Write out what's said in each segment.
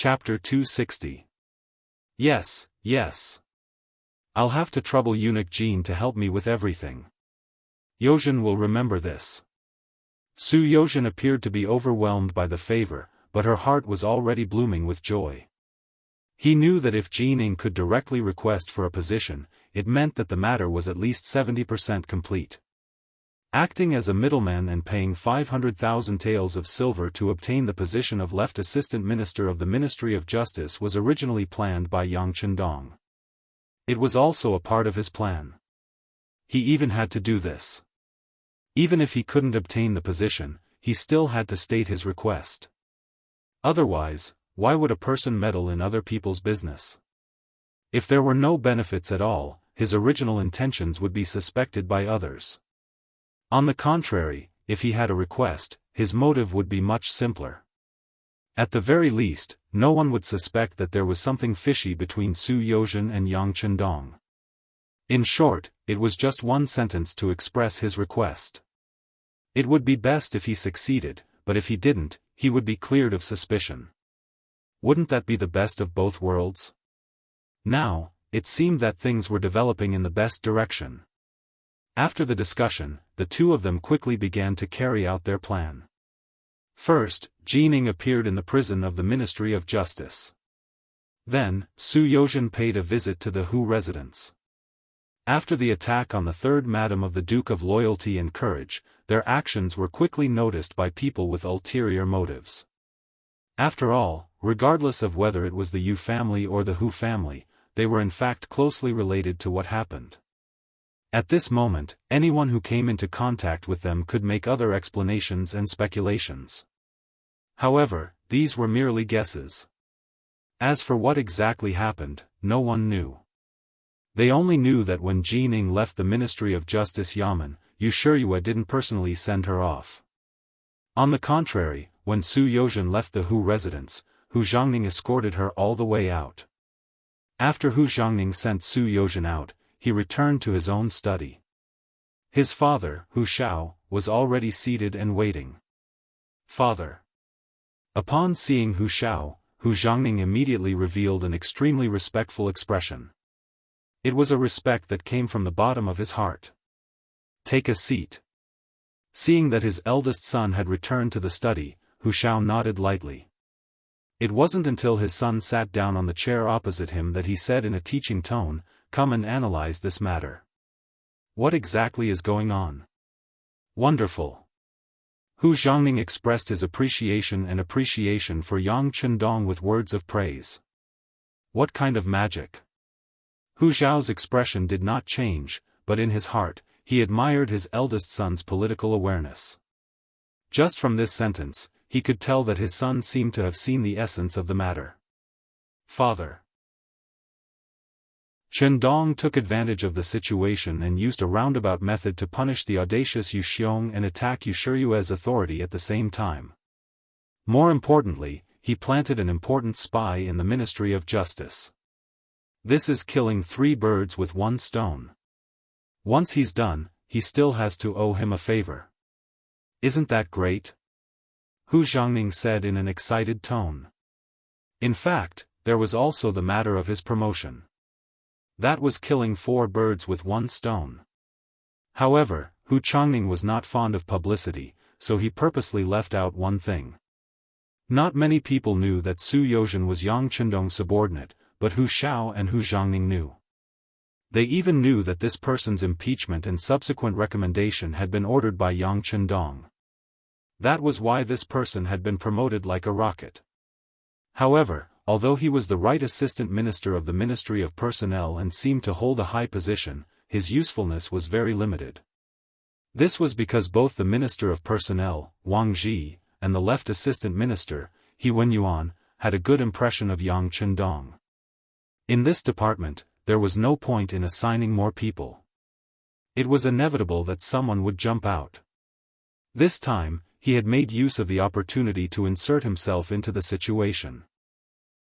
Chapter 260. Yes, yes. I'll have to trouble Eunuch Jean to help me with everything. Yozhen will remember this. Su Yozhen appeared to be overwhelmed by the favor, but her heart was already blooming with joy. He knew that if Jining could directly request for a position, it meant that the matter was at least 70% complete. Acting as a middleman and paying 500,000 taels of silver to obtain the position of left assistant minister of the Ministry of Justice was originally planned by Yang Chendong. It was also a part of his plan. He even had to do this. Even if he couldn't obtain the position, he still had to state his request. Otherwise, why would a person meddle in other people's business? If there were no benefits at all, his original intentions would be suspected by others. On the contrary, if he had a request, his motive would be much simpler. At the very least, no one would suspect that there was something fishy between Su Yozhen and Yang Chendong. In short, it was just one sentence to express his request. It would be best if he succeeded, but if he didn't, he would be cleared of suspicion. Wouldn't that be the best of both worlds? Now, it seemed that things were developing in the best direction. After the discussion, the two of them quickly began to carry out their plan. First, Jining appeared in the prison of the Ministry of Justice. Then, Su Yozhen paid a visit to the Hu residence. After the attack on the third Madam of the Duke of Loyalty and Courage, their actions were quickly noticed by people with ulterior motives. After all, regardless of whether it was the Yu family or the Hu family, they were in fact closely related to what happened. At this moment, anyone who came into contact with them could make other explanations and speculations. However, these were merely guesses. As for what exactly happened, no one knew. They only knew that when Jining left the Ministry of Justice Yamen, Yu Shiyue didn't personally send her off. On the contrary, when Su Yozhen left the Hu residence, Hu Zhangning escorted her all the way out. After Hu Zhangning sent Su Yozhen out, he returned to his own study. His father, Hu Shao, was already seated and waiting. Father. Upon seeing Hu Shao, Hu Zhangning immediately revealed an extremely respectful expression. It was a respect that came from the bottom of his heart. Take a seat. Seeing that his eldest son had returned to the study, Hu Shao nodded lightly. It wasn't until his son sat down on the chair opposite him that he said in a teaching tone, "Come and analyze this matter. What exactly is going on?" Wonderful. Hu Zhangning expressed his appreciation for Yang Chendong with words of praise. What kind of magic? Hu Zhao's expression did not change, but in his heart, he admired his eldest son's political awareness. Just from this sentence, he could tell that his son seemed to have seen the essence of the matter. Father. Chendong took advantage of the situation and used a roundabout method to punish the audacious Yu Xiong and attack Yu Shiyue's authority at the same time. More importantly, he planted an important spy in the Ministry of Justice. This is killing 3 birds with 1 stone. Once he's done, he still has to owe him a favor. Isn't that great? Hu Zhangning said in an excited tone. In fact, there was also the matter of his promotion. That was killing 4 birds with 1 stone. However, Hu Changning was not fond of publicity, so he purposely left out one thing. Not many people knew that Su Yozhen was Yang Chendong's subordinate, but Hu Shao and Hu Zhangning knew. They even knew that this person's impeachment and subsequent recommendation had been ordered by Yang Chendong. That was why this person had been promoted like a rocket. However, although he was the right assistant minister of the Ministry of Personnel and seemed to hold a high position, his usefulness was very limited. This was because both the Minister of Personnel, Wang Zhi, and the left assistant minister, Yuan, had a good impression of Yang Chendong. In this department, there was no point in assigning more people. It was inevitable that someone would jump out. This time, he had made use of the opportunity to insert himself into the situation.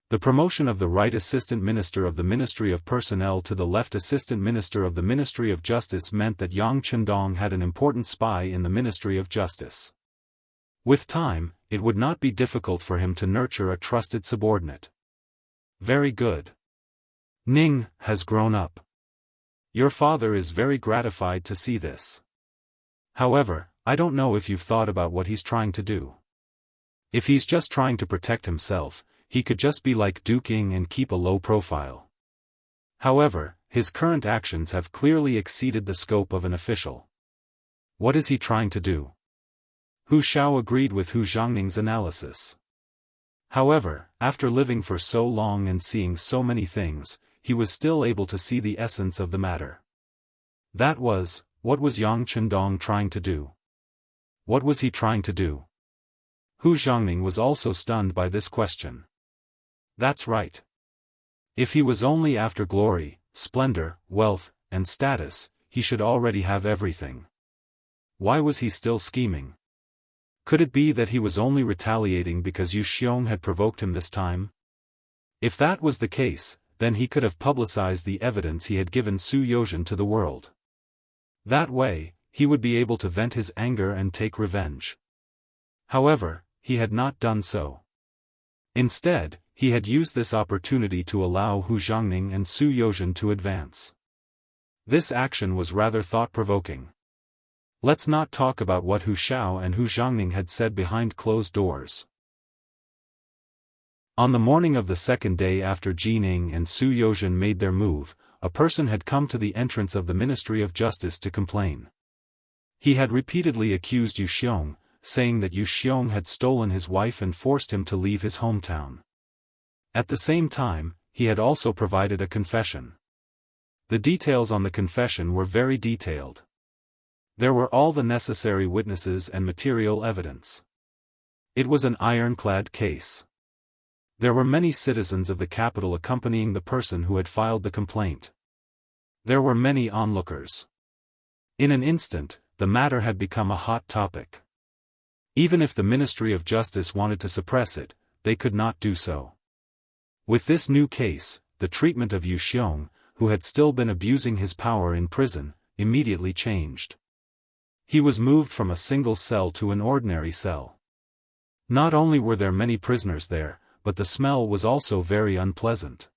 The promotion of the right assistant minister of the Ministry of Personnel to the left assistant minister of the Ministry of Justice meant that Yang Chendong had an important spy in the Ministry of Justice. With time, it would not be difficult for him to nurture a trusted subordinate. Very good. Ning has grown up. Your father is very gratified to see this. However, I don't know if you've thought about what he's trying to do. If he's just trying to protect himself, he could just be like Duke Ying and keep a low profile. However, his current actions have clearly exceeded the scope of an official. What is he trying to do? Hu Xiao agreed with Hu Zhangning's analysis. However, after living for so long and seeing so many things, he was still able to see the essence of the matter. That was, what was Yang Chendong trying to do? What was he trying to do? Hu Zhangning was also stunned by this question. That's right. If he was only after glory, splendor, wealth, and status, he should already have everything. Why was he still scheming? Could it be that he was only retaliating because Yu Xiong had provoked him this time? If that was the case, then he could have publicized the evidence he had given Su Yozhen to the world. That way, he would be able to vent his anger and take revenge. However, he had not done so. Instead, he had used this opportunity to allow Hu Zhangning and Su Yozhen to advance. This action was rather thought-provoking. Let's not talk about what Hu Xiao and Hu Zhangning had said behind closed doors. On the morning of the second day after Jining and Su Yozhen made their move, a person had come to the entrance of the Ministry of Justice to complain. He had repeatedly accused Yu Xiong, saying that Yu Xiong had stolen his wife and forced him to leave his hometown. At the same time, he had also provided a confession. The details on the confession were very detailed. There were all the necessary witnesses and material evidence. It was an ironclad case. There were many citizens of the capital accompanying the person who had filed the complaint. There were many onlookers. In an instant, the matter had become a hot topic. Even if the Ministry of Justice wanted to suppress it, they could not do so. With this new case, the treatment of Yu Xiong, who had still been abusing his power in prison, immediately changed. He was moved from a single cell to an ordinary cell. Not only were there many prisoners there, but the smell was also very unpleasant.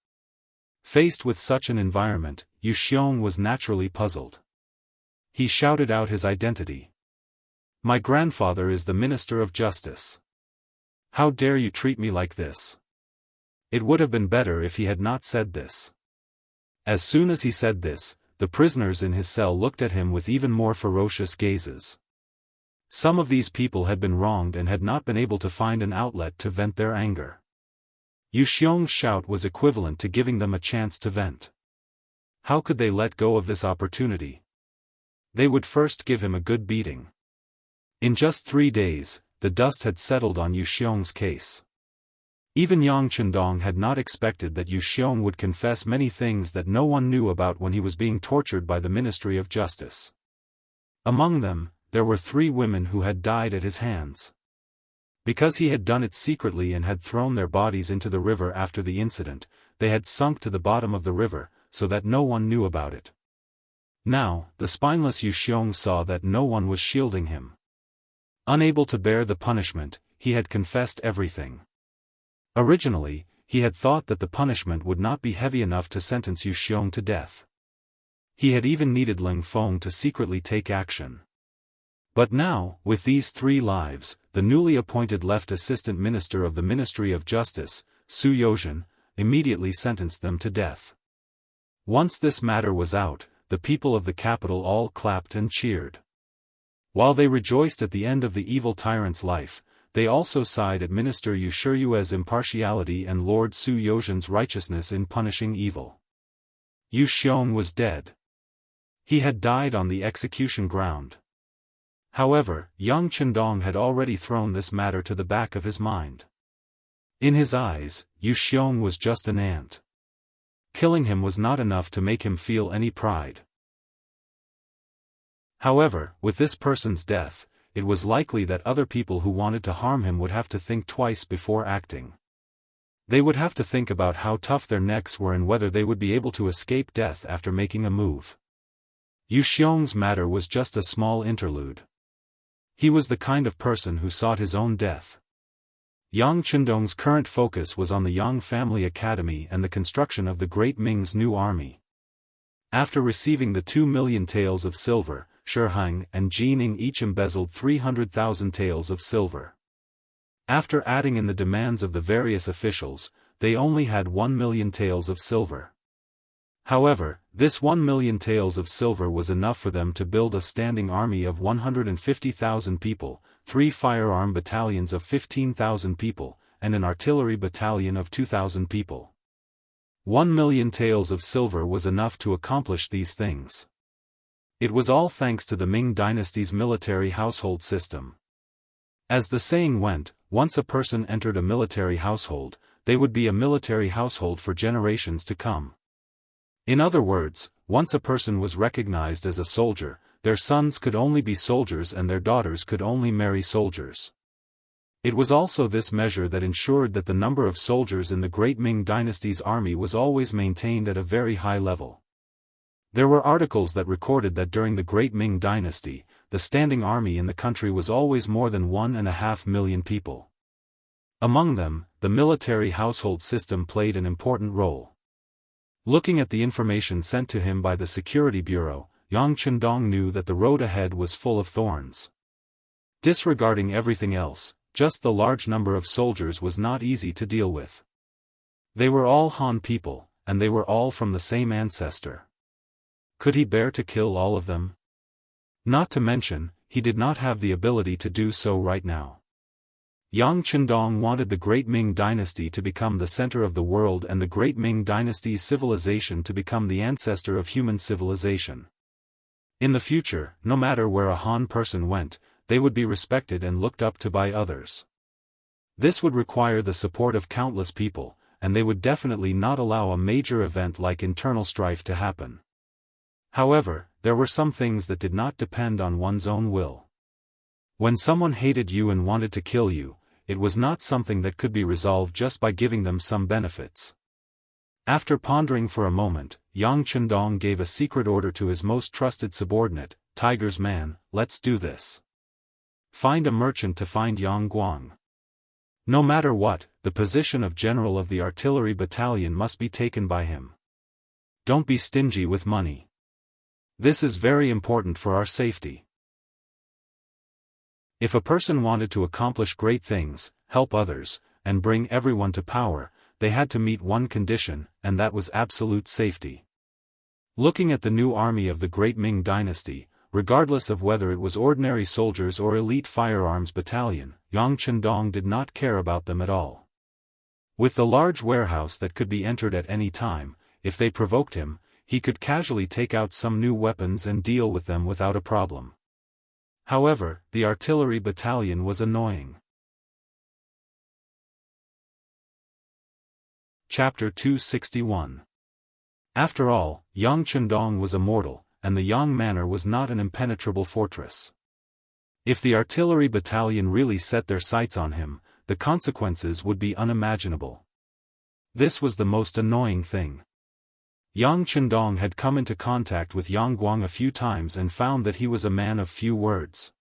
Faced with such an environment, Yu Xiong was naturally puzzled. He shouted out his identity. My grandfather is the Minister of Justice. How dare you treat me like this? It would have been better if he had not said this. As soon as he said this, the prisoners in his cell looked at him with even more ferocious gazes. Some of these people had been wronged and had not been able to find an outlet to vent their anger. Yu Xiong's shout was equivalent to giving them a chance to vent. How could they let go of this opportunity? They would first give him a good beating. In just 3 days, the dust had settled on Yu Xiong's case. Even Yang Chendong had not expected that Yu Xiong would confess many things that no one knew about when he was being tortured by the Ministry of Justice. Among them, there were 3 women who had died at his hands. Because he had done it secretly and had thrown their bodies into the river after the incident, they had sunk to the bottom of the river, so that no one knew about it. Now, the spineless Yu Xiong saw that no one was shielding him. Unable to bear the punishment, he had confessed everything. Originally, he had thought that the punishment would not be heavy enough to sentence Yu Xiong to death. He had even needed Ling Feng to secretly take action. But now, with these 3 lives, the newly appointed left assistant minister of the Ministry of Justice, Su Yozhen, immediately sentenced them to death. Once this matter was out, the people of the capital all clapped and cheered. While they rejoiced at the end of the evil tyrant's life, they also sighed at Minister Yu Shiyue's impartiality and Lord Su Yozhen's righteousness in punishing evil. Yu Xiong was dead. He had died on the execution ground. However, Yang Chendong had already thrown this matter to the back of his mind. In his eyes, Yu Xiong was just an ant. Killing him was not enough to make him feel any pride. However, with this person's death, it was likely that other people who wanted to harm him would have to think twice before acting. They would have to think about how tough their necks were and whether they would be able to escape death after making a move. Yu Xiong's matter was just a small interlude. He was the kind of person who sought his own death. Yang Chendong's current focus was on the Yang Family Academy and the construction of the Great Ming's new army. After receiving the 2 million taels of silver, Shiheng and Jining each embezzled 300,000 taels of silver. After adding in the demands of the various officials, they only had 1 million taels of silver. However, this 1 million taels of silver was enough for them to build a standing army of 150,000 people, 3 firearm battalions of 15,000 people, and an artillery battalion of 2,000 people. 1 million taels of silver was enough to accomplish these things. It was all thanks to the Ming dynasty's military household system. As the saying went, once a person entered a military household, they would be a military household for generations to come. In other words, once a person was recognized as a soldier, their sons could only be soldiers and their daughters could only marry soldiers. It was also this measure that ensured that the number of soldiers in the Great Ming dynasty's army was always maintained at a very high level. There were articles that recorded that during the Great Ming dynasty, the standing army in the country was always more than 1.5 million people. Among them, the military household system played an important role. Looking at the information sent to him by the Security Bureau, Yang Chendong knew that the road ahead was full of thorns. Disregarding everything else, just the large number of soldiers was not easy to deal with. They were all Han people, and they were all from the same ancestor. Could he bear to kill all of them? Not to mention, he did not have the ability to do so right now. Yang Chendong wanted the Great Ming dynasty to become the center of the world and the Great Ming dynasty's civilization to become the ancestor of human civilization. In the future, no matter where a Han person went, they would be respected and looked up to by others. This would require the support of countless people, and they would definitely not allow a major event like internal strife to happen. However, there were some things that did not depend on one's own will. When someone hated you and wanted to kill you, it was not something that could be resolved just by giving them some benefits. After pondering for a moment, Yang Chendong gave a secret order to his most trusted subordinate, Tiger's man, let's do this. Find a merchant to find Yang Guang. No matter what, the position of general of the artillery battalion must be taken by him. Don't be stingy with money. This is very important for our safety. If a person wanted to accomplish great things, help others, and bring everyone to power, they had to meet one condition, and that was absolute safety. Looking at the new army of the Great Ming dynasty, regardless of whether it was ordinary soldiers or elite firearms battalion, Yang Chendong did not care about them at all. With the large warehouse that could be entered at any time, if they provoked him, he could casually take out some new weapons and deal with them without a problem. However, the artillery battalion was annoying. Chapter 261. After all, Yang Chendong was immortal, and the Yang Manor was not an impenetrable fortress. If the artillery battalion really set their sights on him, the consequences would be unimaginable. This was the most annoying thing. Yang Chendong had come into contact with Yang Guang a few times and found that he was a man of few words.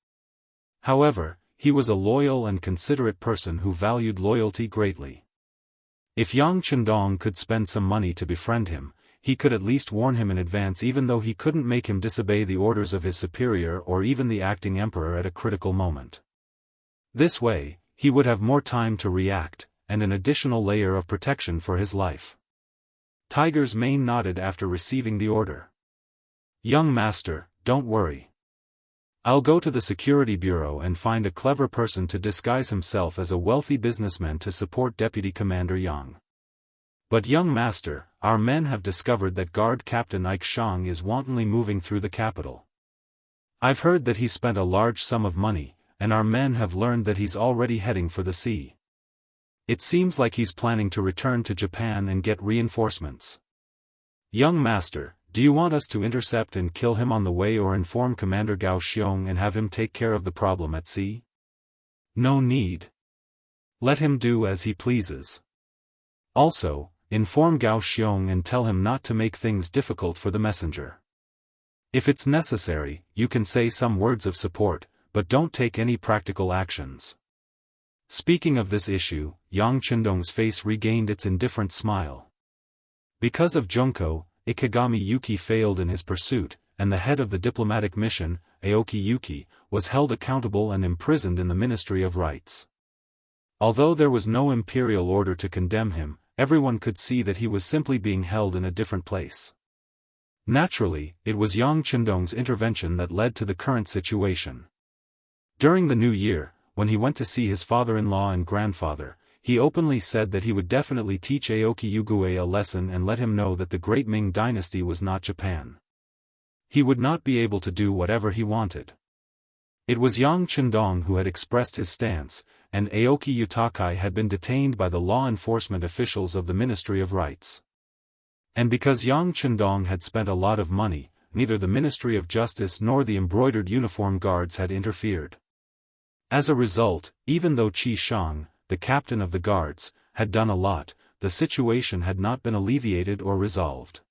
However, he was a loyal and considerate person who valued loyalty greatly. If Yang Chendong could spend some money to befriend him, he could at least warn him in advance even though he couldn't make him disobey the orders of his superior or even the acting emperor at a critical moment. This way, he would have more time to react, and an additional layer of protection for his life. Tiger's mane nodded after receiving the order. Young master, don't worry. I'll go to the security bureau and find a clever person to disguise himself as a wealthy businessman to support Deputy Commander Yang. But young master, our men have discovered that Guard Captain Ike Shang is wantonly moving through the capital. I've heard that he spent a large sum of money, and our men have learned that he's already heading for the sea. It seems like he's planning to return to Japan and get reinforcements. Young master, do you want us to intercept and kill him on the way or inform Commander Gao Xiong and have him take care of the problem at sea? No need. Let him do as he pleases. Also, inform Gao Xiong and tell him not to make things difficult for the messenger. If it's necessary, you can say some words of support, but don't take any practical actions. Speaking of this issue, Yang Chendong's face regained its indifferent smile. Because of Junko, Ikegami Yuki failed in his pursuit, and the head of the diplomatic mission, Aoki Yuki, was held accountable and imprisoned in the Ministry of Rights. Although there was no imperial order to condemn him, everyone could see that he was simply being held in a different place. Naturally, it was Yang Chendong's intervention that led to the current situation. During the new year, when he went to see his father-in-law and grandfather, he openly said that he would definitely teach Aoki Yugue a lesson and let him know that the great Ming dynasty was not Japan. He would not be able to do whatever he wanted. It was Yang Chendong who had expressed his stance, and Aoki Utakai had been detained by the law enforcement officials of the Ministry of Rights. And because Yang Chendong had spent a lot of money, neither the Ministry of Justice nor the embroidered uniform guards had interfered. As a result, even though Qi Shang, the captain of the guards, had done a lot, the situation had not been alleviated or resolved.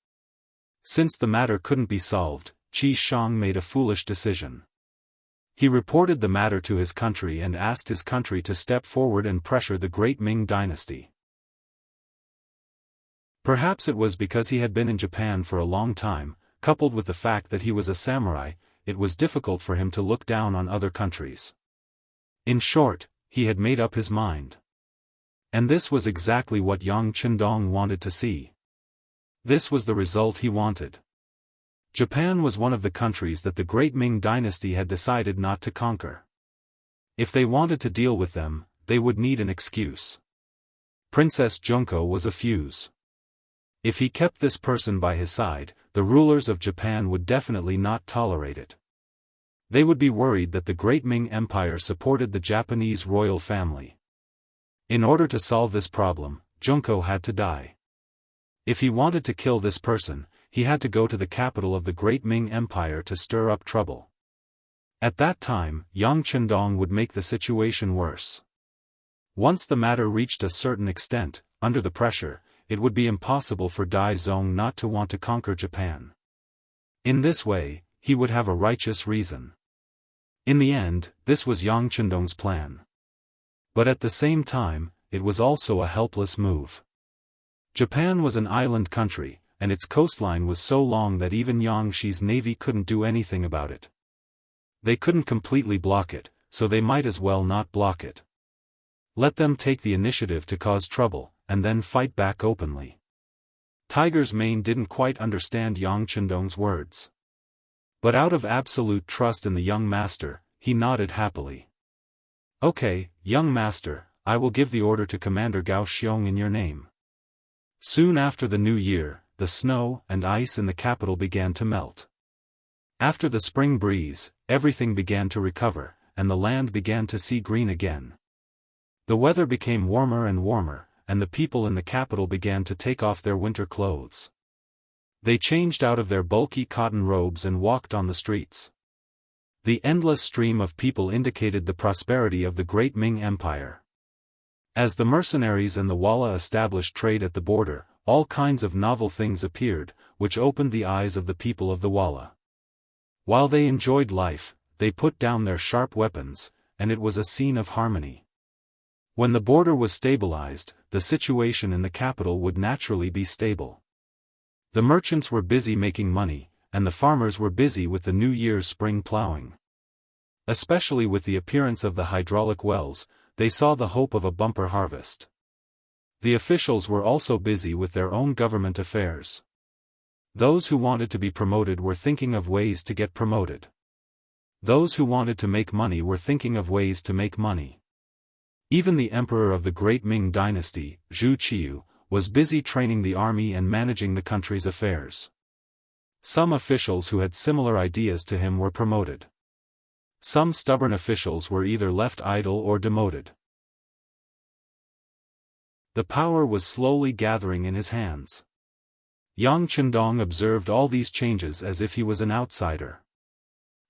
Since the matter couldn't be solved, Qi Shang made a foolish decision. He reported the matter to his country and asked his country to step forward and pressure the great Ming dynasty. Perhaps it was because he had been in Japan for a long time, coupled with the fact that he was a samurai, it was difficult for him to look down on other countries. In short, he had made up his mind. And this was exactly what Yang Chendong wanted to see. This was the result he wanted. Japan was one of the countries that the great Ming dynasty had decided not to conquer. If they wanted to deal with them, they would need an excuse. Princess Junko was a fuse. If he kept this person by his side, the rulers of Japan would definitely not tolerate it. They would be worried that the great Ming Empire supported the Japanese royal family. In order to solve this problem, Junko had to die. If he wanted to kill this person, he had to go to the capital of the great Ming Empire to stir up trouble. At that time, Yang Chendong would make the situation worse. Once the matter reached a certain extent, under the pressure, it would be impossible for Dai Zong not to want to conquer Japan. In this way, he would have a righteous reason. In the end, this was Yang Chendong's plan. But at the same time, it was also a helpless move. Japan was an island country, and its coastline was so long that even Yang Shi's navy couldn't do anything about it. They couldn't completely block it, so they might as well not block it. Let them take the initiative to cause trouble, and then fight back openly. Tiger's Mane didn't quite understand Yang Chendong's words. But out of absolute trust in the young master, he nodded happily. Okay, young master, I will give the order to Commander Gao Xiong in your name. Soon after the new year, the snow and ice in the capital began to melt. After the spring breeze, everything began to recover, and the land began to see green again. The weather became warmer and warmer, and the people in the capital began to take off their winter clothes. They changed out of their bulky cotton robes and walked on the streets. The endless stream of people indicated the prosperity of the great Ming Empire. As the mercenaries and the Walla established trade at the border, all kinds of novel things appeared, which opened the eyes of the people of the Walla. While they enjoyed life, they put down their sharp weapons, and it was a scene of harmony. When the border was stabilized, the situation in the capital would naturally be stable. The merchants were busy making money, and the farmers were busy with the New Year's spring plowing. Especially with the appearance of the hydraulic wells, they saw the hope of a bumper harvest. The officials were also busy with their own government affairs. Those who wanted to be promoted were thinking of ways to get promoted. Those who wanted to make money were thinking of ways to make money. Even the emperor of the great Ming dynasty, Zhu Qiu, was busy training the army and managing the country's affairs. Some officials who had similar ideas to him were promoted. Some stubborn officials were either left idle or demoted. The power was slowly gathering in his hands. Yang Chendong observed all these changes as if he was an outsider.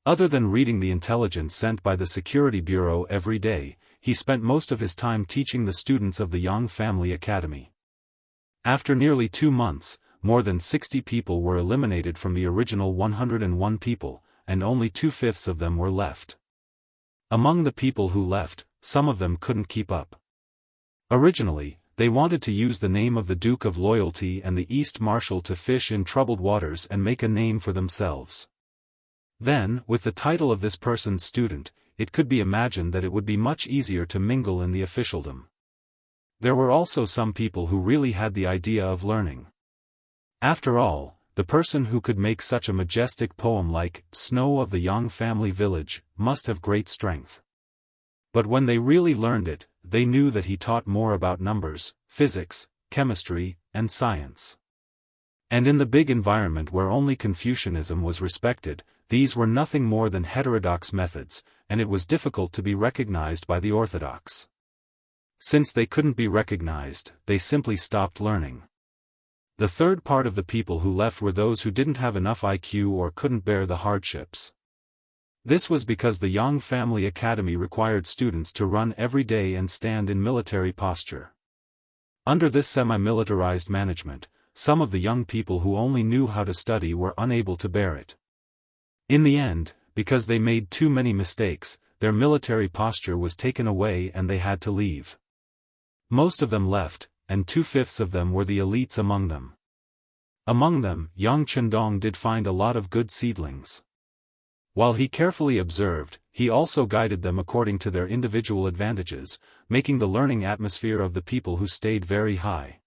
Other than reading the intelligence sent by the Security Bureau every day, he spent most of his time teaching the students of the Yang Family Academy. After nearly 2 months, more than 60 people were eliminated from the original 101 people, and only 2/5 of them were left. Among the people who left, some of them couldn't keep up. Originally, they wanted to use the name of the Duke of Loyalty and the East Marshal to fish in troubled waters and make a name for themselves. Then, with the title of this person's student, it could be imagined that it would be much easier to mingle in the officialdom. There were also some people who really had the idea of learning. After all, the person who could make such a majestic poem like Snow of the Yang Family Village must have great strength. But when they really learned it, they knew that he taught more about numbers, physics, chemistry, and science. And in the big environment where only Confucianism was respected, these were nothing more than heterodox methods, and it was difficult to be recognized by the orthodox. Since they couldn't be recognized, they simply stopped learning. The third part of the people who left were those who didn't have enough IQ or couldn't bear the hardships. This was because the Yang Family Academy required students to run every day and stand in military posture. Under this semi-militarized management, some of the young people who only knew how to study were unable to bear it. In the end, because they made too many mistakes, their military posture was taken away and they had to leave. Most of them left, and 2/5 of them were the elites among them. Among them, young Chendong did find a lot of good seedlings. While he carefully observed, he also guided them according to their individual advantages, making the learning atmosphere of the people who stayed very high.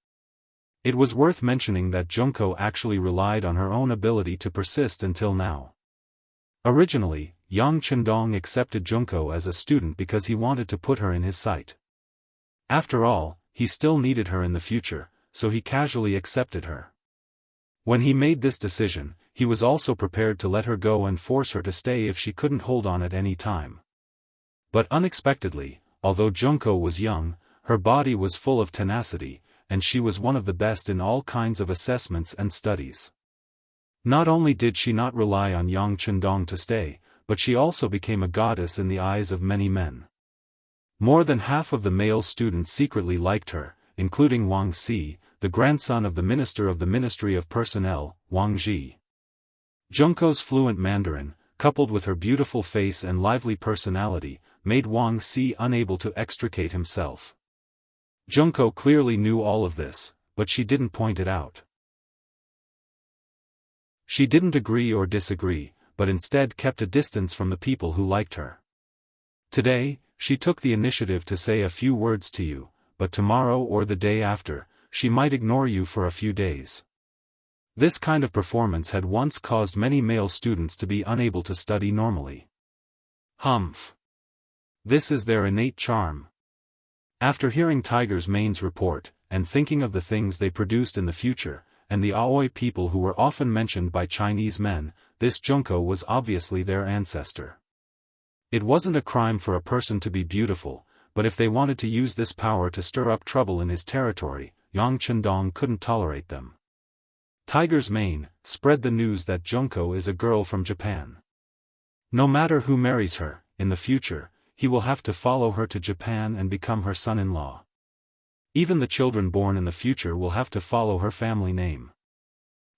It was worth mentioning that Junko actually relied on her own ability to persist until now. Originally, Yang Chendong accepted Junko as a student because he wanted to put her in his sight. After all, he still needed her in the future, so he casually accepted her. When he made this decision, he was also prepared to let her go and force her to stay if she couldn't hold on at any time. But unexpectedly, although Junko was young, her body was full of tenacity, and she was one of the best in all kinds of assessments and studies. Not only did she not rely on Yang Chendong to stay, but she also became a goddess in the eyes of many men. More than half of the male students secretly liked her, including Wang Si, the grandson of the Minister of the Ministry of Personnel, Wang Ji. Junko's fluent Mandarin, coupled with her beautiful face and lively personality, made Wang Si unable to extricate himself. Junko clearly knew all of this, but she didn't point it out. She didn't agree or disagree, but instead kept a distance from the people who liked her. Today, she took the initiative to say a few words to you, but tomorrow or the day after, she might ignore you for a few days. This kind of performance had once caused many male students to be unable to study normally. Humph. This is their innate charm. After hearing Tiger's Mane's report, and thinking of the things they produced in the future, and the Aoi people who were often mentioned by Chinese men, this Junko was obviously their ancestor. It wasn't a crime for a person to be beautiful, but if they wanted to use this power to stir up trouble in his territory, Yang Chendong couldn't tolerate them. Tiger's Mane spread the news that Junko is a girl from Japan. No matter who marries her, in the future, he will have to follow her to Japan and become her son-in-law. Even the children born in the future will have to follow her family name.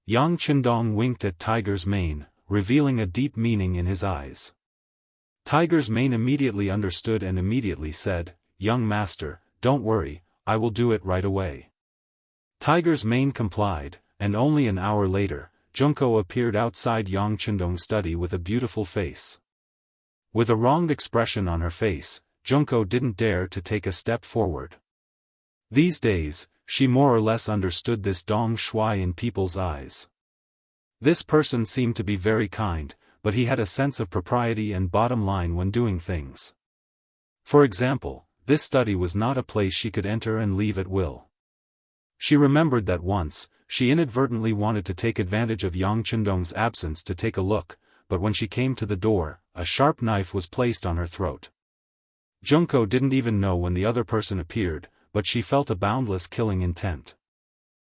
Yang Chendong winked at Tiger's Mane, revealing a deep meaning in his eyes. Tiger's Mane immediately understood and immediately said, "Young master, don't worry, I will do it right away." Tiger's Mane complied, and only an hour later, Junko appeared outside Yang Chendong's study with a beautiful face. With a wronged expression on her face, Junko didn't dare to take a step forward. These days, she more or less understood this Dong Shui in people's eyes. This person seemed to be very kind, but he had a sense of propriety and bottom line when doing things. For example, this study was not a place she could enter and leave at will. She remembered that once, she inadvertently wanted to take advantage of Yang Chendong's absence to take a look, but when she came to the door, a sharp knife was placed on her throat. Junko didn't even know when the other person appeared, but she felt a boundless killing intent.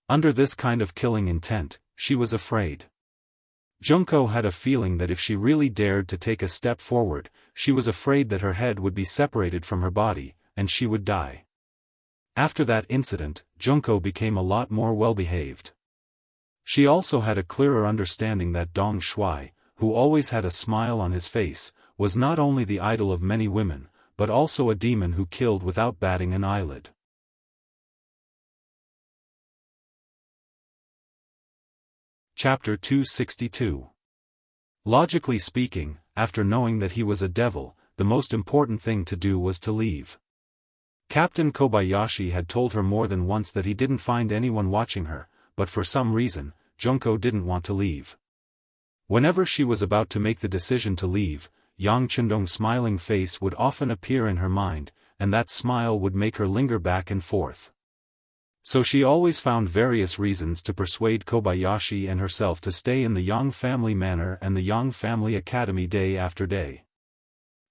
Under this kind of killing intent, she was afraid. Junko had a feeling that if she really dared to take a step forward, she was afraid that her head would be separated from her body, and she would die. After that incident, Junko became a lot more well-behaved. She also had a clearer understanding that Dong Shui, who always had a smile on his face, was not only the idol of many women, but also a demon who killed without batting an eyelid. Chapter 262. Logically speaking, after knowing that he was a devil, the most important thing to do was to leave. Captain Kobayashi had told her more than once that he didn't find anyone watching her, but for some reason, Junko didn't want to leave. Whenever she was about to make the decision to leave, Yang Chendong's smiling face would often appear in her mind, and that smile would make her linger back and forth. So she always found various reasons to persuade Kobayashi and herself to stay in the Yang family manor and the Yang family academy day after day.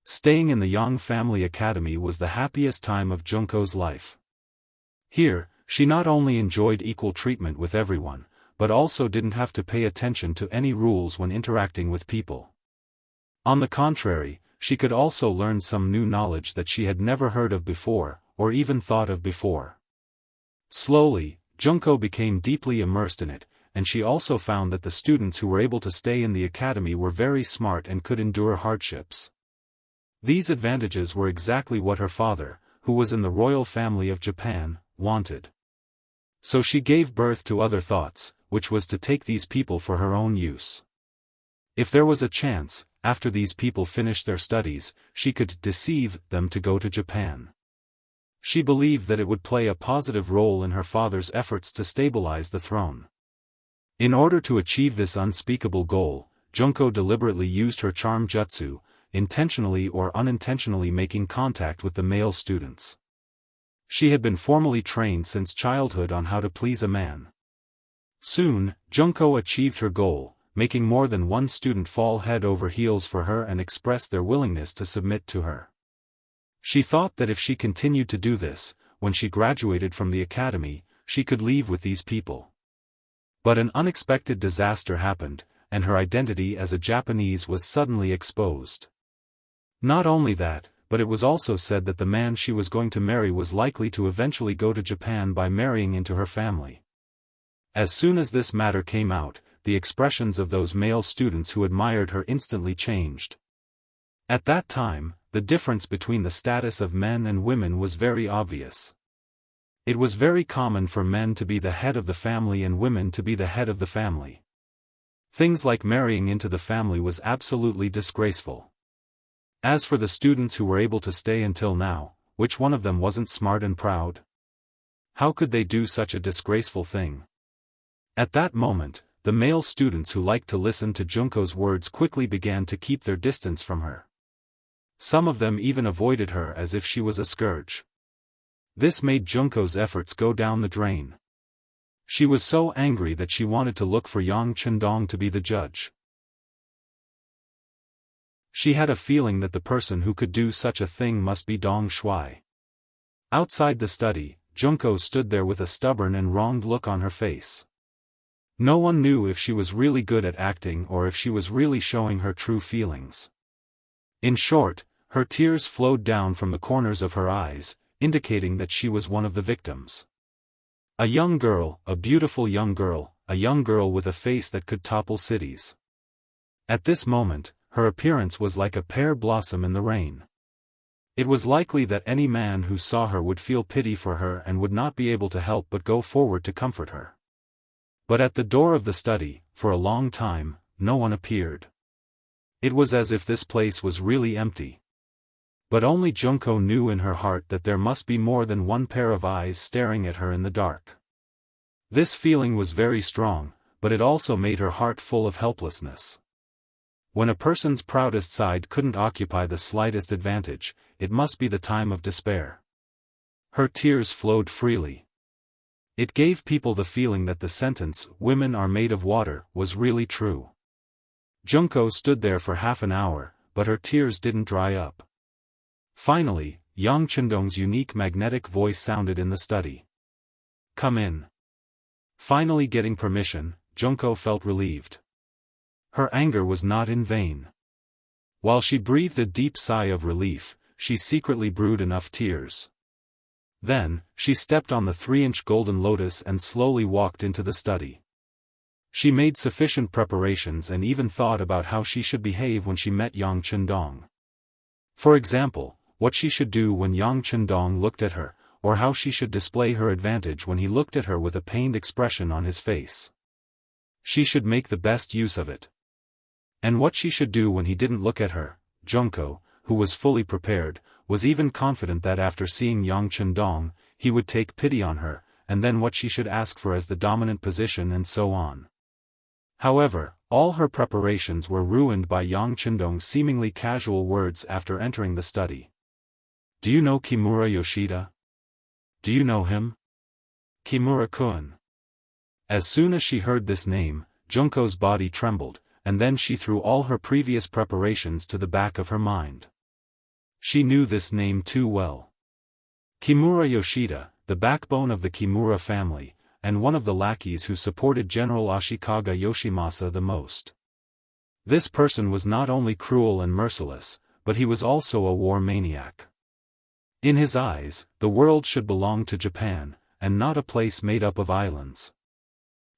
Staying in the Yang family academy was the happiest time of Junko's life. Here, she not only enjoyed equal treatment with everyone, but also didn't have to pay attention to any rules when interacting with people. On the contrary, she could also learn some new knowledge that she had never heard of before, or even thought of before. Slowly, Junko became deeply immersed in it, and she also found that the students who were able to stay in the academy were very smart and could endure hardships. These advantages were exactly what her father, who was in the royal family of Japan, wanted. So she gave birth to other thoughts, which was to take these people for her own use. If there was a chance, after these people finished their studies, she could deceive them to go to Japan. She believed that it would play a positive role in her father's efforts to stabilize the throne. In order to achieve this unspeakable goal, Junko deliberately used her charm jutsu, intentionally or unintentionally making contact with the male students. She had been formally trained since childhood on how to please a man. Soon, Junko achieved her goal, making more than one student fall head over heels for her and express their willingness to submit to her. She thought that if she continued to do this, when she graduated from the academy, she could leave with these people. But an unexpected disaster happened, and her identity as a Japanese was suddenly exposed. Not only that, but it was also said that the man she was going to marry was likely to eventually go to Japan by marrying into her family. As soon as this matter came out, the expressions of those male students who admired her instantly changed. At that time, the difference between the status of men and women was very obvious. It was very common for men to be the head of the family and women to be the head of the family. Things like marrying into the family was absolutely disgraceful. As for the students who were able to stay until now, which one of them wasn't smart and proud? How could they do such a disgraceful thing? At that moment, the male students who liked to listen to Junko's words quickly began to keep their distance from her. Some of them even avoided her as if she was a scourge. This made Junko's efforts go down the drain. She was so angry that she wanted to look for Yang Chendong to be the judge. She had a feeling that the person who could do such a thing must be Dong Shuai. Outside the study, Junko stood there with a stubborn and wronged look on her face. No one knew if she was really good at acting or if she was really showing her true feelings. In short, her tears flowed down from the corners of her eyes, indicating that she was one of the victims. A young girl, a beautiful young girl, a young girl with a face that could topple cities. At this moment, her appearance was like a pear blossom in the rain. It was likely that any man who saw her would feel pity for her and would not be able to help but go forward to comfort her. But at the door of the study, for a long time, no one appeared. It was as if this place was really empty. But only Junko knew in her heart that there must be more than one pair of eyes staring at her in the dark. This feeling was very strong, but it also made her heart full of helplessness. When a person's proudest side couldn't occupy the slightest advantage, it must be the time of despair. Her tears flowed freely. It gave people the feeling that the sentence, "Women are made of water," was really true. Junko stood there for half an hour, but her tears didn't dry up. Finally, Yang Chendong's unique magnetic voice sounded in the study. "Come in." Finally getting permission, Junko felt relieved. Her anger was not in vain. While she breathed a deep sigh of relief, she secretly brewed enough tears. Then, she stepped on the 3-inch golden lotus and slowly walked into the study. She made sufficient preparations and even thought about how she should behave when she met Yang Chendong. For example, what she should do when Yang Chendong looked at her, or how she should display her advantage when he looked at her with a pained expression on his face. She should make the best use of it. And what she should do when he didn't look at her. Junko, who was fully prepared, was even confident that after seeing Yang Chendong, he would take pity on her, and then what she should ask for as the dominant position and so on. However, all her preparations were ruined by Yang Chendong's seemingly casual words after entering the study. "Do you know Kimura Yoshida? Do you know him? Kimura-kun." As soon as she heard this name, Junko's body trembled, and then she threw all her previous preparations to the back of her mind. She knew this name too well. Kimura Yoshida, the backbone of the Kimura family, and one of the lackeys who supported General Ashikaga Yoshimasa the most. This person was not only cruel and merciless, but he was also a war maniac. In his eyes, the world should belong to Japan, and not a place made up of islands.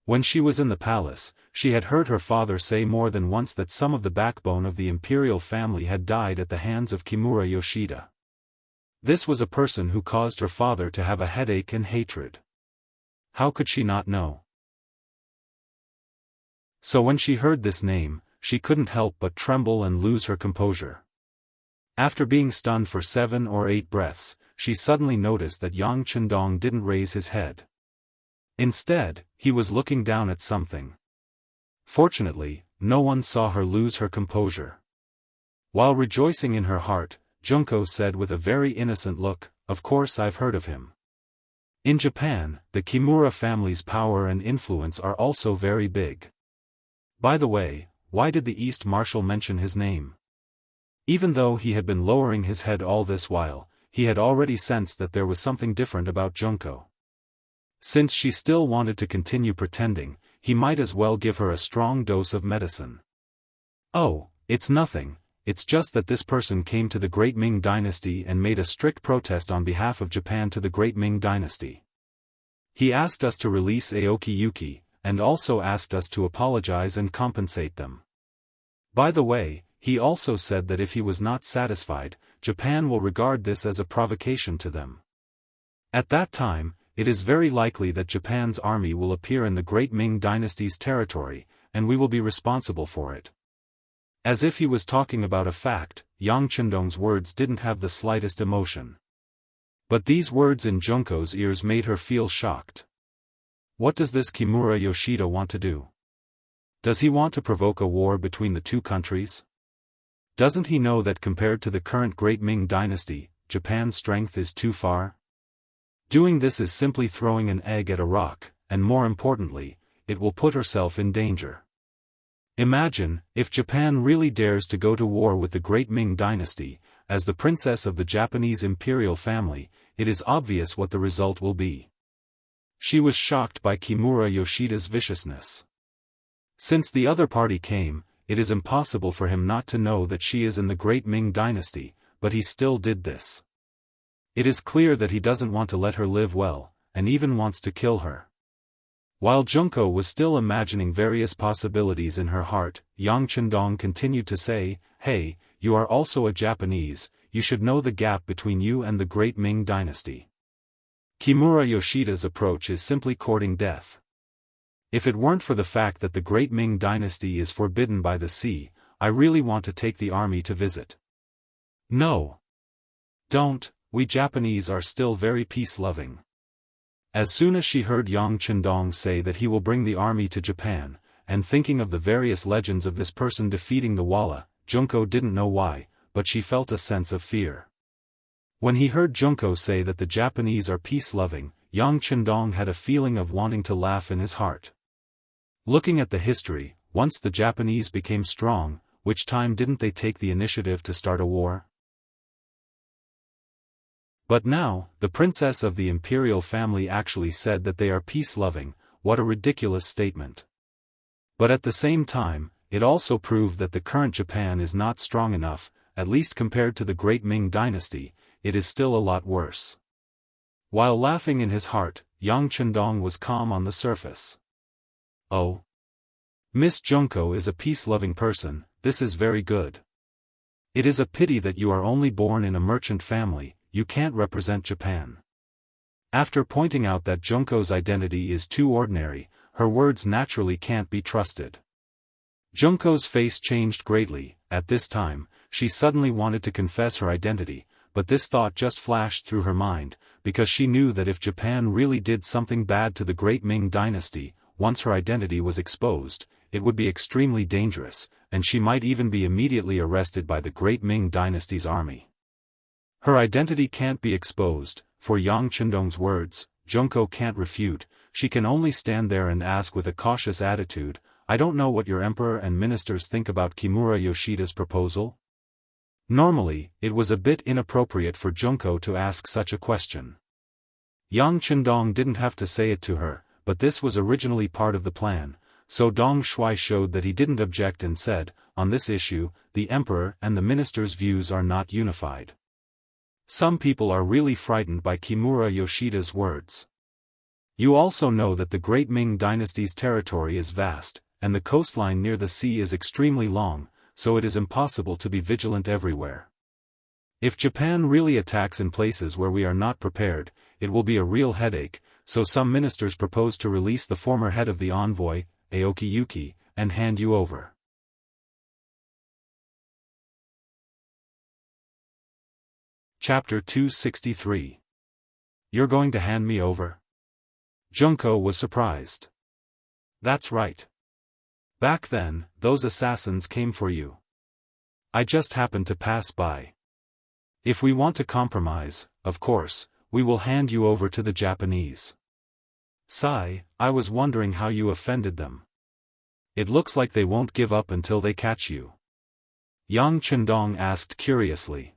When she was in the palace, she had heard her father say more than once that some of the backbone of the imperial family had died at the hands of Kimura Yoshida. This was a person who caused her father to have a headache and hatred. How could she not know? So when she heard this name, she couldn't help but tremble and lose her composure. After being stunned for 7 or 8 breaths, she suddenly noticed that Yang Chendong didn't raise his head. Instead, he was looking down at something. Fortunately, no one saw her lose her composure. While rejoicing in her heart, Junko said with a very innocent look, "Of course I've heard of him. In Japan, the Kimura family's power and influence are also very big. By the way, why did the East Marshal mention his name?" Even though he had been lowering his head all this while, he had already sensed that there was something different about Junko. Since she still wanted to continue pretending, he might as well give her a strong dose of medicine. "Oh, it's nothing, it's just that this person came to the Great Ming Dynasty and made a strict protest on behalf of Japan to the Great Ming Dynasty. He asked us to release Aoki Yuki, and also asked us to apologize and compensate them. By the way, he also said that if he was not satisfied, Japan will regard this as a provocation to them. At that time, it is very likely that Japan's army will appear in the Great Ming Dynasty's territory, and we will be responsible for it." As if he was talking about a fact, Yang Chendong's words didn't have the slightest emotion. But these words in Junko's ears made her feel shocked. What does this Kimura Yoshida want to do? Does he want to provoke a war between the two countries? Doesn't he know that compared to the current Great Ming Dynasty, Japan's strength is too far? Doing this is simply throwing an egg at a rock, and more importantly, it will put herself in danger. Imagine, if Japan really dares to go to war with the Great Ming Dynasty, as the princess of the Japanese imperial family, it is obvious what the result will be. She was shocked by Kimura Yoshida's viciousness. Since the other party came, it is impossible for him not to know that she is in the Great Ming Dynasty, but he still did this. It is clear that he doesn't want to let her live well, and even wants to kill her. While Junko was still imagining various possibilities in her heart, Yang Chendong continued to say, "Hey, you are also a Japanese, you should know the gap between you and the Great Ming Dynasty. Kimura Yoshida's approach is simply courting death. If it weren't for the fact that the Great Ming Dynasty is forbidden by the sea, I really want to take the army to visit." "No. Don't, we Japanese are still very peace-loving." As soon as she heard Yang Chendong say that he will bring the army to Japan, and thinking of the various legends of this person defeating the Walla, Junko didn't know why, but she felt a sense of fear. When he heard Junko say that the Japanese are peace-loving, Yang Chendong had a feeling of wanting to laugh in his heart. Looking at the history, once the Japanese became strong, which time didn't they take the initiative to start a war? But now, the princess of the imperial family actually said that they are peace-loving. What a ridiculous statement. But at the same time, it also proved that the current Japan is not strong enough, at least compared to the Great Ming Dynasty, it is still a lot worse. While laughing in his heart, Yang Chendong was calm on the surface. "Oh. Miss Junko is a peace-loving person, this is very good. It is a pity that you are only born in a merchant family, you can't represent Japan. After pointing out that Junko's identity is too ordinary, her words naturally can't be trusted. Junko's face changed greatly. At this time, she suddenly wanted to confess her identity, but this thought just flashed through her mind, because she knew that if Japan really did something bad to the great Ming dynasty, once her identity was exposed, it would be extremely dangerous, and she might even be immediately arrested by the great Ming dynasty's army. Her identity can't be exposed, for Yang Chendong's words, Junko can't refute. She can only stand there and ask with a cautious attitude, I don't know what your emperor and ministers think about Kimura Yoshida's proposal? Normally, it was a bit inappropriate for Junko to ask such a question. Yang Chendong didn't have to say it to her, but this was originally part of the plan, so Dong Shuai showed that he didn't object and said, on this issue, the emperor and the minister's views are not unified. Some people are really frightened by Kimura Yoshida's words. You also know that the great Ming dynasty's territory is vast, and the coastline near the sea is extremely long, so it is impossible to be vigilant everywhere. If Japan really attacks in places where we are not prepared, it will be a real headache, so some ministers propose to release the former head of the envoy, Aoki Yuki, and hand you over. Chapter 263. You're going to hand me over? Junko was surprised. That's right. Back then, those assassins came for you. I just happened to pass by. If we want to compromise, of course, we will hand you over to the Japanese. Sigh, I was wondering how you offended them. It looks like they won't give up until they catch you. Yang Chendong asked curiously.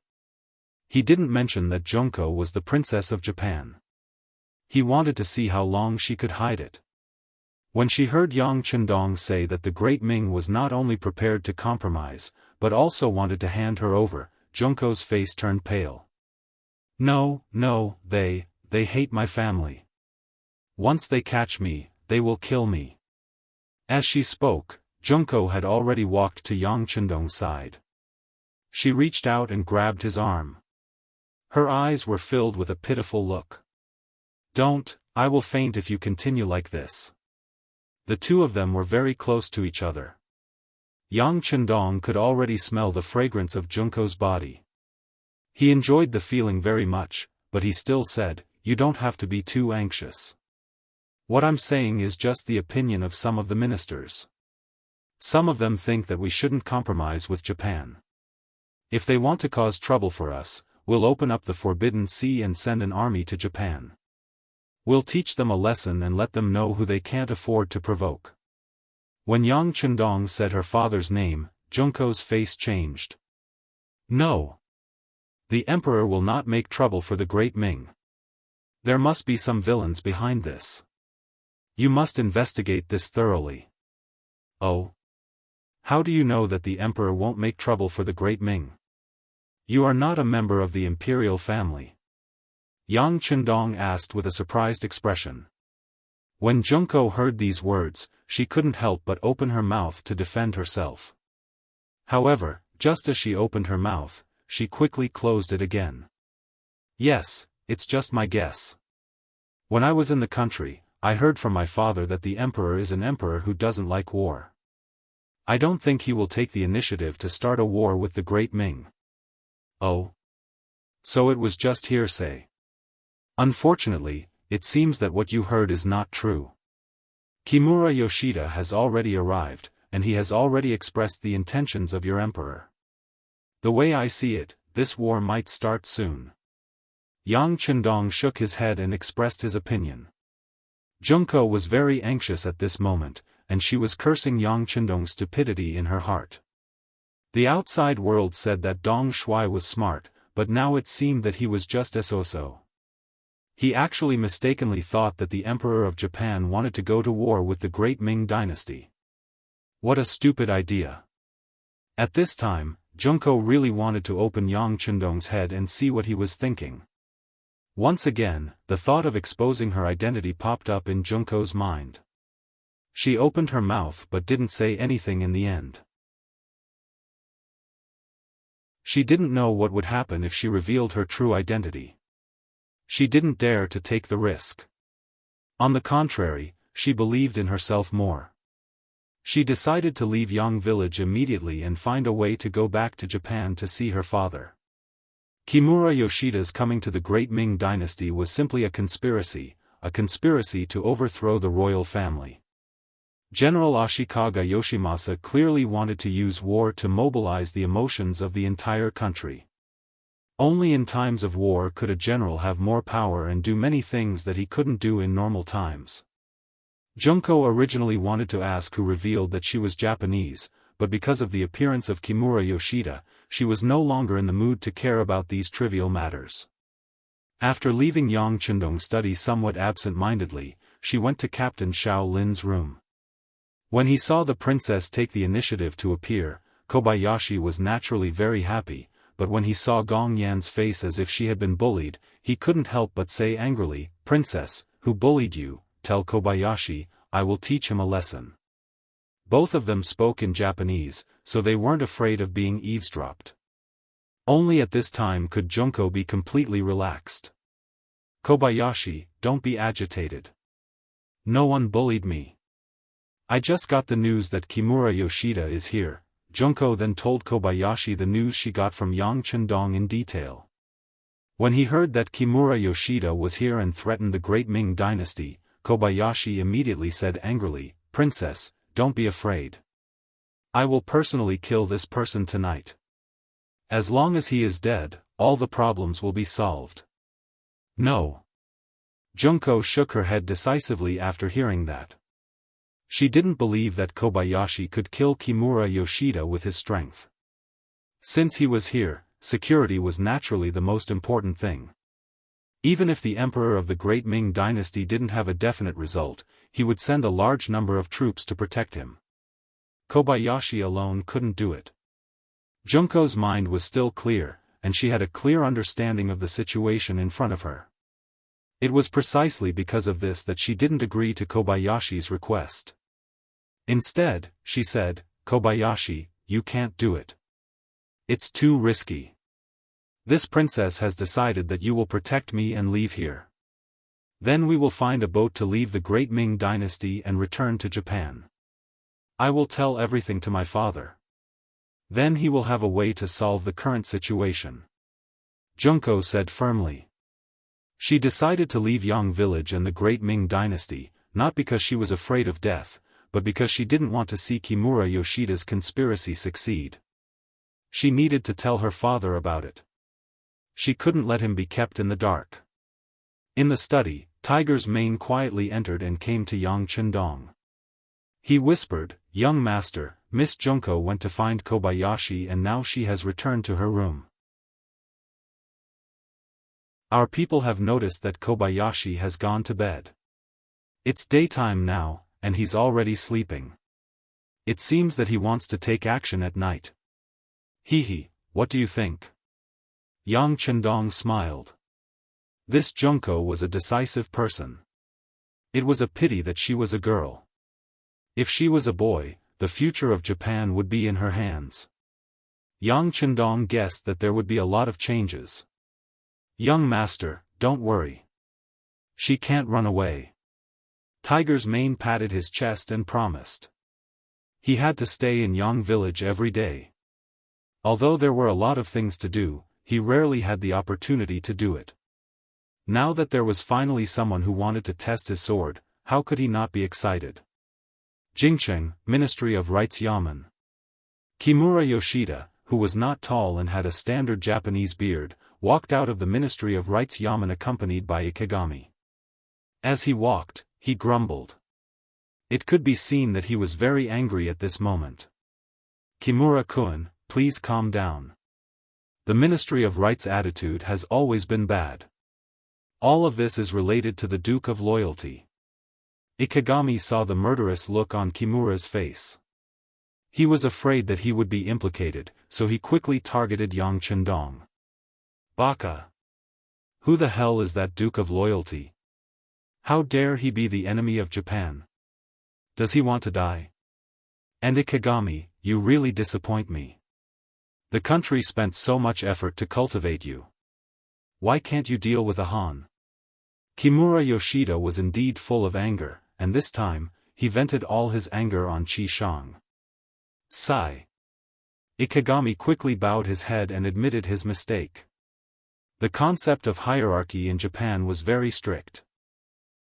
He didn't mention that Junko was the princess of Japan. He wanted to see how long she could hide it. When she heard Yang Chendong say that the great Ming was not only prepared to compromise, but also wanted to hand her over, Junko's face turned pale. No, they hate my family. Once they catch me, they will kill me. As she spoke, Junko had already walked to Yang Chendong's side. She reached out and grabbed his arm. Her eyes were filled with a pitiful look. Don't, I will faint if you continue like this. The two of them were very close to each other. Yang Chendong could already smell the fragrance of Junko's body. He enjoyed the feeling very much, but he still said, you don't have to be too anxious. What I'm saying is just the opinion of some of the ministers. Some of them think that we shouldn't compromise with Japan. If they want to cause trouble for us, we'll open up the Forbidden Sea and send an army to Japan. We'll teach them a lesson and let them know who they can't afford to provoke. When Yang Chendong said her father's name, Junko's face changed. No. The emperor will not make trouble for the great Ming. There must be some villains behind this. You must investigate this thoroughly. Oh. How do you know that the emperor won't make trouble for the great Ming? You are not a member of the imperial family. Yang Chendong asked with a surprised expression. When Junko heard these words, she couldn't help but open her mouth to defend herself. However, just as she opened her mouth, she quickly closed it again. Yes, it's just my guess. When I was in the country, I heard from my father that the emperor is an emperor who doesn't like war. I don't think he will take the initiative to start a war with the great Ming. Oh. So it was just hearsay. Unfortunately, it seems that what you heard is not true. Kimura Yoshida has already arrived, and he has already expressed the intentions of your emperor. The way I see it, this war might start soon. Yang Chendong shook his head and expressed his opinion. Junko was very anxious at this moment, and she was cursing Yang Chendong's stupidity in her heart. The outside world said that Dong Shuai was smart, but now it seemed that he was just so. He actually mistakenly thought that the Emperor of Japan wanted to go to war with the great Ming dynasty. What a stupid idea. At this time, Junko really wanted to open Yang Chendong's head and see what he was thinking. Once again, the thought of exposing her identity popped up in Junko's mind. She opened her mouth but didn't say anything in the end. She didn't know what would happen if she revealed her true identity. She didn't dare to take the risk. On the contrary, she believed in herself more. She decided to leave Yang village immediately and find a way to go back to Japan to see her father. Kimura Yoshida's coming to the Great Ming Dynasty was simply a conspiracy to overthrow the royal family. General Ashikaga Yoshimasa clearly wanted to use war to mobilize the emotions of the entire country. Only in times of war could a general have more power and do many things that he couldn't do in normal times. Junko originally wanted to ask who revealed that she was Japanese, but because of the appearance of Kimura Yoshida, she was no longer in the mood to care about these trivial matters. After leaving Yang Chendong's study somewhat absent-mindedly, she went to Captain Xiao Lin's room. When he saw the princess take the initiative to appear, Kobayashi was naturally very happy, but when he saw Gong Yan's face as if she had been bullied, he couldn't help but say angrily, "Princess, who bullied you? Tell Kobayashi, I will teach him a lesson." Both of them spoke in Japanese, so they weren't afraid of being eavesdropped. Only at this time could Junko be completely relaxed. "Kobayashi, don't be agitated. No one bullied me. I just got the news that Kimura Yoshida is here." Junko then told Kobayashi the news she got from Yang Chendong in detail. When he heard that Kimura Yoshida was here and threatened the Great Ming Dynasty, Kobayashi immediately said angrily, "Princess, don't be afraid. I will personally kill this person tonight. As long as he is dead, all the problems will be solved." "No." Junko shook her head decisively after hearing that. She didn't believe that Kobayashi could kill Kimura Yoshida with his strength. Since he was here, security was naturally the most important thing. Even if the emperor of the Great Ming Dynasty didn't have a definite result, he would send a large number of troops to protect him. Kobayashi alone couldn't do it. Junko's mind was still clear, and she had a clear understanding of the situation in front of her. It was precisely because of this that she didn't agree to Kobayashi's request. Instead, she said, "Kobayashi, you can't do it. It's too risky. This princess has decided that you will protect me and leave here. Then we will find a boat to leave the Great Ming Dynasty and return to Japan. I will tell everything to my father. Then he will have a way to solve the current situation," Junko said firmly. She decided to leave Yang village and the Great Ming Dynasty, not because she was afraid of death, but because she didn't want to see Kimura Yoshida's conspiracy succeed. She needed to tell her father about it. She couldn't let him be kept in the dark. In the study, Tiger's Mane quietly entered and came to Yang Chendong. He whispered, "Young master, Miss Junko went to find Kobayashi and now she has returned to her room. Our people have noticed that Kobayashi has gone to bed. It's daytime now, and he's already sleeping. It seems that he wants to take action at night. Hehe, what do you think?" Yang Chendong smiled. This Junko was a decisive person. It was a pity that she was a girl. If she was a boy, the future of Japan would be in her hands. Yang Chendong guessed that there would be a lot of changes. "Young master, don't worry. She can't run away." Tiger's Mane patted his chest and promised. He had to stay in Yang village every day. Although there were a lot of things to do, he rarely had the opportunity to do it. Now that there was finally someone who wanted to test his sword, how could he not be excited? Jingcheng, Ministry of Rites Yamen. Kimura Yoshida, who was not tall and had a standard Japanese beard, walked out of the Ministry of Rites Yamen accompanied by Ikegami. As he walked, he grumbled. It could be seen that he was very angry at this moment. "Kimura-kun, please calm down. The Ministry of Rites' attitude has always been bad. All of this is related to the Duke of Loyalty." Ikegami saw the murderous look on Kimura's face. He was afraid that he would be implicated, so he quickly targeted Yang Chendong. "Baka! Who the hell is that Duke of Loyalty? How dare he be the enemy of Japan? Does he want to die? And Ikegami, you really disappoint me. The country spent so much effort to cultivate you. Why can't you deal with a Han? Kimura Yoshida was indeed full of anger, and this time, he vented all his anger on Qi Shang. Sigh. Ikegami quickly bowed his head and admitted his mistake. The concept of hierarchy in Japan was very strict.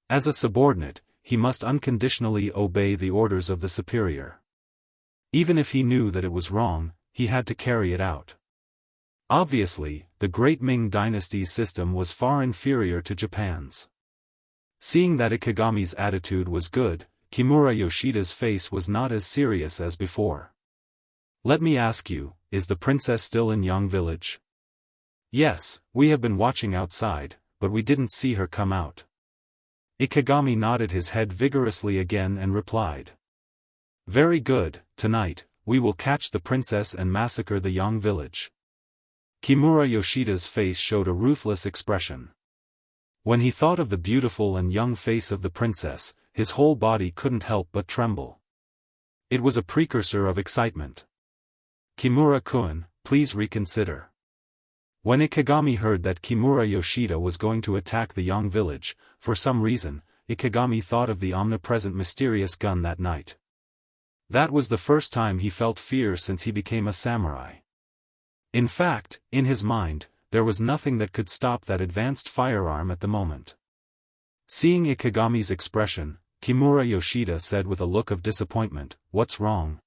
As a subordinate, he must unconditionally obey the orders of the superior. Even if he knew that it was wrong, he had to carry it out. Obviously, the Great Ming Dynasty's system was far inferior to Japan's. Seeing that Ikegami's attitude was good, Kimura Yoshida's face was not as serious as before. Let me ask you, is the princess still in Yang village? Yes, we have been watching outside, but we didn't see her come out. Ikegami nodded his head vigorously again and replied. Very good, tonight, we will catch the princess and massacre the Yang village. Kimura Yoshida's face showed a ruthless expression. When he thought of the beautiful and young face of the princess, his whole body couldn't help but tremble. It was a precursor of excitement. Kimura-kun, please reconsider. When Ikegami heard that Kimura Yoshida was going to attack the Yang village, for some reason, Ikegami thought of the omnipresent mysterious gun that night. That was the first time he felt fear since he became a samurai. In fact, in his mind, there was nothing that could stop that advanced firearm at the moment. Seeing Ikegami's expression, Kimura Yoshida said with a look of disappointment, "What's wrong?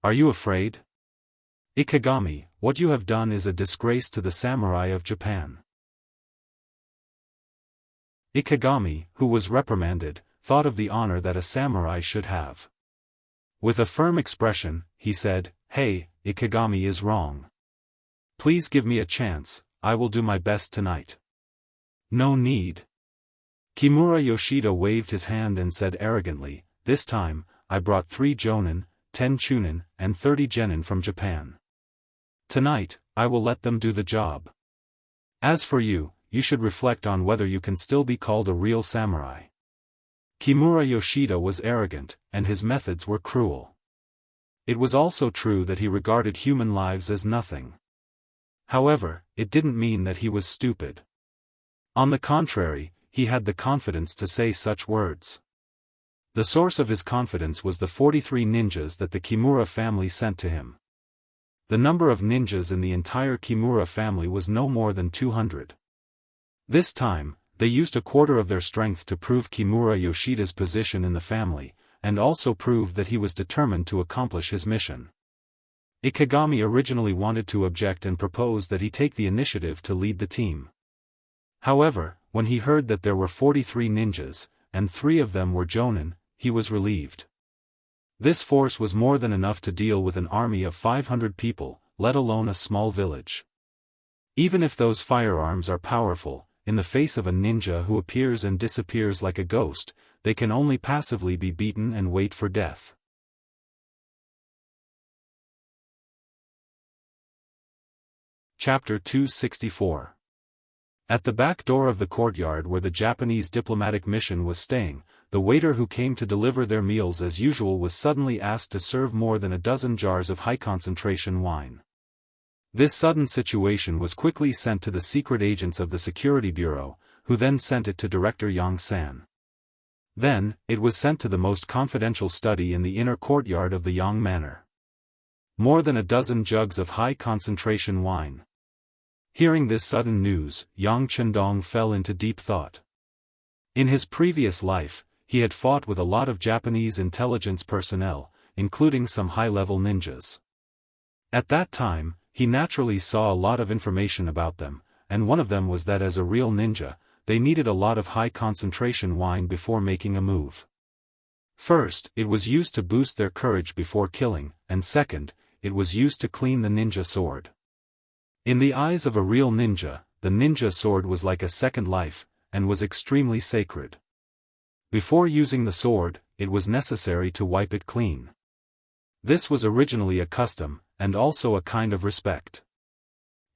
Are you afraid? Ikegami, what you have done is a disgrace to the samurai of Japan." Ikegami, who was reprimanded, thought of the honor that a samurai should have. With a firm expression, he said, "Hey, Ikegami is wrong. Please give me a chance, I will do my best tonight." "No need." Kimura Yoshida waved his hand and said arrogantly, "This time, I brought 3 jonin, 10 chunin, and 30 genin from Japan. Tonight, I will let them do the job. As for you, you should reflect on whether you can still be called a real samurai." Kimura Yoshida was arrogant, and his methods were cruel. It was also true that he regarded human lives as nothing. However, it didn't mean that he was stupid. On the contrary, he had the confidence to say such words. The source of his confidence was the 43 ninjas that the Kimura family sent to him. The number of ninjas in the entire Kimura family was no more than 200. This time, they used a quarter of their strength to prove Kimura Yoshida's position in the family, and also proved that he was determined to accomplish his mission. Ikegami originally wanted to object and propose that he take the initiative to lead the team. However, when he heard that there were 43 ninjas, and 3 of them were jonin, he was relieved. This force was more than enough to deal with an army of 500 people, let alone a small village. Even if those firearms are powerful, in the face of a ninja who appears and disappears like a ghost, they can only passively be beaten and wait for death. Chapter 264. At the back door of the courtyard where the Japanese diplomatic mission was staying, the waiter who came to deliver their meals as usual was suddenly asked to serve more than a dozen jars of high-concentration wine. This sudden situation was quickly sent to the secret agents of the Security Bureau, who then sent it to Director Yang San. Then, it was sent to the most confidential study in the inner courtyard of the Yang Manor. More than a dozen jugs of high-concentration wine. Hearing this sudden news, Yang Chendong fell into deep thought. In his previous life, he had fought with a lot of Japanese intelligence personnel, including some high-level ninjas. At that time, he naturally saw a lot of information about them, and one of them was that as a real ninja, they needed a lot of high-concentration wine before making a move. First, it was used to boost their courage before killing, and second, it was used to clean the ninja sword. In the eyes of a real ninja, the ninja sword was like a second life, and was extremely sacred. Before using the sword, it was necessary to wipe it clean. This was originally a custom, and also a kind of respect.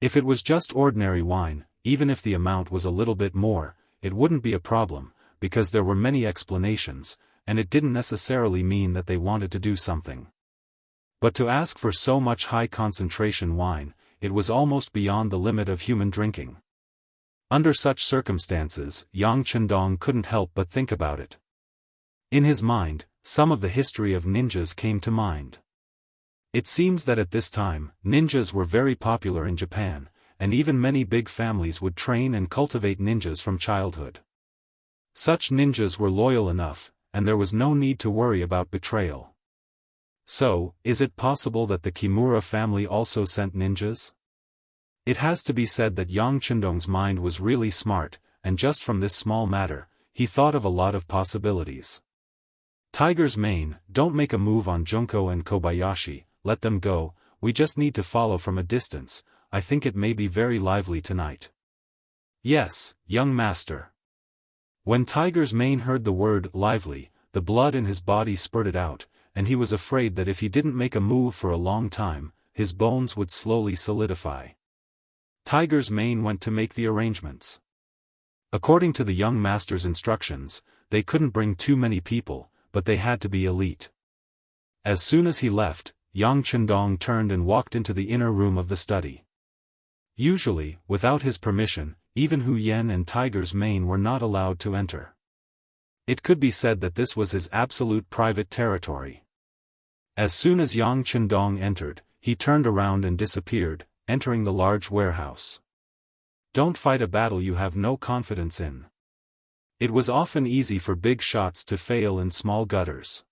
If it was just ordinary wine, even if the amount was a little bit more, it wouldn't be a problem, because there were many explanations, and it didn't necessarily mean that they wanted to do something. But to ask for so much high-concentration wine, it was almost beyond the limit of human drinking. Under such circumstances, Yang Chendong couldn't help but think about it. In his mind, some of the history of ninjas came to mind. It seems that at this time, ninjas were very popular in Japan, and even many big families would train and cultivate ninjas from childhood. Such ninjas were loyal enough, and there was no need to worry about betrayal. So, is it possible that the Kimura family also sent ninjas? It has to be said that Yang Chendong's mind was really smart, and just from this small matter, he thought of a lot of possibilities. Tiger's mane, don't make a move on Junko and Kobayashi, let them go, we just need to follow from a distance, I think it may be very lively tonight. Yes, young master. When Tiger's mane heard the word lively, the blood in his body spurted out, and he was afraid that if he didn't make a move for a long time, his bones would slowly solidify. Tiger's mane went to make the arrangements. According to the young master's instructions, they couldn't bring too many people, but they had to be elite. As soon as he left, Yang Chendong turned and walked into the inner room of the study. Usually, without his permission, even Hu Yen and Tiger's mane were not allowed to enter. It could be said that this was his absolute private territory. As soon as Yang Chendong entered, he turned around and disappeared, entering the large warehouse. Don't fight a battle you have no confidence in. It was often easy for big shots to fail in small gutters.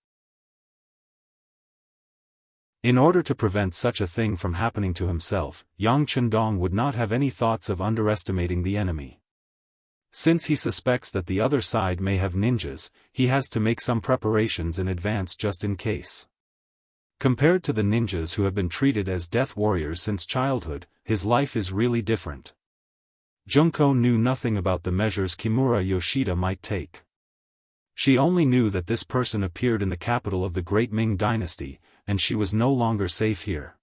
In order to prevent such a thing from happening to himself, Yang Chendong would not have any thoughts of underestimating the enemy. Since he suspects that the other side may have ninjas, he has to make some preparations in advance just in case. Compared to the ninjas who have been treated as death warriors since childhood, his life is really different. Junko knew nothing about the measures Kimura Yoshida might take. She only knew that this person appeared in the capital of the Great Ming Dynasty, and she was no longer safe here.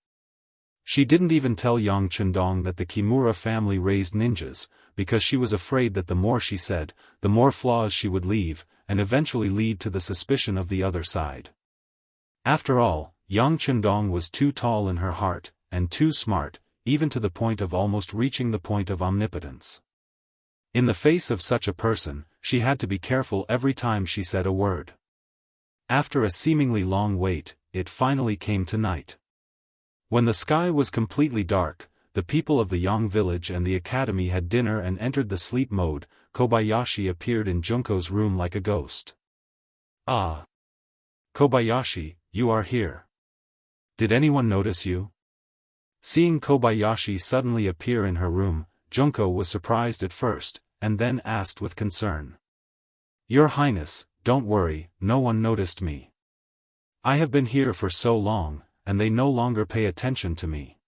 She didn't even tell Yang Chendong that the Kimura family raised ninjas, because she was afraid that the more she said, the more flaws she would leave, and eventually lead to the suspicion of the other side. After all, Yang Chendong was too tall in her heart, and too smart, even to the point of almost reaching the point of omnipotence. In the face of such a person, she had to be careful every time she said a word. After a seemingly long wait, it finally came to night. When the sky was completely dark, the people of the Yang village and the academy had dinner and entered the sleep mode. Kobayashi appeared in Junko's room like a ghost. Ah! Kobayashi, you are here. Did anyone notice you? Seeing Kobayashi suddenly appear in her room, Junko was surprised at first, and then asked with concern. Your Highness, don't worry, no one noticed me. I have been here for so long, and they no longer pay attention to me.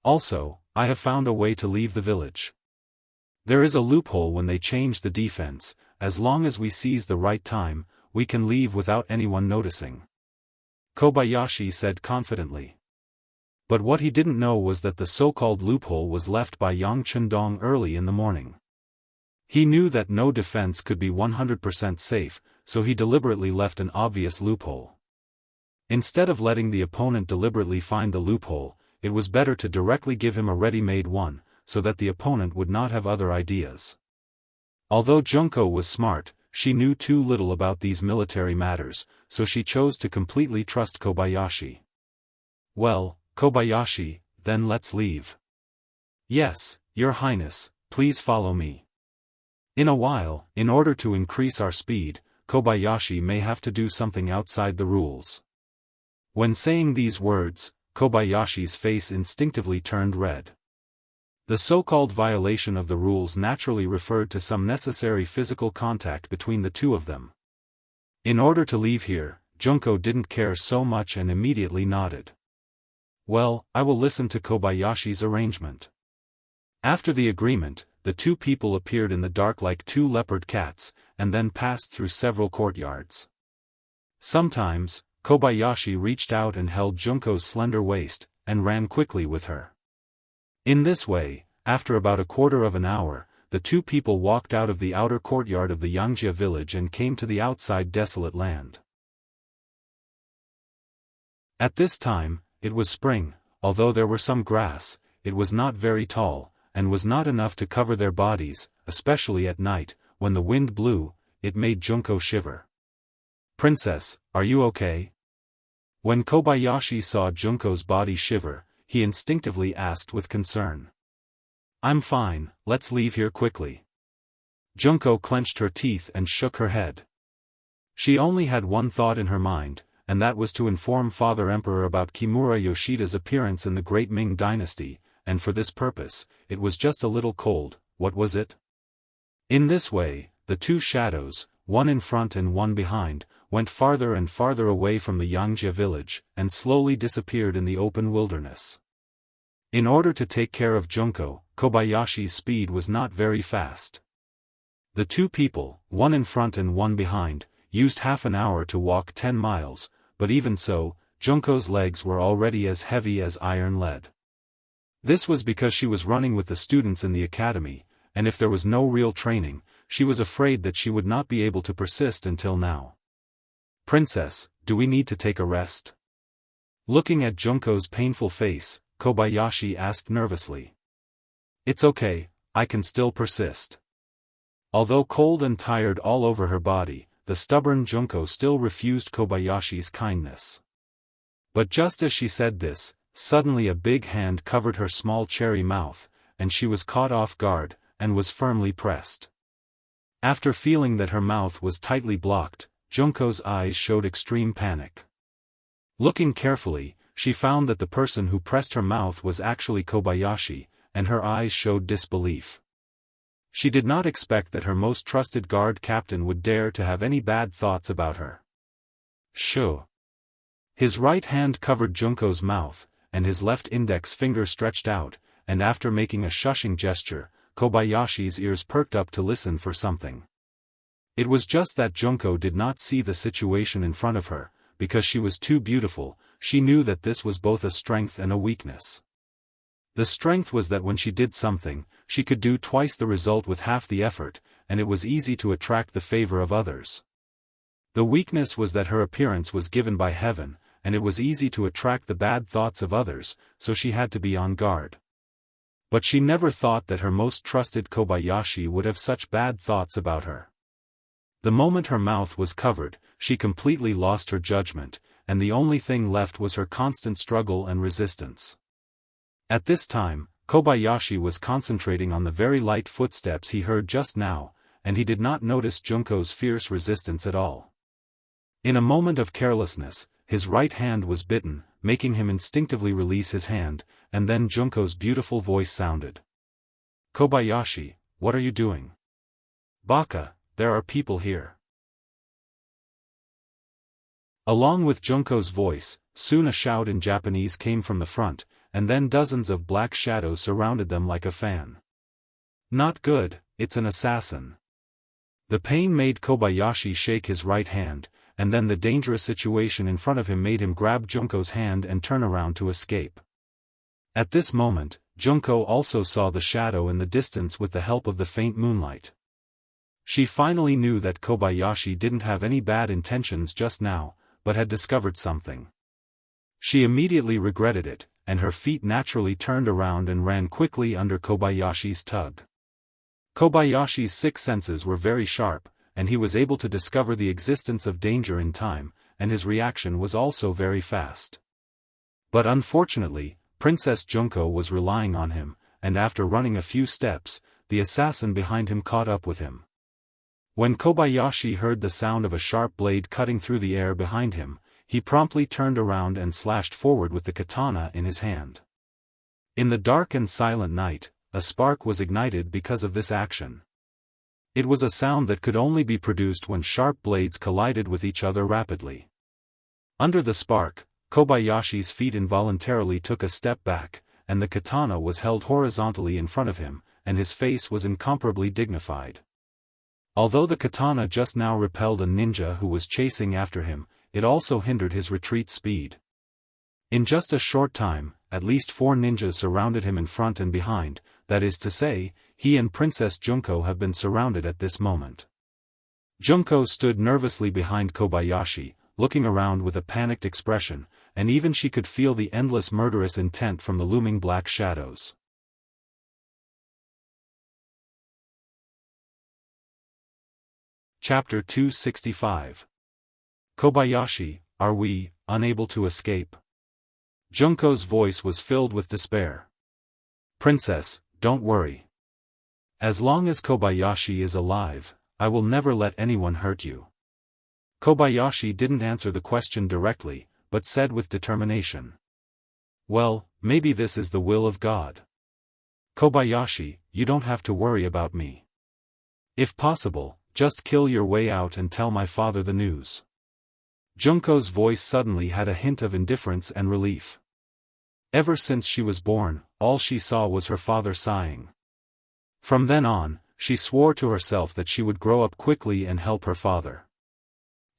Also, I have found a way to leave the village. There is a loophole when they change the defense, as long as we seize the right time, we can leave without anyone noticing. Kobayashi said confidently. But what he didn't know was that the so-called loophole was left by Yang Chendong early in the morning. He knew that no defense could be 100% safe, so he deliberately left an obvious loophole. Instead of letting the opponent deliberately find the loophole, it was better to directly give him a ready-made one, so that the opponent would not have other ideas. Although Junko was smart, she knew too little about these military matters, so she chose to completely trust Kobayashi. Well, Kobayashi, then let's leave. Yes, Your Highness, please follow me. In a while, in order to increase our speed, Kobayashi may have to do something outside the rules. When saying these words, Kobayashi's face instinctively turned red. The so-called violation of the rules naturally referred to some necessary physical contact between the two of them. In order to leave here, Junko didn't care so much and immediately nodded. Well, I will listen to Kobayashi's arrangement. After the agreement, the two people appeared in the dark like two leopard cats, and then passed through several courtyards. Sometimes, Kobayashi reached out and held Junko's slender waist, and ran quickly with her. In this way, after about a quarter of an hour, the two people walked out of the outer courtyard of the Xianxia village and came to the outside desolate land. At this time, it was spring, although there were some grass, it was not very tall, and was not enough to cover their bodies, especially at night, when the wind blew, it made Junko shiver. "Princess, are you okay?" When Kobayashi saw Junko's body shiver, he instinctively asked with concern. "I'm fine, let's leave here quickly." Junko clenched her teeth and shook her head. She only had one thought in her mind, and that was to inform Father Emperor about Kimura Yoshida's appearance in the Great Ming Dynasty, and for this purpose, it was just a little cold. What was it? In this way, the two shadows, one in front and one behind, went farther and farther away from the Xianxia village, and slowly disappeared in the open wilderness. In order to take care of Junko, Kobayashi's speed was not very fast. The two people, one in front and one behind, used half an hour to walk 10 miles, but even so, Junko's legs were already as heavy as iron lead. This was because she was running with the students in the academy, and if there was no real training, she was afraid that she would not be able to persist until now. "Princess, do we need to take a rest?" Looking at Junko's painful face, Kobayashi asked nervously. "It's okay, I can still persist." Although cold and tired all over her body, the stubborn Junko still refused Kobayashi's kindness. But just as she said this, suddenly a big hand covered her small cherry mouth, and she was caught off guard, and was firmly pressed. After feeling that her mouth was tightly blocked, Junko's eyes showed extreme panic. Looking carefully, she found that the person who pressed her mouth was actually Kobayashi, and her eyes showed disbelief. She did not expect that her most trusted guard captain would dare to have any bad thoughts about her. Shoo! His right hand covered Junko's mouth, and his left index finger stretched out, and after making a shushing gesture, Kobayashi's ears perked up to listen for something. It was just that Junko did not see the situation in front of her, because she was too beautiful. She knew that this was both a strength and a weakness. The strength was that when she did something, she could do twice the result with half the effort, and it was easy to attract the favor of others. The weakness was that her appearance was given by heaven, and it was easy to attract the bad thoughts of others, so she had to be on guard. But she never thought that her most trusted Kobayashi would have such bad thoughts about her. The moment her mouth was covered, she completely lost her judgment, and the only thing left was her constant struggle and resistance. At this time, Kobayashi was concentrating on the very light footsteps he heard just now, and he did not notice Junko's fierce resistance at all. In a moment of carelessness, his right hand was bitten, making him instinctively release his hand, and then Junko's beautiful voice sounded. "Kobayashi, what are you doing?" "Baka, there are people here." Along with Junko's voice, soon a shout in Japanese came from the front, and then dozens of black shadows surrounded them like a fan. "Not good, it's an assassin." The pain made Kobayashi shake his right hand, and then the dangerous situation in front of him made him grab Junko's hand and turn around to escape. At this moment, Junko also saw the shadow in the distance with the help of the faint moonlight. She finally knew that Kobayashi didn't have any bad intentions just now, but had discovered something. She immediately regretted it, and her feet naturally turned around and ran quickly under Kobayashi's tug. Kobayashi's six senses were very sharp, and he was able to discover the existence of danger in time, and his reaction was also very fast. But unfortunately, Princess Junko was relying on him, and after running a few steps, the assassin behind him caught up with him. When Kobayashi heard the sound of a sharp blade cutting through the air behind him, he promptly turned around and slashed forward with the katana in his hand. In the dark and silent night, a spark was ignited because of this action. It was a sound that could only be produced when sharp blades collided with each other rapidly. Under the spark, Kobayashi's feet involuntarily took a step back, and the katana was held horizontally in front of him, and his face was incomparably dignified. Although the katana just now repelled a ninja who was chasing after him, it also hindered his retreat speed. In just a short time, at least 4 ninjas surrounded him in front and behind, that is to say, he and Princess Junko have been surrounded at this moment. Junko stood nervously behind Kobayashi, looking around with a panicked expression, and even she could feel the endless murderous intent from the looming black shadows. Chapter 265. Kobayashi, are we unable to escape? Junko's voice was filled with despair. Princess, don't worry. As long as Kobayashi is alive, I will never let anyone hurt you. Kobayashi didn't answer the question directly, but said with determination. Well, maybe this is the will of God. Kobayashi, you don't have to worry about me. If possible, just kill your way out and tell my father the news. Junko's voice suddenly had a hint of indifference and relief. Ever since she was born, all she saw was her father sighing. From then on, she swore to herself that she would grow up quickly and help her father.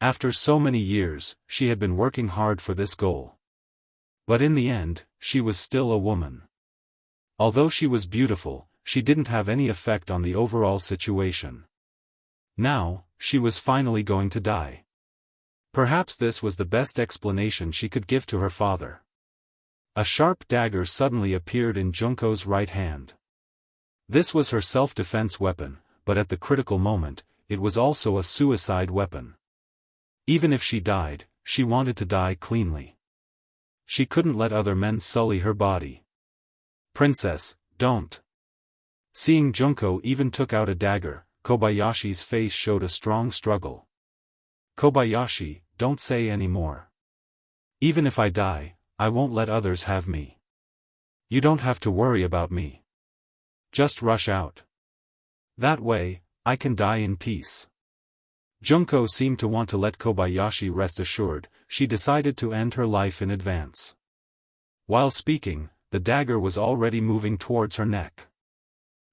After so many years, she had been working hard for this goal. But in the end, she was still a woman. Although she was beautiful, she didn't have any effect on the overall situation. Now, she was finally going to die. Perhaps this was the best explanation she could give to her father. A sharp dagger suddenly appeared in Junko's right hand. This was her self-defense weapon, but at the critical moment, it was also a suicide weapon. Even if she died, she wanted to die cleanly. She couldn't let other men sully her body. Princess, don't. Seeing Junko even took out a dagger, Kobayashi's face showed a strong struggle. Kobayashi, don't say any more. Even if I die, I won't let others have me. You don't have to worry about me. Just rush out. That way, I can die in peace. Junko seemed to want to let Kobayashi rest assured. She decided to end her life in advance. While speaking, the dagger was already moving towards her neck.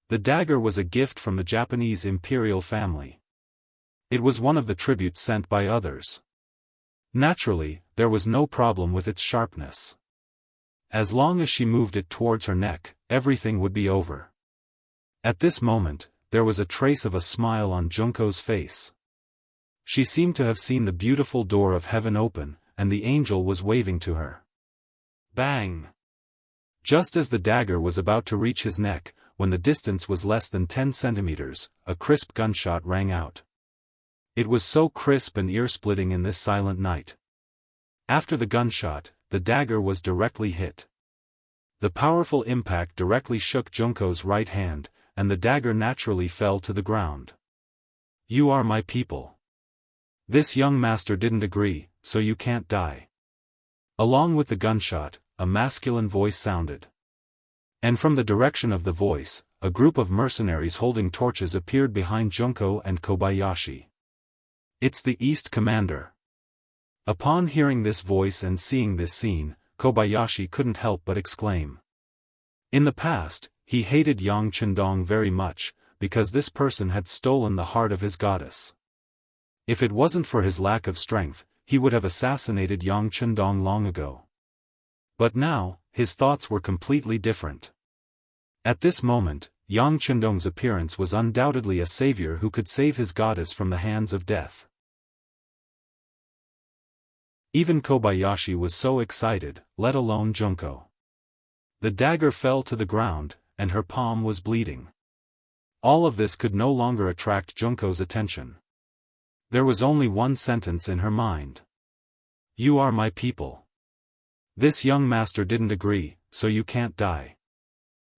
The dagger was a gift from the Japanese imperial family. It was one of the tributes sent by others. Naturally, there was no problem with its sharpness. As long as she moved it towards her neck, everything would be over. At this moment, there was a trace of a smile on Junko's face. She seemed to have seen the beautiful door of heaven open, and the angel was waving to her. Bang! Just as the dagger was about to reach his neck, when the distance was less than 10 centimeters, a crisp gunshot rang out. It was so crisp and ear-splitting in this silent night. After the gunshot, the dagger was directly hit. The powerful impact directly shook Junko's right hand, and the dagger naturally fell to the ground. You are my people. This young master didn't agree, so you can't die. Along with the gunshot, a masculine voice sounded. And from the direction of the voice, a group of mercenaries holding torches appeared behind Junko and Kobayashi. It's the East Commander. Upon hearing this voice and seeing this scene, Kobayashi couldn't help but exclaim. In the past, he hated Yang Chendong very much, because this person had stolen the heart of his goddess. If it wasn't for his lack of strength, he would have assassinated Yang Chendong long ago. But now, his thoughts were completely different. At this moment, Yang Chendong's appearance was undoubtedly a savior who could save his goddess from the hands of death. Even Kobayashi was so excited, let alone Junko. The dagger fell to the ground, and her palm was bleeding. All of this could no longer attract Junko's attention. There was only one sentence in her mind. You are my people. This young master didn't agree, so you can't die.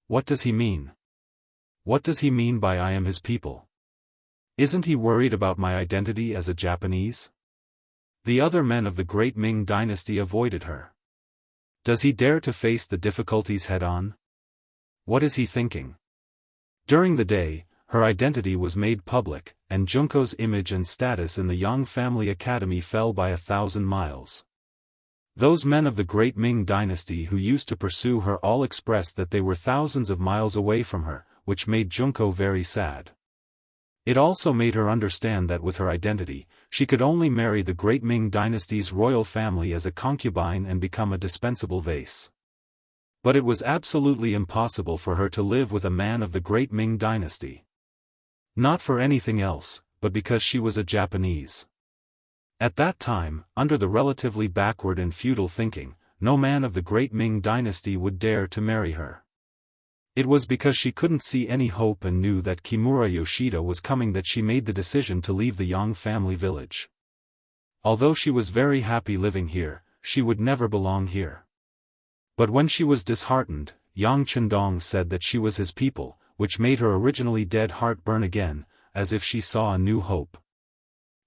What does he mean? What does he mean by I am his people? Isn't he worried about my identity as a Japanese? The other men of the great Ming dynasty avoided her. Does he dare to face the difficulties head-on? What is he thinking? During the day, her identity was made public, and Junko's image and status in the Yang family academy fell by 1,000 miles. Those men of the great Ming dynasty who used to pursue her all expressed that they were thousands of miles away from her, which made Junko very sad. It also made her understand that with her identity, she could only marry the great Ming dynasty's royal family as a concubine and become a dispensable vase. But it was absolutely impossible for her to live with a man of the great Ming dynasty. Not for anything else, but because she was a Japanese. At that time, under the relatively backward and feudal thinking, no man of the great Ming dynasty would dare to marry her. It was because she couldn't see any hope and knew that Kimura Yoshida was coming that she made the decision to leave the Yang family village. Although she was very happy living here, she would never belong here. But when she was disheartened, Yang Chendong said that she was his people, which made her originally dead heart burn again, as if she saw a new hope.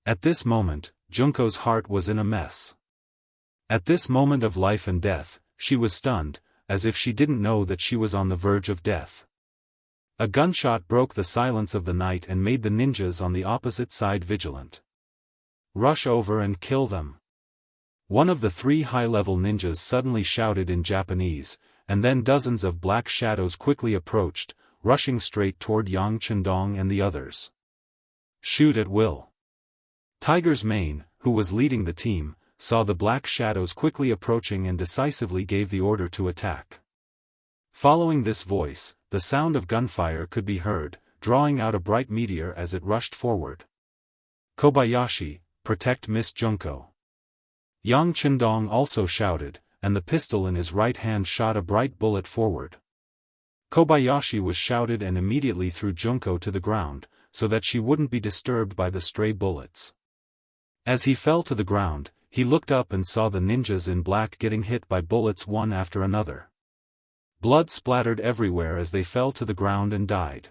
At this moment, Junko's heart was in a mess. At this moment of life and death, she was stunned, as if she didn't know that she was on the verge of death. A gunshot broke the silence of the night and made the ninjas on the opposite side vigilant. Rush over and kill them. One of the 3 high-level ninjas suddenly shouted in Japanese, and then dozens of black shadows quickly approached, rushing straight toward Yang Chendong and the others. Shoot at will. Tiger's Mane, who was leading the team, saw the black shadows quickly approaching and decisively gave the order to attack. Following this voice, the sound of gunfire could be heard, drawing out a bright meteor as it rushed forward. Kobayashi, protect Miss Junko. Yang Chendong also shouted, and the pistol in his right hand shot a bright bullet forward. Kobayashi was shouted and immediately threw Junko to the ground, so that she wouldn't be disturbed by the stray bullets. As he fell to the ground, he looked up and saw the ninjas in black getting hit by bullets one after another. Blood splattered everywhere as they fell to the ground and died.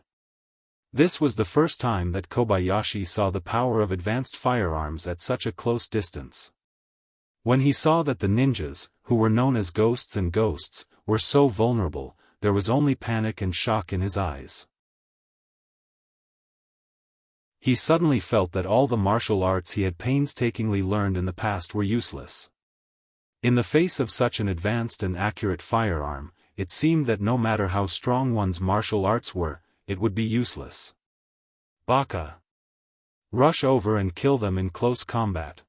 This was the first time that Kobayashi saw the power of advanced firearms at such a close distance. When he saw that the ninjas, who were known as ghosts and ghosts, were so vulnerable, there was only panic and shock in his eyes. He suddenly felt that all the martial arts he had painstakingly learned in the past were useless. In the face of such an advanced and accurate firearm, it seemed that no matter how strong one's martial arts were, it would be useless. Baka. Rush over and kill them in close combat.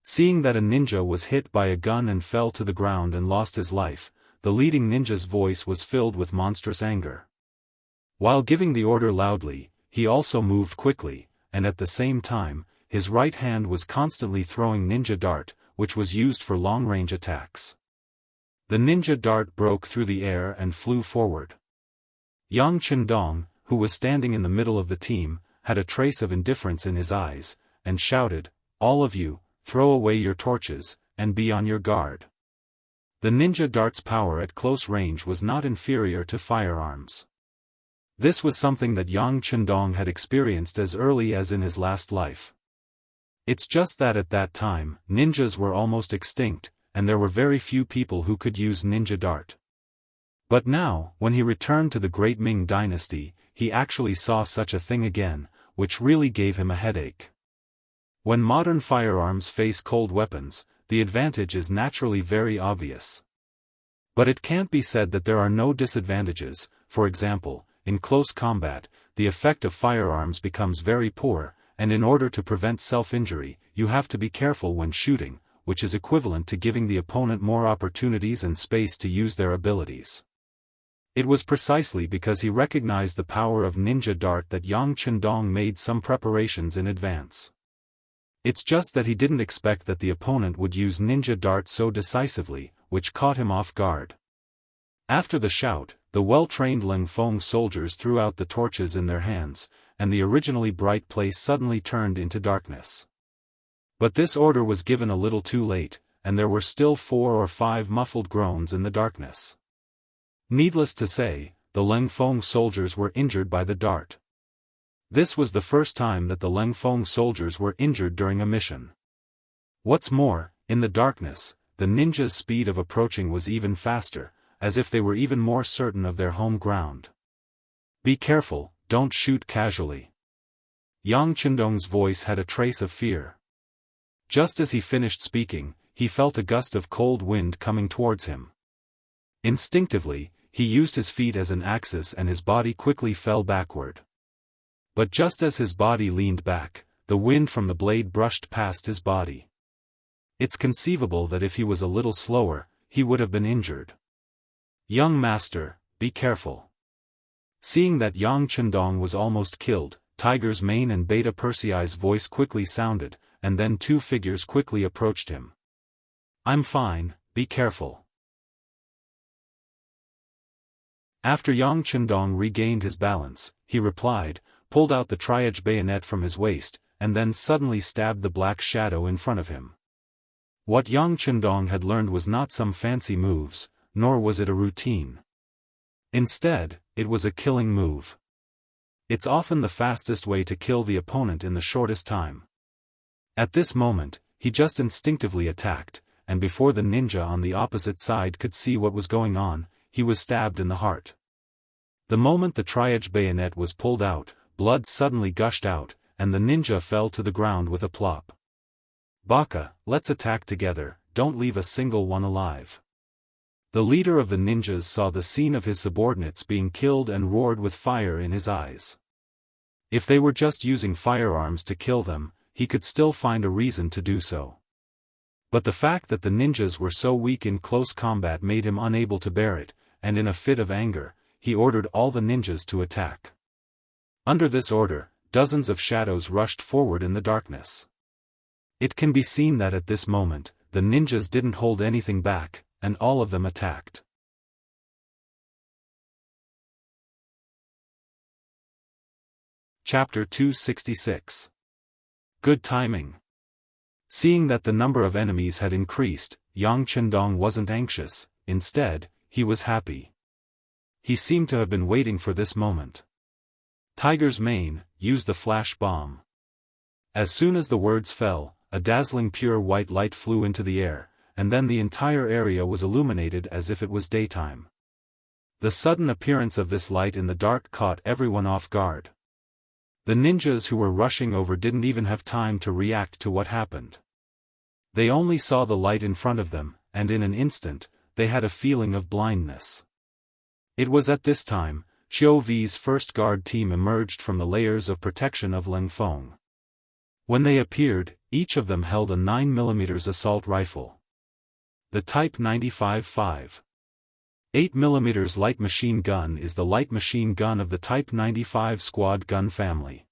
Seeing that a ninja was hit by a gun and fell to the ground and lost his life, the leading ninja's voice was filled with monstrous anger. While giving the order loudly, he also moved quickly, and at the same time, his right hand was constantly throwing ninja dart, which was used for long-range attacks. The ninja dart broke through the air and flew forward. Yang Chendong, who was standing in the middle of the team, had a trace of indifference in his eyes, and shouted, "All of you, throw away your torches, and be on your guard." The ninja dart's power at close range was not inferior to firearms. This was something that Yang Chendong had experienced as early as in his last life. It's just that at that time, ninjas were almost extinct, and there were very few people who could use ninja dart. But now, when he returned to the Great Ming Dynasty, he actually saw such a thing again, which really gave him a headache. When modern firearms face cold weapons, the advantage is naturally very obvious. But it can't be said that there are no disadvantages. For example, in close combat, the effect of firearms becomes very poor, and in order to prevent self-injury, you have to be careful when shooting, which is equivalent to giving the opponent more opportunities and space to use their abilities. It was precisely because he recognized the power of ninja dart that Yang Chendong made some preparations in advance. It's just that he didn't expect that the opponent would use ninja dart so decisively, which caught him off guard. After the shout, the well-trained Lingfeng soldiers threw out the torches in their hands, and the originally bright place suddenly turned into darkness. But this order was given a little too late, and there were still 4 or 5 muffled groans in the darkness. Needless to say, the Lingfeng soldiers were injured by the dart. This was the first time that the Lingfeng soldiers were injured during a mission. What's more, in the darkness, the ninjas' speed of approaching was even faster, as if they were even more certain of their home ground. "Be careful, don't shoot casually." Yang Chendong's voice had a trace of fear. Just as he finished speaking, he felt a gust of cold wind coming towards him. Instinctively, he used his feet as an axis and his body quickly fell backward. But just as his body leaned back, the wind from the blade brushed past his body. It's conceivable that if he was a little slower, he would have been injured. "Young master, be careful." Seeing that Yang Chendong was almost killed, Tiger's Mane and Beta Persei's voice quickly sounded, and then two figures quickly approached him. "I'm fine, be careful." After Yang Chendong regained his balance, he replied, pulled out the triedge bayonet from his waist, and then suddenly stabbed the black shadow in front of him. What Yang Chendong had learned was not some fancy moves, nor was it a routine. Instead, it was a killing move. It's often the fastest way to kill the opponent in the shortest time. At this moment, he just instinctively attacked, and before the ninja on the opposite side could see what was going on, he was stabbed in the heart. The moment the triedge bayonet was pulled out, blood suddenly gushed out, and the ninja fell to the ground with a plop. "Baka, let's attack together, don't leave a single one alive." The leader of the ninjas saw the scene of his subordinates being killed and roared with fire in his eyes. If they were just using firearms to kill them, he could still find a reason to do so. But the fact that the ninjas were so weak in close combat made him unable to bear it, and in a fit of anger, he ordered all the ninjas to attack. Under this order, dozens of shadows rushed forward in the darkness. It can be seen that at this moment, the ninjas didn't hold anything back, and all of them attacked. Chapter 266. Good timing. Seeing that the number of enemies had increased, Yang Chendong wasn't anxious, instead, he was happy. He seemed to have been waiting for this moment. "Tiger's mane, use the flash bomb." As soon as the words fell, a dazzling pure white light flew into the air, and then the entire area was illuminated as if it was daytime. The sudden appearance of this light in the dark caught everyone off guard. The ninjas who were rushing over didn't even have time to react to what happened. They only saw the light in front of them, and in an instant, they had a feeling of blindness. It was at this time, Qiu V's first guard team emerged from the layers of protection of Leng Feng. When they appeared, each of them held a 9mm assault rifle. The Type 95-5. 8mm light machine gun is the light machine gun of the Type 95 squad gun family.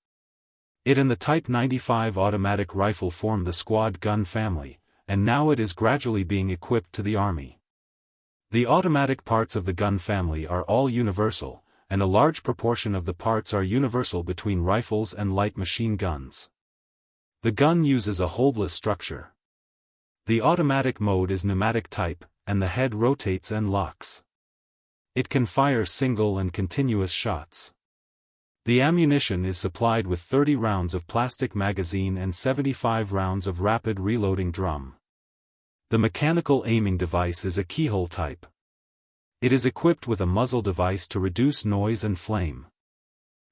It and the Type 95 automatic rifle form the squad gun family, and now it is gradually being equipped to the army. The automatic parts of the gun family are all universal, and a large proportion of the parts are universal between rifles and light machine guns. The gun uses a holdless structure. The automatic mode is pneumatic type, and the head rotates and locks. It can fire single and continuous shots. The ammunition is supplied with 30 rounds of plastic magazine and 75 rounds of rapid reloading drum. The mechanical aiming device is a keyhole type. It is equipped with a muzzle device to reduce noise and flame.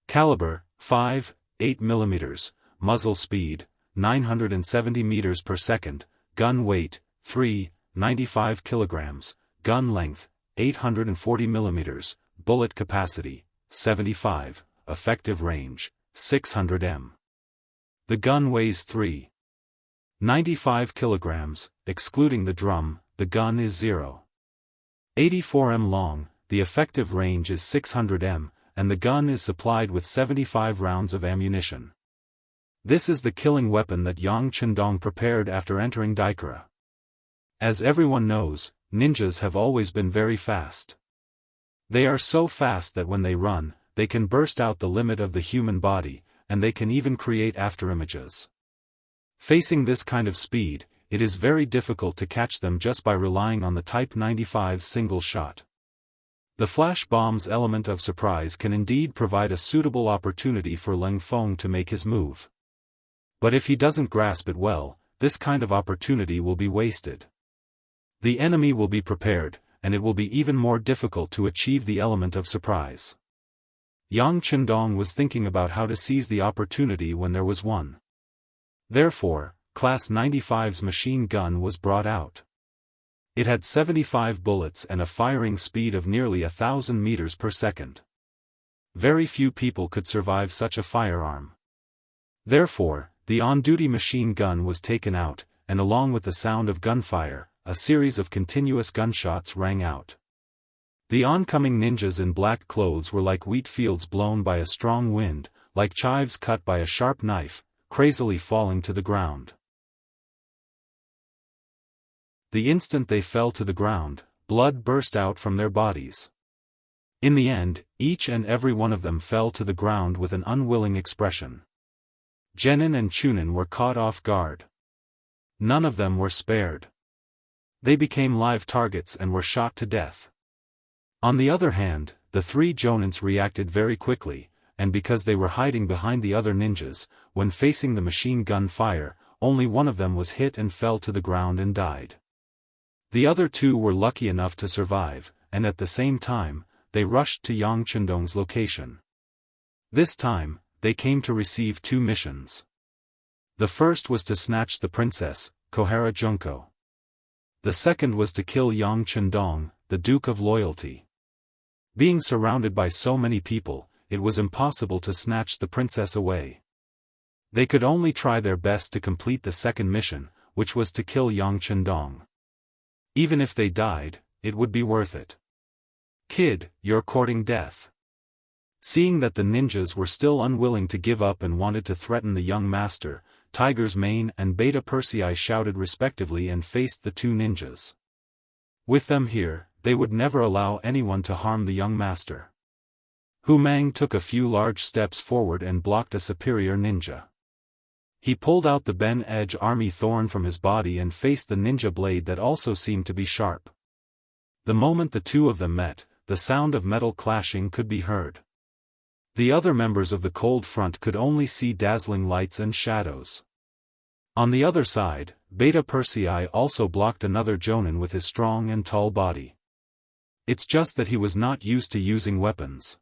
Caliber, 5.8mm, muzzle speed, 970 meters per second, gun weight, 3.95 kilograms, gun length, 840 millimeters, bullet capacity, 75, effective range, 600 m. The gun weighs 3.95 kilograms, excluding the drum, the gun is 0.84 m long, the effective range is 600 m, and the gun is supplied with 75 rounds of ammunition. This is the killing weapon that Yang Chendong prepared after entering Daikara. As everyone knows, ninjas have always been very fast. They are so fast that when they run, they can burst out the limit of the human body, and they can even create afterimages. Facing this kind of speed, it is very difficult to catch them just by relying on the Type 95 single shot. The flash bomb's element of surprise can indeed provide a suitable opportunity for Leng Feng to make his move. But if he doesn't grasp it well, this kind of opportunity will be wasted. The enemy will be prepared, and it will be even more difficult to achieve the element of surprise. Yang Chendong was thinking about how to seize the opportunity when there was one. Therefore, Class 95's machine gun was brought out. It had 75 bullets and a firing speed of nearly 1,000 meters per second. Very few people could survive such a firearm. Therefore, the on-duty machine gun was taken out, and along with the sound of gunfire, a series of continuous gunshots rang out. The oncoming ninjas in black clothes were like wheat fields blown by a strong wind, like chives cut by a sharp knife, crazily falling to the ground. The instant they fell to the ground, blood burst out from their bodies. In the end, each and every one of them fell to the ground with an unwilling expression. Genin and Chunin were caught off guard. None of them were spared. They became live targets and were shot to death. On the other hand, the three Jonins reacted very quickly, and because they were hiding behind the other ninjas, when facing the machine gun fire, only one of them was hit and fell to the ground and died. The other two were lucky enough to survive, and at the same time, they rushed to Yang Chendong's location. This time, they came to receive two missions. The first was to snatch the princess, Kohara Junko. The second was to kill Yang Chendong, the Duke of Loyalty. Being surrounded by so many people, it was impossible to snatch the princess away. They could only try their best to complete the second mission, which was to kill Yang Chendong. Even if they died, it would be worth it. Kid, you're courting death. Seeing that the ninjas were still unwilling to give up and wanted to threaten the young master, Tiger's Mane and Beta Persei shouted respectively and faced the two ninjas. With them here, they would never allow anyone to harm the young master. Hu Mang took a few large steps forward and blocked a superior ninja. He pulled out the Ben Edge Army Thorn from his body and faced the ninja blade that also seemed to be sharp. The moment the two of them met, the sound of metal clashing could be heard. The other members of the Cold Front could only see dazzling lights and shadows. On the other side, Beta Persei also blocked another Jonin with his strong and tall body. It's just that he was not used to using weapons.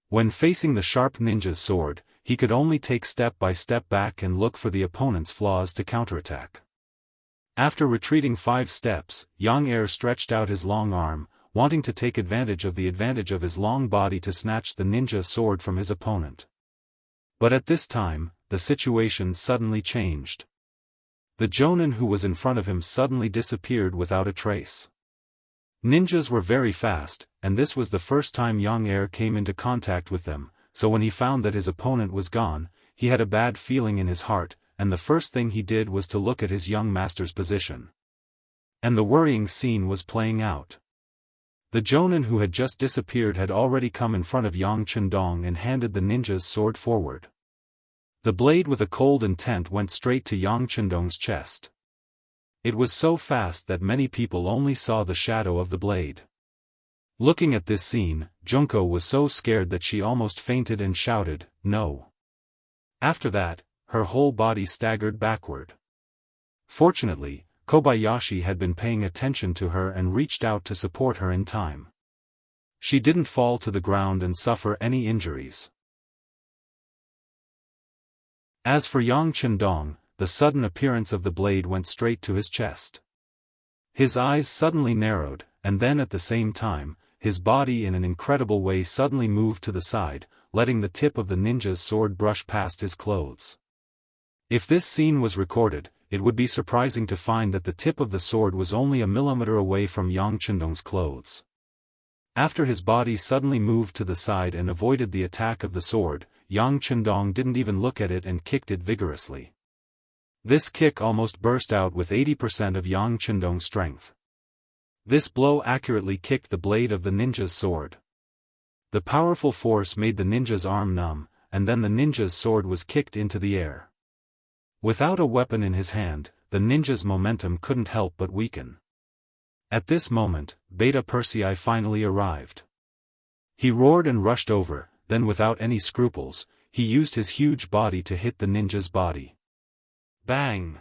When facing the sharp ninja's sword, he could only take step by step back and look for the opponent's flaws to counterattack. After retreating 5 steps, Yang Er stretched out his long arm, wanting to take advantage of his long body to snatch the ninja sword from his opponent. But at this time, the situation suddenly changed. The Jonin who was in front of him suddenly disappeared without a trace. Ninjas were very fast, and this was the first time Yang Er came into contact with them, so when he found that his opponent was gone, he had a bad feeling in his heart, and the first thing he did was to look at his young master's position. And the worrying scene was playing out. The Jonin who had just disappeared had already come in front of Yang Chendong and handed the ninja's sword forward. The blade with a cold intent went straight to Yang Chendong's chest. It was so fast that many people only saw the shadow of the blade. Looking at this scene, Junko was so scared that she almost fainted and shouted, "No!" After that, her whole body staggered backward. Fortunately, Kobayashi had been paying attention to her and reached out to support her in time. She didn't fall to the ground and suffer any injuries. As for Yang Chendong, the sudden appearance of the blade went straight to his chest. His eyes suddenly narrowed, and then at the same time, his body in an incredible way suddenly moved to the side, letting the tip of the ninja's sword brush past his clothes. If this scene was recorded, it would be surprising to find that the tip of the sword was only a millimeter away from Yang Chendong's clothes. After his body suddenly moved to the side and avoided the attack of the sword, Yang Chendong didn't even look at it and kicked it vigorously. This kick almost burst out with 80% of Yang Chendong's strength. This blow accurately kicked the blade of the ninja's sword. The powerful force made the ninja's arm numb, and then the ninja's sword was kicked into the air. Without a weapon in his hand, the ninja's momentum couldn't help but weaken. At this moment, Beta Persei finally arrived. He roared and rushed over, then without any scruples, he used his huge body to hit the ninja's body. Bang!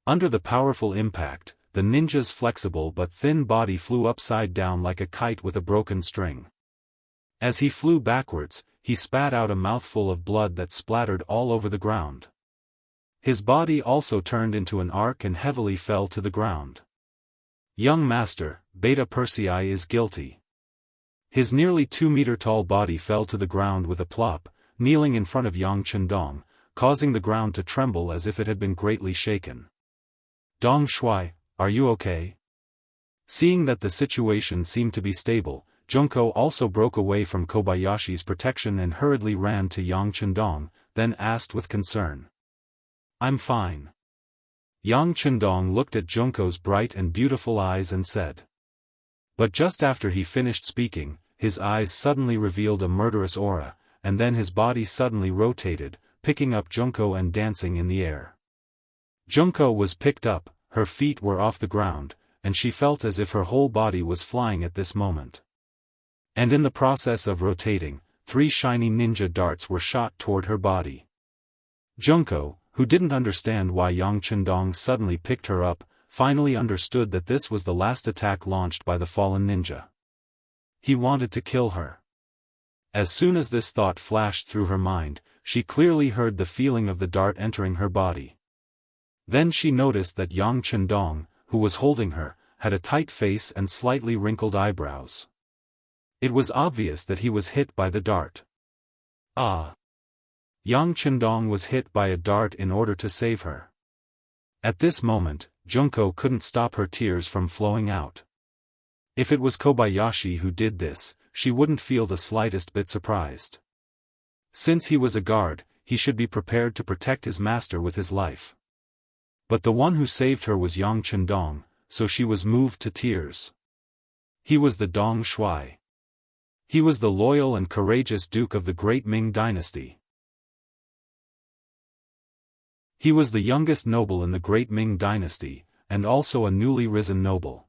Under the powerful impact, the ninja's flexible but thin body flew upside down like a kite with a broken string. As he flew backwards, he spat out a mouthful of blood that splattered all over the ground. His body also turned into an arc and heavily fell to the ground. Young master, Beta Persei is guilty. His nearly 2-meter-tall body fell to the ground with a plop, kneeling in front of Yang Chendong, causing the ground to tremble as if it had been greatly shaken. Dong Shui, are you okay? Seeing that the situation seemed to be stable, Junko also broke away from Kobayashi's protection and hurriedly ran to Yang Chendong, then asked with concern. I'm fine. Yang Chendong looked at Junko's bright and beautiful eyes and said. But just after he finished speaking, his eyes suddenly revealed a murderous aura, and then his body suddenly rotated, picking up Junko and dancing in the air. Junko was picked up, her feet were off the ground, and she felt as if her whole body was flying at this moment. And in the process of rotating, 3 shiny ninja darts were shot toward her body. Junko, who didn't understand why Yang Chendong suddenly picked her up, finally understood that this was the last attack launched by the fallen ninja. He wanted to kill her. As soon as this thought flashed through her mind, she clearly heard the feeling of the dart entering her body. Then she noticed that Yang Chendong, who was holding her, had a tight face and slightly wrinkled eyebrows. It was obvious that he was hit by the dart. Ah! Yang Chendong was hit by a dart in order to save her. At this moment, Junko couldn't stop her tears from flowing out. If it was Kobayashi who did this, she wouldn't feel the slightest bit surprised. Since he was a guard, he should be prepared to protect his master with his life. But the one who saved her was Yang Chendong, so she was moved to tears. He was the Dong Shui. He was the loyal and courageous duke of the great Ming dynasty. He was the youngest noble in the great Ming dynasty, and also a newly risen noble.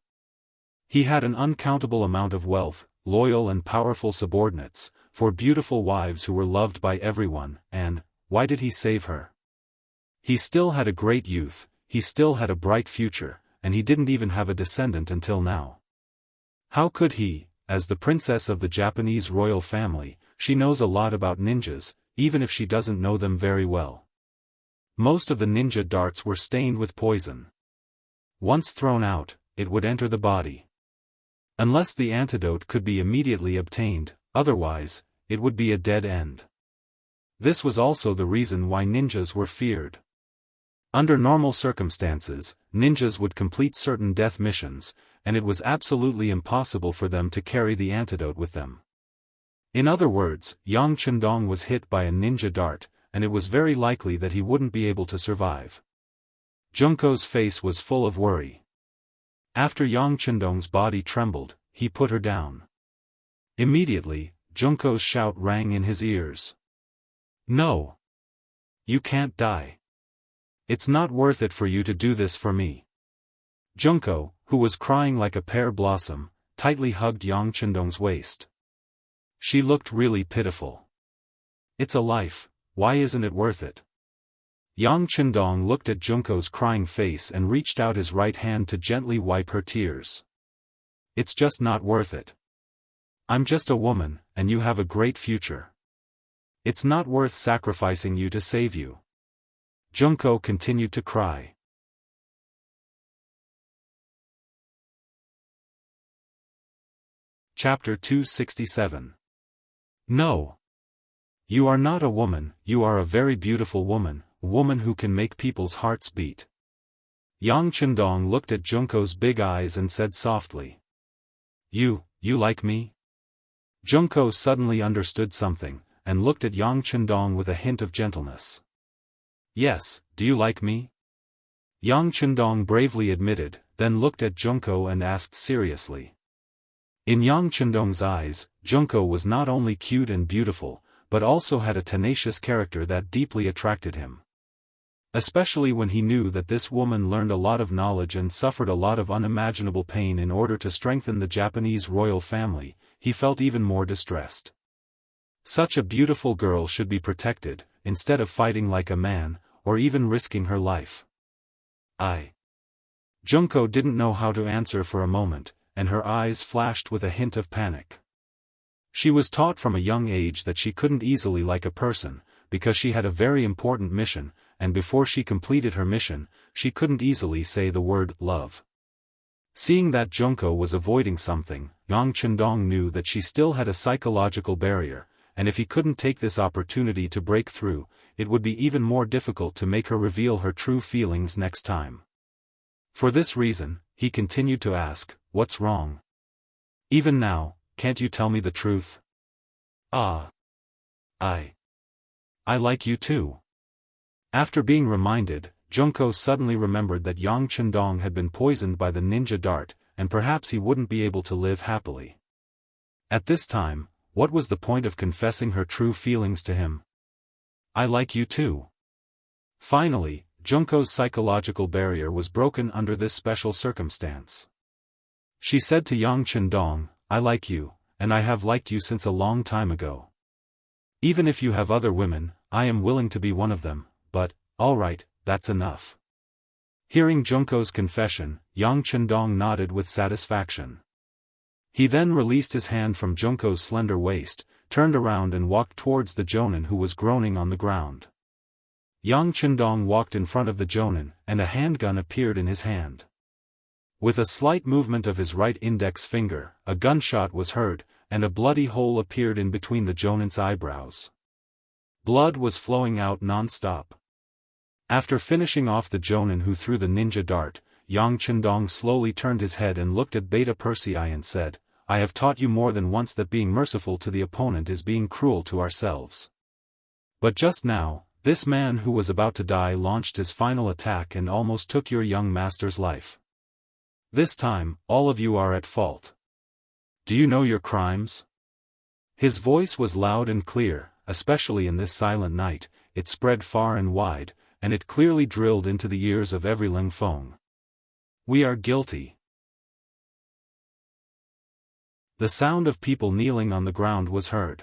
He had an uncountable amount of wealth, loyal and powerful subordinates, 4 beautiful wives who were loved by everyone, and, why did he save her? He still had a great youth, he still had a bright future, and he didn't even have a descendant until now. How could he, as the princess of the Japanese royal family, she knows a lot about ninjas, even if she doesn't know them very well. Most of the ninja darts were stained with poison. Once thrown out, it would enter the body. Unless the antidote could be immediately obtained, otherwise, it would be a dead end. This was also the reason why ninjas were feared. Under normal circumstances, ninjas would complete certain death missions, and it was absolutely impossible for them to carry the antidote with them. In other words, Yang Chendong was hit by a ninja dart, and it was very likely that he wouldn't be able to survive. Junko's face was full of worry. After Yang Chendong's body trembled, he put her down. Immediately, Junko's shout rang in his ears. No! You can't die. It's not worth it for you to do this for me. Junko, who was crying like a pear blossom, tightly hugged Yang Chendong's waist. She looked really pitiful. It's a life, why isn't it worth it? Yang Chendong looked at Junko's crying face and reached out his right hand to gently wipe her tears. It's just not worth it. I'm just a woman, and you have a great future. It's not worth sacrificing you to save you. Junko continued to cry. Chapter 267. No. You are not a woman, you are a very beautiful woman, a woman who can make people's hearts beat. Yang Chendong looked at Junko's big eyes and said softly. You like me? Junko suddenly understood something, and looked at Yang Chendong with a hint of gentleness. Yes, do you like me? Yang Chendong bravely admitted, then looked at Junko and asked seriously. In Yang Chendong's eyes, Junko was not only cute and beautiful, but also had a tenacious character that deeply attracted him. Especially when he knew that this woman learned a lot of knowledge and suffered a lot of unimaginable pain in order to strengthen the Japanese royal family, he felt even more distressed. Such a beautiful girl should be protected, instead of fighting like a man, or even risking her life. Junko didn't know how to answer for a moment, and her eyes flashed with a hint of panic. She was taught from a young age that she couldn't easily like a person, because she had a very important mission, and before she completed her mission, she couldn't easily say the word love. Seeing that Junko was avoiding something, Yang Chendong knew that she still had a psychological barrier, and if he couldn't take this opportunity to break through, it would be even more difficult to make her reveal her true feelings next time. For this reason, he continued to ask, "What's wrong? Even now, can't you tell me the truth?" I like you too." After being reminded, Junko suddenly remembered that Yang Chendong had been poisoned by the ninja dart, and perhaps he wouldn't be able to live happily. At this time, what was the point of confessing her true feelings to him? I like you too. Finally, Junko's psychological barrier was broken under this special circumstance. She said to Yang Chendong, I like you, and I have liked you since a long time ago. Even if you have other women, I am willing to be one of them, but, alright, that's enough. Hearing Junko's confession, Yang Chendong nodded with satisfaction. He then released his hand from Junko's slender waist, turned around and walked towards the jonin who was groaning on the ground. Yang Chendong walked in front of the jonin, and a handgun appeared in his hand. With a slight movement of his right index finger, a gunshot was heard, and a bloody hole appeared in between the jonin's eyebrows. Blood was flowing out non-stop. After finishing off the jonin who threw the ninja dart, Yang Chendong slowly turned his head and looked at Beta Persei and said, I have taught you more than once that being merciful to the opponent is being cruel to ourselves. But just now, this man who was about to die launched his final attack and almost took your young master's life. This time, all of you are at fault. Do you know your crimes? His voice was loud and clear, especially in this silent night. It spread far and wide, and it clearly drilled into the ears of every Ling Feng. We are guilty. The sound of people kneeling on the ground was heard.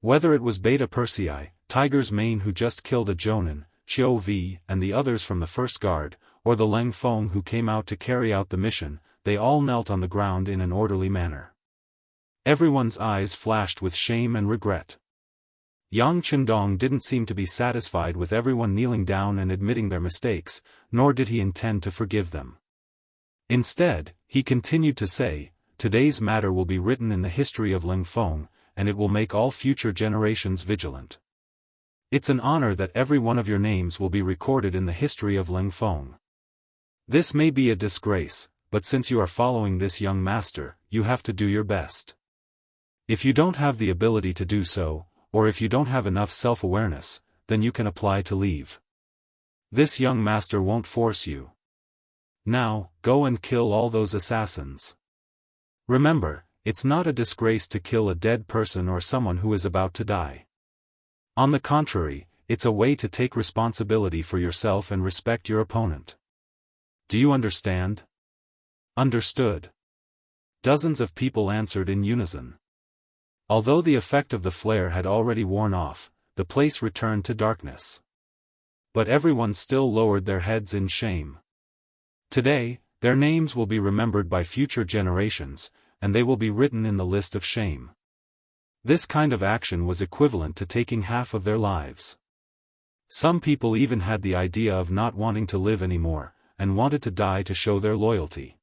Whether it was Beta Persei, Tiger's Mane who just killed a jonin, Chiu V, and the others from the first guard, or the Ling Feng who came out to carry out the mission, they all knelt on the ground in an orderly manner. Everyone's eyes flashed with shame and regret. Yang Chendong didn't seem to be satisfied with everyone kneeling down and admitting their mistakes, nor did he intend to forgive them. Instead, he continued to say, today's matter will be written in the history of Ling Feng, and it will make all future generations vigilant. It's an honor that every one of your names will be recorded in the history of Ling Feng. This may be a disgrace, but since you are following this young master, you have to do your best. If you don't have the ability to do so, or if you don't have enough self-awareness, then you can apply to leave. This young master won't force you. Now, go and kill all those assassins. Remember, it's not a disgrace to kill a dead person or someone who is about to die. On the contrary, it's a way to take responsibility for yourself and respect your opponent. Do you understand? Understood. Dozens of people answered in unison. Although the effect of the flare had already worn off, the place returned to darkness. But everyone still lowered their heads in shame. Today, their names will be remembered by future generations, and they will be written in the list of shame. This kind of action was equivalent to taking half of their lives. Some people even had the idea of not wanting to live anymore, and wanted to die to show their loyalty.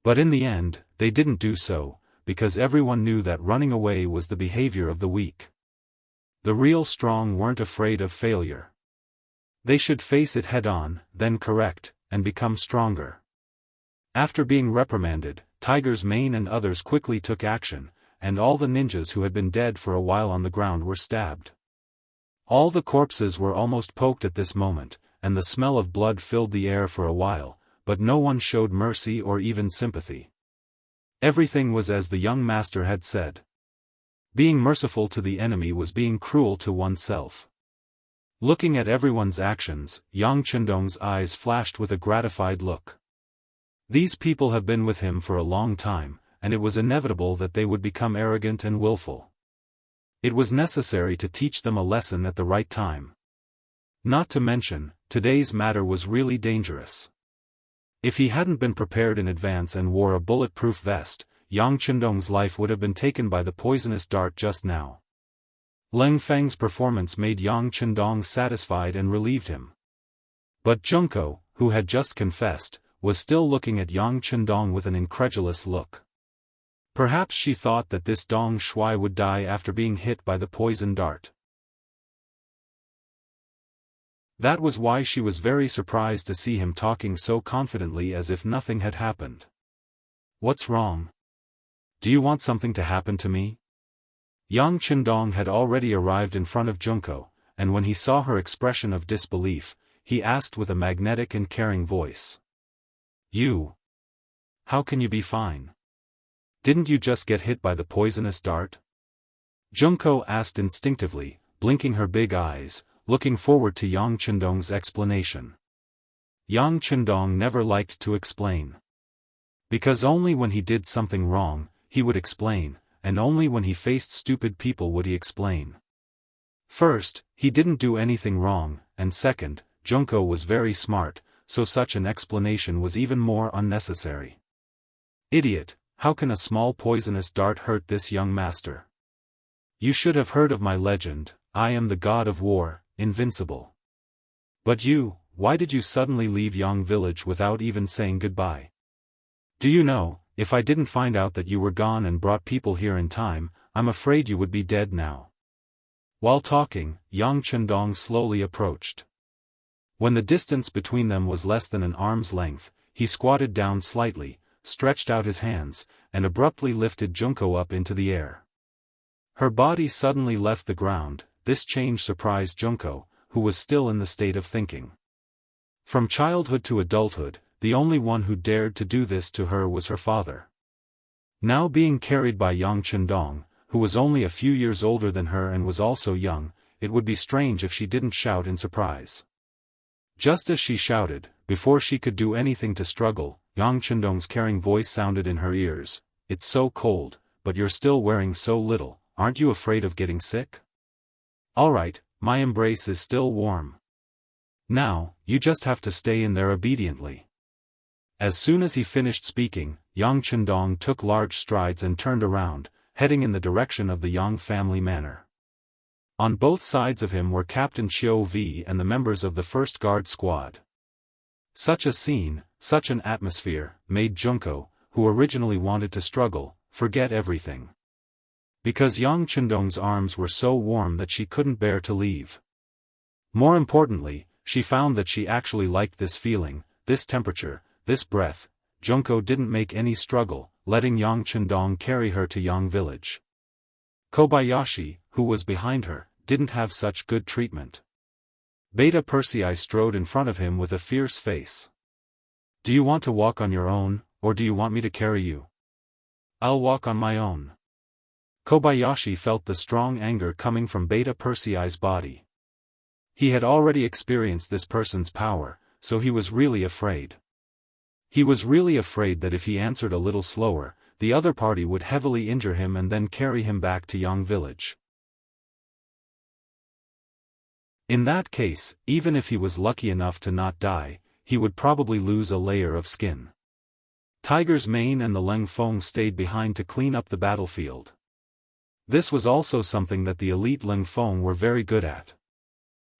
But in the end, they didn't do so, because everyone knew that running away was the behavior of the weak. The real strong weren't afraid of failure. They should face it head-on, then correct, and become stronger. After being reprimanded, Tiger's Mane and others quickly took action, and all the ninjas who had been dead for a while on the ground were stabbed. All the corpses were almost poked at this moment, and the smell of blood filled the air for a while, but no one showed mercy or even sympathy. Everything was as the young master had said. Being merciful to the enemy was being cruel to oneself. Looking at everyone's actions, Yang Chendong's eyes flashed with a gratified look. These people have been with him for a long time, and it was inevitable that they would become arrogant and willful. It was necessary to teach them a lesson at the right time. Not to mention, today's matter was really dangerous. If he hadn't been prepared in advance and wore a bulletproof vest, Yang Chendong's life would have been taken by the poisonous dart just now. Leng Feng's performance made Yang Chendong satisfied and relieved him. But Junko, who had just confessed, was still looking at Yang Chendong with an incredulous look. Perhaps she thought that this Dong Shuai would die after being hit by the poison dart. That was why she was very surprised to see him talking so confidently as if nothing had happened. What's wrong? Do you want something to happen to me? Yang Chendong had already arrived in front of Junko, and when he saw her expression of disbelief, he asked with a magnetic and caring voice. You? How can you be fine? Didn't you just get hit by the poisonous dart? Junko asked instinctively, blinking her big eyes, looking forward to Yang Chendong's explanation. Yang Chendong never liked to explain. Because only when he did something wrong, he would explain, and only when he faced stupid people would he explain. First, he didn't do anything wrong, and second, Junko was very smart, so such an explanation was even more unnecessary. Idiot, how can a small poisonous dart hurt this young master? You should have heard of my legend, I am the god of war, invincible. But you, why did you suddenly leave Yang village without even saying goodbye? Do you know, if I didn't find out that you were gone and brought people here in time, I'm afraid you would be dead now. While talking, Yang Chendong slowly approached. When the distance between them was less than an arm's length, he squatted down slightly, stretched out his hands, and abruptly lifted Junko up into the air. Her body suddenly left the ground. This change surprised Junko, who was still in the state of thinking. From childhood to adulthood, the only one who dared to do this to her was her father. Now being carried by Yang Chendong, who was only a few years older than her and was also young, it would be strange if she didn't shout in surprise. Just as she shouted, before she could do anything to struggle, Yang Chendong's caring voice sounded in her ears. It's so cold, but you're still wearing so little, aren't you afraid of getting sick? Alright, my embrace is still warm. Now, you just have to stay in there obediently. As soon as he finished speaking, Yang Chendong took large strides and turned around, heading in the direction of the Yang family manor. On both sides of him were Captain Qiu Vi and the members of the First Guard Squad. Such a scene, such an atmosphere, made Junko, who originally wanted to struggle, forget everything. Because Yang Chendong's arms were so warm that she couldn't bear to leave. More importantly, she found that she actually liked this feeling, this temperature, this breath. Junko didn't make any struggle, letting Yang Chendong carry her to Yang village. Kobayashi, who was behind her, didn't have such good treatment. Beta Persei strode in front of him with a fierce face. Do you want to walk on your own, or do you want me to carry you? I'll walk on my own. Kobayashi felt the strong anger coming from Beta Persei's body. He had already experienced this person's power, so he was really afraid. He was really afraid that if he answered a little slower, the other party would heavily injure him and then carry him back to Yang village. In that case, even if he was lucky enough to not die, he would probably lose a layer of skin. Tiger's Mane and the Leng Feng stayed behind to clean up the battlefield. This was also something that the elite Leng Feng were very good at.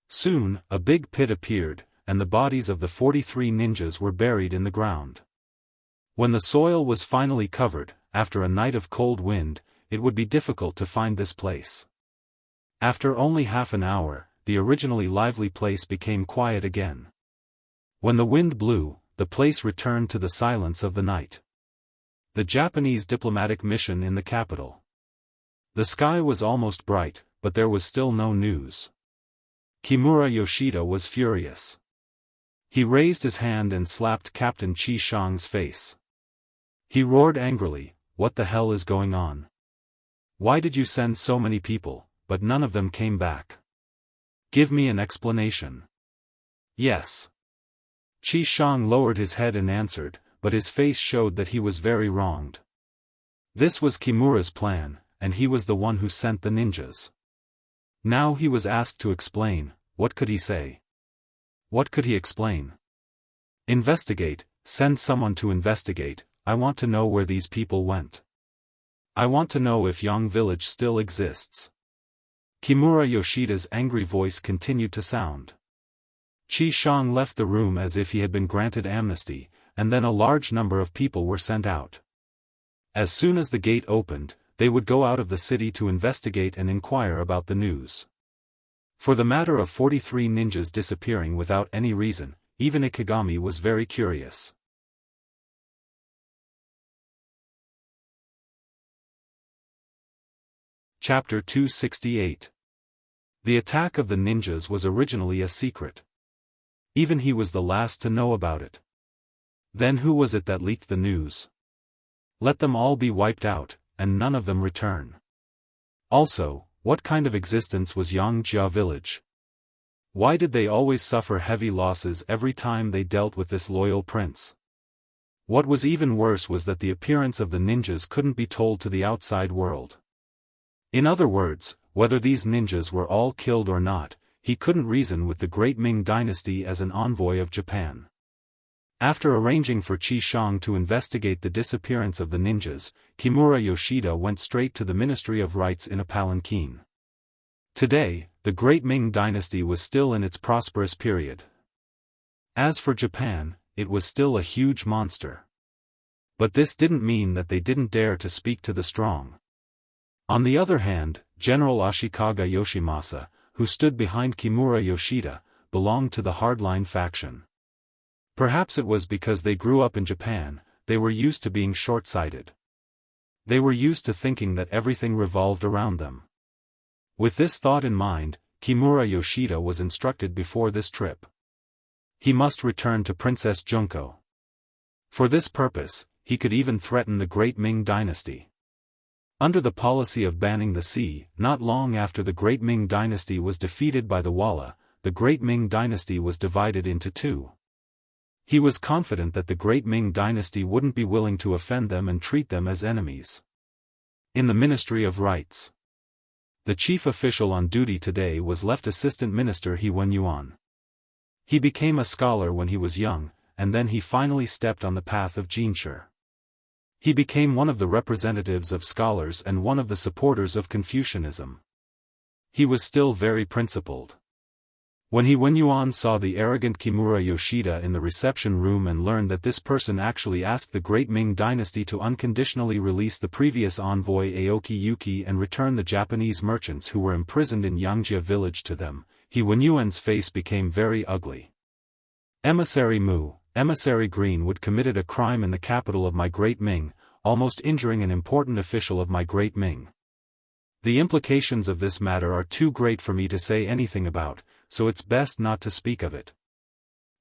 Soon, a big pit appeared, and the bodies of the 43 ninjas were buried in the ground. When the soil was finally covered, after a night of cold wind, it would be difficult to find this place. After only half an hour, the originally lively place became quiet again. When the wind blew, the place returned to the silence of the night. The Japanese diplomatic mission in the capital. The sky was almost bright, but there was still no news. Kimura Yoshida was furious. He raised his hand and slapped Captain Qi Shang's face. He roared angrily, "What the hell is going on? Why did you send so many people, but none of them came back? Give me an explanation." Yes. Qi Shang lowered his head and answered, but his face showed that he was very wronged. This was Kimura's plan, and he was the one who sent the ninjas. Now he was asked to explain. What could he say? What could he explain? Investigate, send someone to investigate. I want to know where these people went. I want to know if Yang village still exists. Kimura Yoshida's angry voice continued to sound. Qi Shang left the room as if he had been granted amnesty, and then a large number of people were sent out. As soon as the gate opened, they would go out of the city to investigate and inquire about the news. For the matter of 43 ninjas disappearing without any reason, even Ikigami was very curious. Chapter 268. The attack of the ninjas was originally a secret. Even he was the last to know about it. Then who was it that leaked the news? Let them all be wiped out, and none of them return. Also, what kind of existence was Yangzhou village? Why did they always suffer heavy losses every time they dealt with this loyal prince? What was even worse was that the appearance of the ninjas couldn't be told to the outside world. In other words, whether these ninjas were all killed or not, he couldn't reason with the great Ming dynasty as an envoy of Japan. After arranging for Qi Shang to investigate the disappearance of the ninjas, Kimura Yoshida went straight to the Ministry of Rites in a palanquin. Today, the great Ming dynasty was still in its prosperous period. As for Japan, it was still a huge monster. But this didn't mean that they didn't dare to speak to the strong. On the other hand, General Ashikaga Yoshimasa, who stood behind Kimura Yoshida, belonged to the hardline faction. Perhaps it was because they grew up in Japan, they were used to being short-sighted. They were used to thinking that everything revolved around them. With this thought in mind, Kimura Yoshida was instructed before this trip. He must return to Princess Junko. For this purpose, he could even threaten the great Ming dynasty. Under the policy of banning the sea, not long after the great Ming dynasty was defeated by the Walla, the great Ming dynasty was divided into two. He was confident that the great Ming dynasty wouldn't be willing to offend them and treat them as enemies. In the Ministry of Rites, the chief official on duty today was Left Assistant Minister Yuan. He became a scholar when he was young, and then he finally stepped on the path of Jinshi. He became one of the representatives of scholars and one of the supporters of Confucianism. He was still very principled. When Yuan saw the arrogant Kimura Yoshida in the reception room and learned that this person actually asked the great Ming dynasty to unconditionally release the previous envoy Aoki Yuki and return the Japanese merchants who were imprisoned in Yangzhou village to them, Yuan's face became very ugly. Emissary Mu, Emissary Greenwood committed a crime in the capital of my great Ming, almost injuring an important official of my great Ming. The implications of this matter are too great for me to say anything about, so it's best not to speak of it.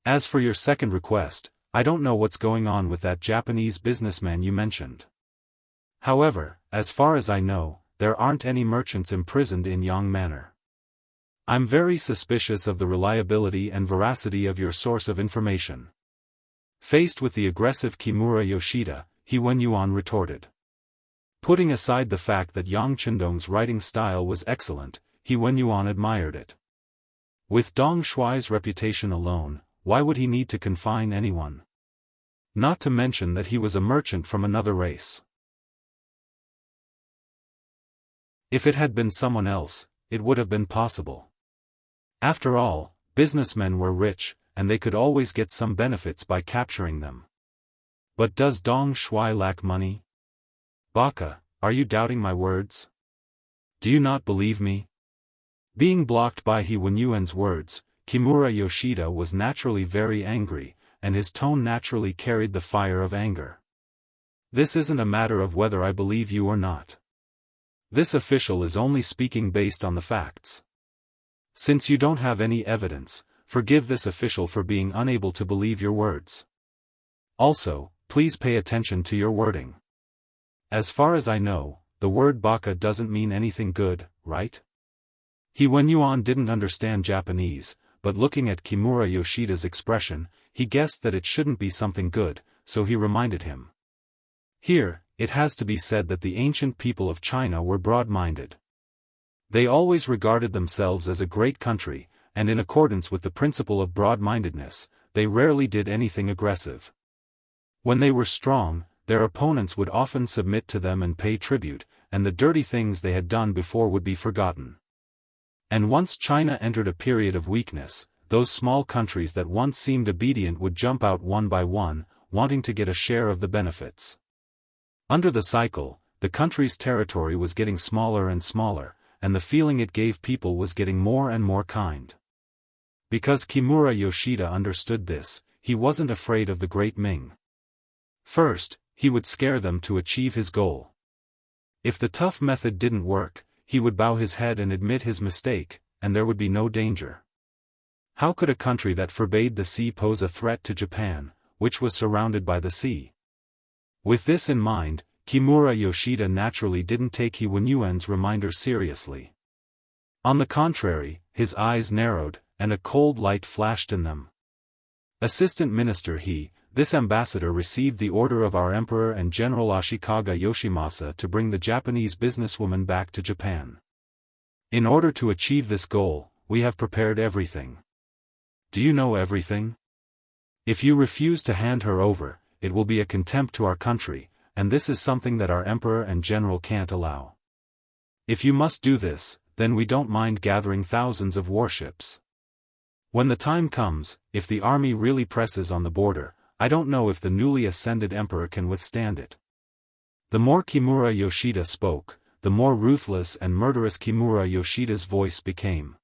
As for your second request, I don't know what's going on with that Japanese businessman you mentioned. However, as far as I know, there aren't any merchants imprisoned in Yang Manor. I'm very suspicious of the reliability and veracity of your source of information. Faced with the aggressive Kimura Yoshida, Yuan retorted. Putting aside the fact that Yang Qindong's writing style was excellent, Yuan admired it. With Dong Shuai's reputation alone, why would he need to confine anyone? Not to mention that he was a merchant from another race. If it had been someone else, it would have been possible. After all, businessmen were rich, and they could always get some benefits by capturing them. But does Dong Shuai lack money? Baka, are you doubting my words? Do you not believe me? Being blocked by Yuan's words, Kimura Yoshida was naturally very angry, and his tone naturally carried the fire of anger. This isn't a matter of whether I believe you or not. This official is only speaking based on the facts. Since you don't have any evidence, forgive this official for being unable to believe your words. Also, please pay attention to your wording. As far as I know, the word baka doesn't mean anything good, right? Yuan didn't understand Japanese, but looking at Kimura Yoshida's expression, he guessed that it shouldn't be something good, so he reminded him. Here, it has to be said that the ancient people of China were broad-minded. They always regarded themselves as a great country, and in accordance with the principle of broad-mindedness, they rarely did anything aggressive. When they were strong, their opponents would often submit to them and pay tribute, and the dirty things they had done before would be forgotten. And once China entered a period of weakness, those small countries that once seemed obedient would jump out one by one, wanting to get a share of the benefits. Under the cycle, the country's territory was getting smaller and smaller, and the feeling it gave people was getting more and more kind. Because Kimura Yoshida understood this, he wasn't afraid of the great Ming. First, he would scare them to achieve his goal. If the tough method didn't work, he would bow his head and admit his mistake, and there would be no danger. How could a country that forbade the sea pose a threat to Japan, which was surrounded by the sea? With this in mind, Kimura Yoshida naturally didn't take He Wenyuan's reminder seriously. On the contrary, his eyes narrowed, and a cold light flashed in them. Assistant Minister this ambassador received the order of our Emperor and General Ashikaga Yoshimasa to bring the Japanese businesswoman back to Japan. In order to achieve this goal, we have prepared everything. Do you know everything? If you refuse to hand her over, it will be a contempt to our country, and this is something that our Emperor and General can't allow. If you must do this, then we don't mind gathering thousands of warships. When the time comes, if the army really presses on the border, I don't know if the newly ascended emperor can withstand it. The more Kimura Yoshida spoke, the more ruthless and murderous Kimura Yoshida's voice became.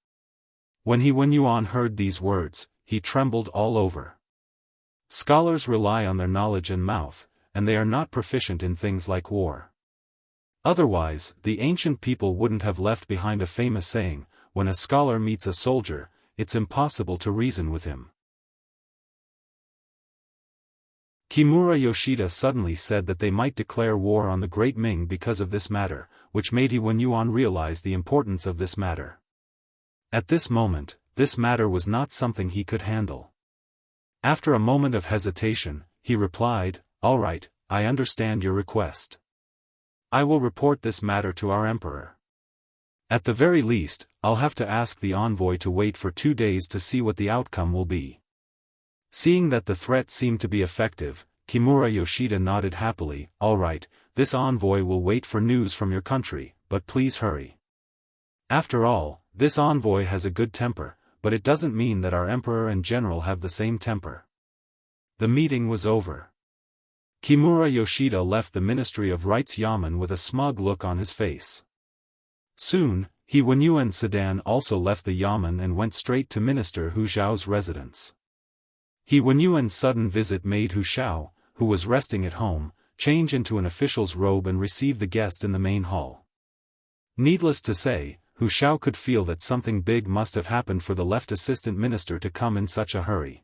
When He Wenyuan heard these words, he trembled all over. Scholars rely on their knowledge and mouth, and they are not proficient in things like war. Otherwise, the ancient people wouldn't have left behind a famous saying, when a scholar meets a soldier, it's impossible to reason with him. Kimura Yoshida suddenly said that they might declare war on the Great Ming because of this matter, which made He Wenyuan realize the importance of this matter. At this moment, this matter was not something he could handle. After a moment of hesitation, he replied, "All right, I understand your request. I will report this matter to our emperor. At the very least, I'll have to ask the envoy to wait for 2 days to see what the outcome will be." Seeing that the threat seemed to be effective, Kimura Yoshida nodded happily. "All right, this envoy will wait for news from your country, but please hurry. After all, this envoy has a good temper, but it doesn't mean that our emperor and general have the same temper." The meeting was over. Kimura Yoshida left the Ministry of Rights Yamen with a smug look on his face. Soon, He Wenyuan Sedan also left the Yamen and went straight to Minister Hu Zhao's residence. He Wenyuan's sudden visit made Hu Zhao, who was resting at home, change into an official's robe and receive the guest in the main hall. Needless to say, Hu Zhao could feel that something big must have happened for the left assistant minister to come in such a hurry.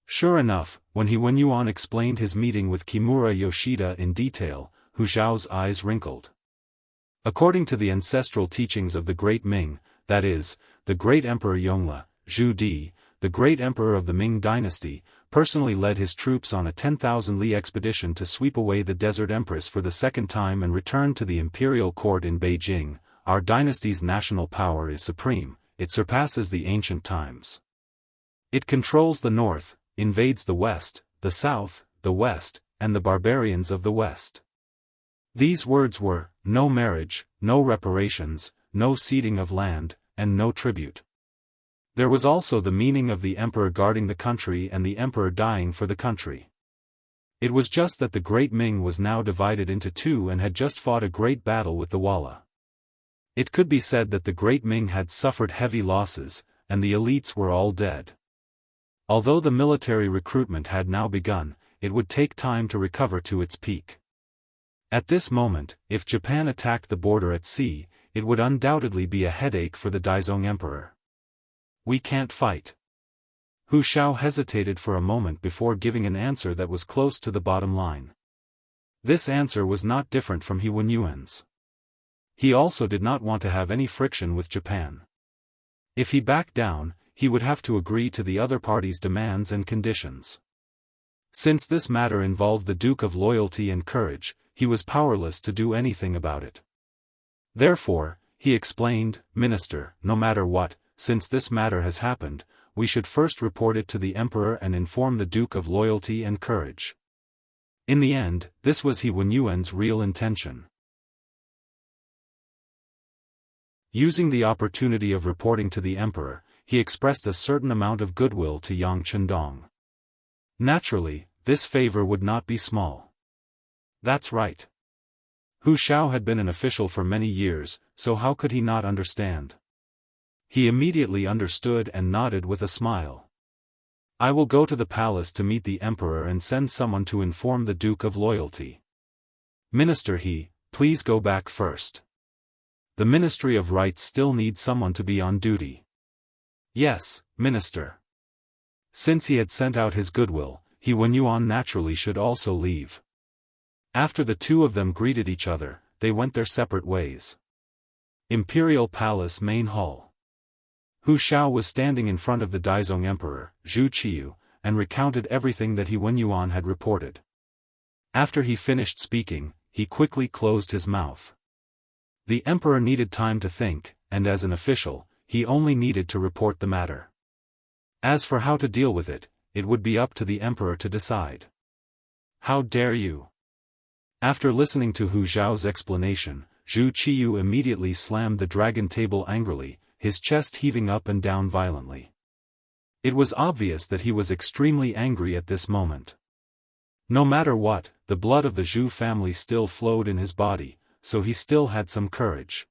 Sure enough, when He Wenyuan explained his meeting with Kimura Yoshida in detail, Hu Zhao's eyes wrinkled. According to the ancestral teachings of the Great Ming, that is, the Great Emperor Yongle, Zhu Di, the Great Emperor of the Ming Dynasty, personally led his troops on a 10,000-li expedition to sweep away the Desert Empress for the second time and return to the imperial court in Beijing. Our dynasty's national power is supreme, it surpasses the ancient times. It controls the north, invades the west, the south, the west, and the barbarians of the west. These words were, no marriage, no reparations, no ceding of land, and no tribute. There was also the meaning of the emperor guarding the country and the emperor dying for the country. It was just that the Great Ming was now divided into two and had just fought a great battle with the Walla. It could be said that the Great Ming had suffered heavy losses, and the elites were all dead. Although the military recruitment had now begun, it would take time to recover to its peak. At this moment, if Japan attacked the border at sea, it would undoubtedly be a headache for the Daizong Emperor. "We can't fight." Hu Zhao hesitated for a moment before giving an answer that was close to the bottom line. This answer was not different from He Wenyuan's. He also did not want to have any friction with Japan. If he backed down, he would have to agree to the other party's demands and conditions. Since this matter involved the Duke of Loyalty and Courage, he was powerless to do anything about it. Therefore, he explained, "Minister, no matter what, since this matter has happened, we should first report it to the Emperor and inform the Duke of Loyalty and Courage." In the end, this was He Wenyuan's real intention. Using the opportunity of reporting to the Emperor, he expressed a certain amount of goodwill to Yang Chendong. Naturally, this favor would not be small. That's right. Hu Zhao had been an official for many years, so how could he not understand? He immediately understood and nodded with a smile. "I will go to the palace to meet the Emperor and send someone to inform the Duke of Loyalty. Minister please go back first. The Ministry of Rights still needs someone to be on duty." "Yes, Minister. Since he had sent out his goodwill, Yuan naturally should also leave. After the two of them greeted each other, they went their separate ways. Imperial Palace Main Hall. Hu Shao was standing in front of the Daizong Emperor, Zhu Qiyu, and recounted everything that Yuan had reported. After he finished speaking, he quickly closed his mouth. The emperor needed time to think, and as an official, he only needed to report the matter. As for how to deal with it, it would be up to the emperor to decide. How dare you? After listening to Hu Zhao's explanation, Zhu Qiyu immediately slammed the dragon table angrily, his chest heaving up and down violently. It was obvious that he was extremely angry at this moment. No matter what, the blood of the Zhu family still flowed in his body, so he still had some courage.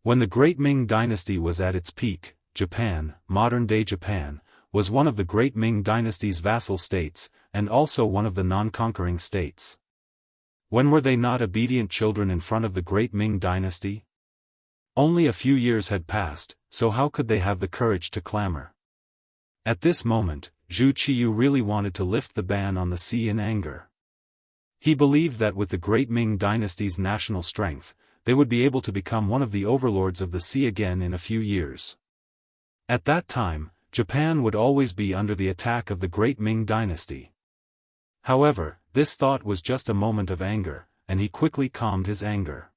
When the Great Ming Dynasty was at its peak, Japan, modern-day Japan, was one of the Great Ming Dynasty's vassal states, and also one of the non-conquering states. When were they not obedient children in front of the Great Ming Dynasty? Only a few years had passed, so how could they have the courage to clamor? At this moment, Zhu Qiyu really wanted to lift the ban on the sea in anger. He believed that with the Great Ming Dynasty's national strength, they would be able to become one of the overlords of the sea again in a few years. At that time, Japan would always be under the attack of the Great Ming Dynasty. However, this thought was just a moment of anger, and he quickly calmed his anger.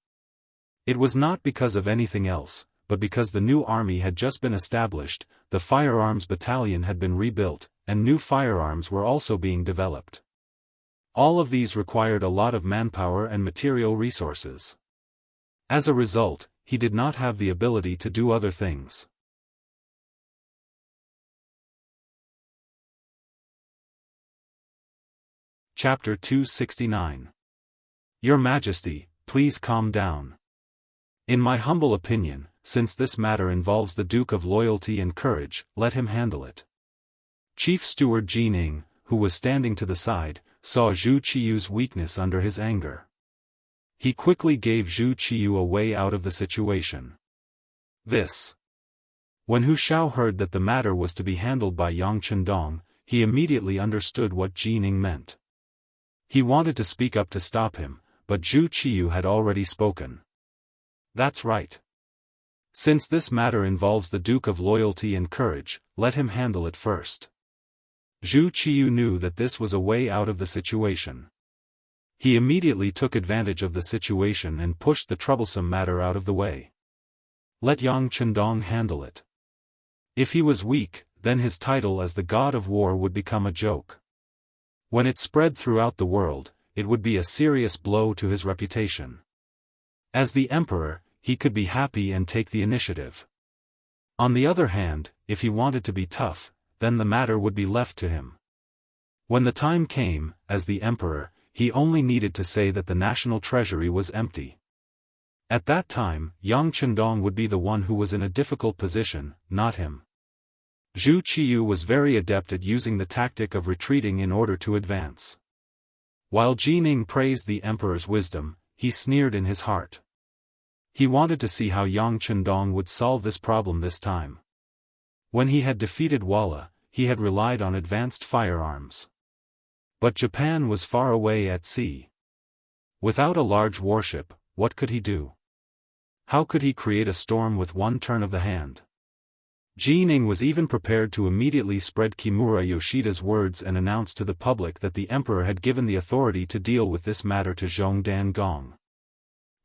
It was not because of anything else, but because the new army had just been established, the firearms battalion had been rebuilt, and new firearms were also being developed. All of these required a lot of manpower and material resources. As a result, he did not have the ability to do other things. Chapter 269. Your Majesty, please calm down. In my humble opinion, since this matter involves the Duke of Loyalty and Courage, let him handle it. Chief Steward Jining, who was standing to the side, saw Zhu Qiyu's weakness under his anger. He quickly gave Zhu Qiyu a way out of the situation. When Hu Shao heard that the matter was to be handled by Yang Chendong, he immediately understood what Jining meant. He wanted to speak up to stop him, but Zhu Qiyu had already spoken. That's right. Since this matter involves the Duke of Loyalty and Courage, let him handle it first. Zhu Qiyu knew that this was a way out of the situation. He immediately took advantage of the situation and pushed the troublesome matter out of the way. Let Yang Chendong handle it. If he was weak, then his title as the God of War would become a joke. When it spread throughout the world, it would be a serious blow to his reputation. As the emperor, he could be happy and take the initiative. On the other hand, if he wanted to be tough, then the matter would be left to him. When the time came, as the emperor, he only needed to say that the national treasury was empty. At that time, Yang Chendong would be the one who was in a difficult position, not him. Zhu Qiyu was very adept at using the tactic of retreating in order to advance. While Jining praised the emperor's wisdom, he sneered in his heart. He wanted to see how Yang Chendong would solve this problem this time. When he had defeated Walla, he had relied on advanced firearms. But Japan was far away at sea. Without a large warship, what could he do? How could he create a storm with one turn of the hand? Jining was even prepared to immediately spread Kimura Yoshida's words and announce to the public that the emperor had given the authority to deal with this matter to Zhong Dan Gong.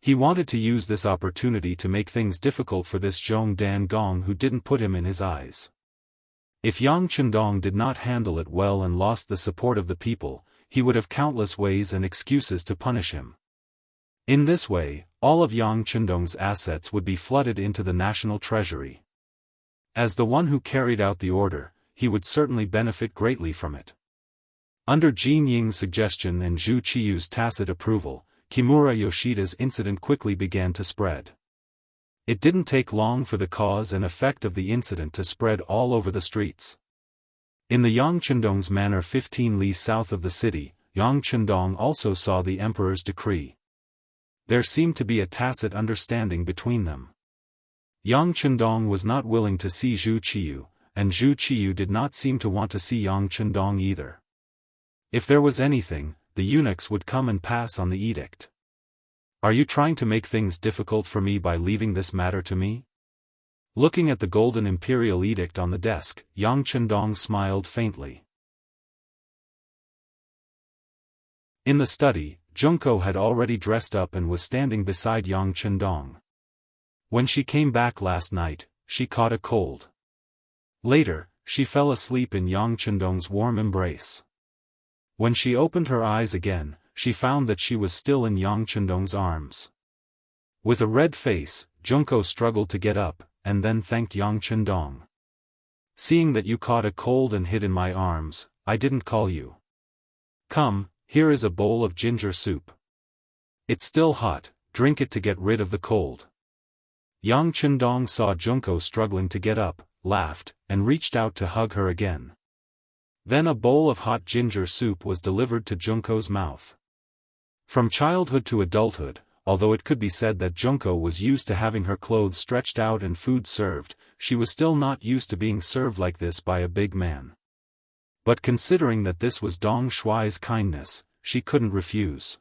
He wanted to use this opportunity to make things difficult for this Zhong Dan Gong who didn't put him in his eyes. If Yang Chendong did not handle it well and lost the support of the people, he would have countless ways and excuses to punish him. In this way, all of Yang Chendong's assets would be flooded into the national treasury. As the one who carried out the order, he would certainly benefit greatly from it. Under Jin Ying's suggestion and Zhu Qiyu's tacit approval, Kimura Yoshida's incident quickly began to spread. It didn't take long for the cause and effect of the incident to spread all over the streets. In the Yang Chendong's manor 15 li south of the city, Yang Chendong also saw the emperor's decree. There seemed to be a tacit understanding between them. Yang Chendong was not willing to see Zhu Qiyu, and Zhu Qiyu did not seem to want to see Yang Chendong either. If there was anything, the eunuchs would come and pass on the edict. Are you trying to make things difficult for me by leaving this matter to me? Looking at the golden imperial edict on the desk, Yang Chendong smiled faintly. In the study, Junko had already dressed up and was standing beside Yang Chendong. When she came back last night, she caught a cold. Later, she fell asleep in Yang Chendong's warm embrace. When she opened her eyes again, she found that she was still in Yang Chendong's arms. With a red face, Junko struggled to get up, and then thanked Yang Chendong. Seeing that you caught a cold and hid in my arms, I didn't call you. Come, here is a bowl of ginger soup. It's still hot, drink it to get rid of the cold. Yang Chendong saw Junko struggling to get up, laughed, and reached out to hug her again. Then a bowl of hot ginger soup was delivered to Junko's mouth. From childhood to adulthood, although it could be said that Junko was used to having her clothes stretched out and food served, she was still not used to being served like this by a big man. But considering that this was Dong Shuai's kindness, she couldn't refuse.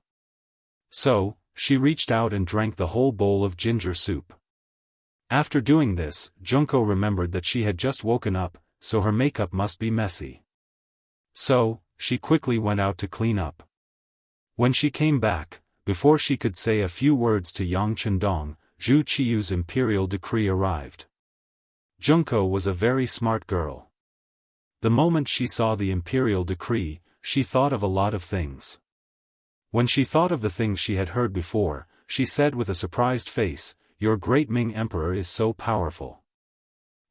So, she reached out and drank the whole bowl of ginger soup. After doing this, Junko remembered that she had just woken up, so her makeup must be messy. So, she quickly went out to clean up. When she came back, before she could say a few words to Yang Chendong, Zhu Qiyu's imperial decree arrived. Junko was a very smart girl. The moment she saw the imperial decree, she thought of a lot of things. When she thought of the things she had heard before, she said with a surprised face, "Your great Ming Emperor is so powerful.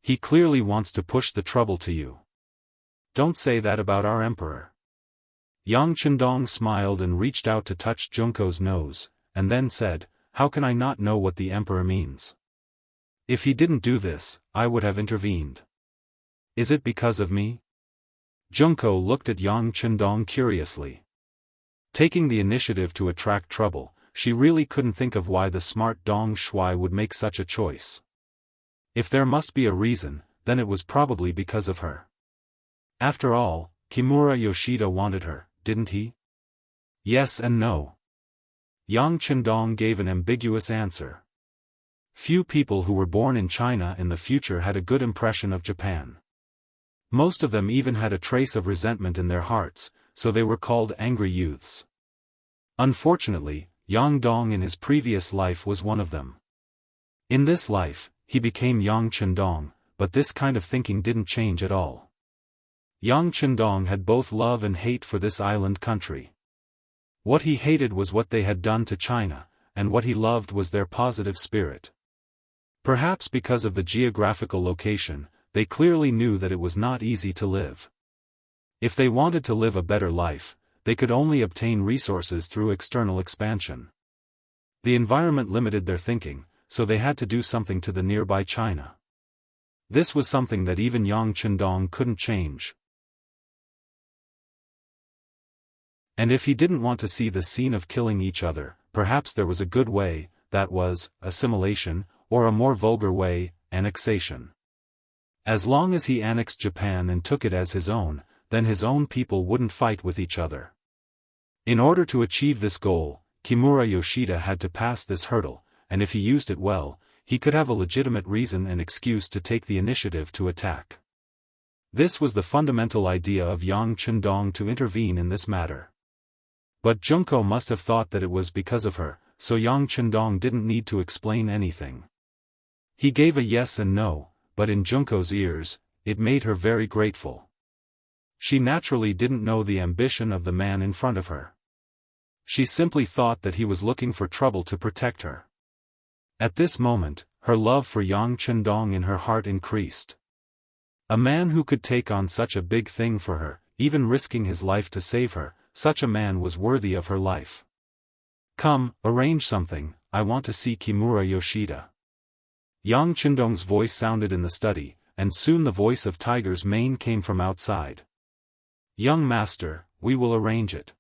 He clearly wants to push the trouble to you. Don't say that about our emperor." Yang Chendong smiled and reached out to touch Junko's nose, and then said, "How can I not know what the emperor means? If he didn't do this, I would have intervened. Is it because of me?" Junko looked at Yang Chendong curiously. Taking the initiative to attract trouble, she really couldn't think of why the smart Dong Shuai would make such a choice. If there must be a reason, then it was probably because of her. After all, Kimura Yoshida wanted her, didn't he? Yes and no. Yang Chendong gave an ambiguous answer. Few people who were born in China in the future had a good impression of Japan. Most of them even had a trace of resentment in their hearts, so they were called angry youths. Unfortunately, Yang Dong in his previous life was one of them. In this life, he became Yang Chendong, but this kind of thinking didn't change at all. Yang Chendong had both love and hate for this island country. What he hated was what they had done to China, and what he loved was their positive spirit. Perhaps because of the geographical location, they clearly knew that it was not easy to live. If they wanted to live a better life, they could only obtain resources through external expansion. The environment limited their thinking, so they had to do something to the nearby China. This was something that even Yang Chendong couldn't change. And if he didn't want to see the scene of killing each other, perhaps there was a good way, that was, assimilation, or a more vulgar way, annexation. As long as he annexed Japan and took it as his own, then his own people wouldn't fight with each other. In order to achieve this goal, Kimura Yoshida had to pass this hurdle, and if he used it well, he could have a legitimate reason and excuse to take the initiative to attack. This was the fundamental idea of Yang Chendong to intervene in this matter. But Junko must have thought that it was because of her, so Yang Chendong didn't need to explain anything. He gave a yes and no, but in Junko's ears, it made her very grateful. She naturally didn't know the ambition of the man in front of her. She simply thought that he was looking for trouble to protect her. At this moment, her love for Yang Chendong in her heart increased. A man who could take on such a big thing for her, even risking his life to save her, such a man was worthy of her life. "Come, arrange something, I want to see Kimura Yoshida." Yang Chendong's voice sounded in the study, and soon the voice of Tiger's mane came from outside. "Young master, we will arrange it."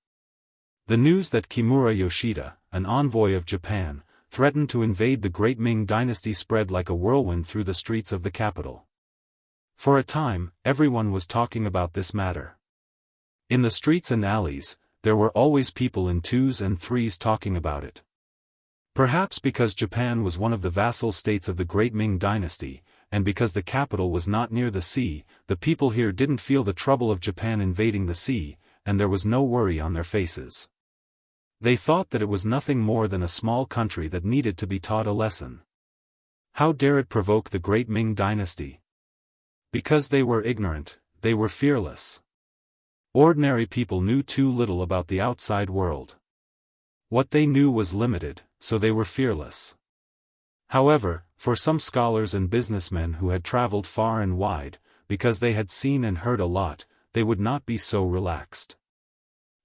The news that Kimura Yoshida, an envoy of Japan, threatened to invade the great Ming dynasty spread like a whirlwind through the streets of the capital. For a time, everyone was talking about this matter. In the streets and alleys, there were always people in twos and threes talking about it. Perhaps because Japan was one of the vassal states of the Great Ming Dynasty, and because the capital was not near the sea, the people here didn't feel the trouble of Japan invading the sea, and there was no worry on their faces. They thought that it was nothing more than a small country that needed to be taught a lesson. How dare it provoke the Great Ming Dynasty? Because they were ignorant, they were fearless. Ordinary people knew too little about the outside world. What they knew was limited, so they were fearless. However, for some scholars and businessmen who had traveled far and wide, because they had seen and heard a lot, they would not be so relaxed.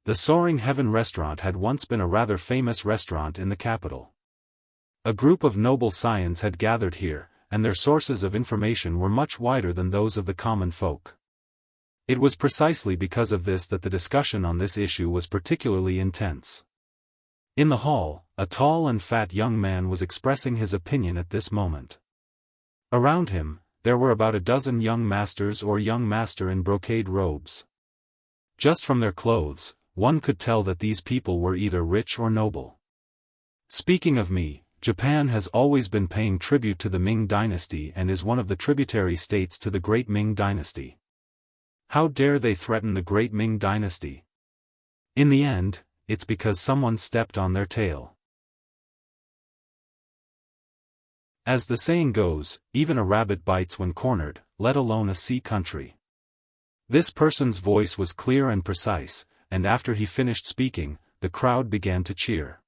The Soaring Heaven restaurant had once been a rather famous restaurant in the capital. A group of noble scions had gathered here, and their sources of information were much wider than those of the common folk. It was precisely because of this that the discussion on this issue was particularly intense. In the hall, a tall and fat young man was expressing his opinion at this moment. Around him, there were about a dozen young masters or young master in brocade robes. Just from their clothes, one could tell that these people were either rich or noble. Speaking of me, Japan has always been paying tribute to the Ming Dynasty and is one of the tributary states to the Great Ming Dynasty. How dare they threaten the Great Ming Dynasty? In the end, it's because someone stepped on their tail. As the saying goes, even a rabbit bites when cornered, let alone a sea country. This person's voice was clear and precise, and after he finished speaking, the crowd began to cheer.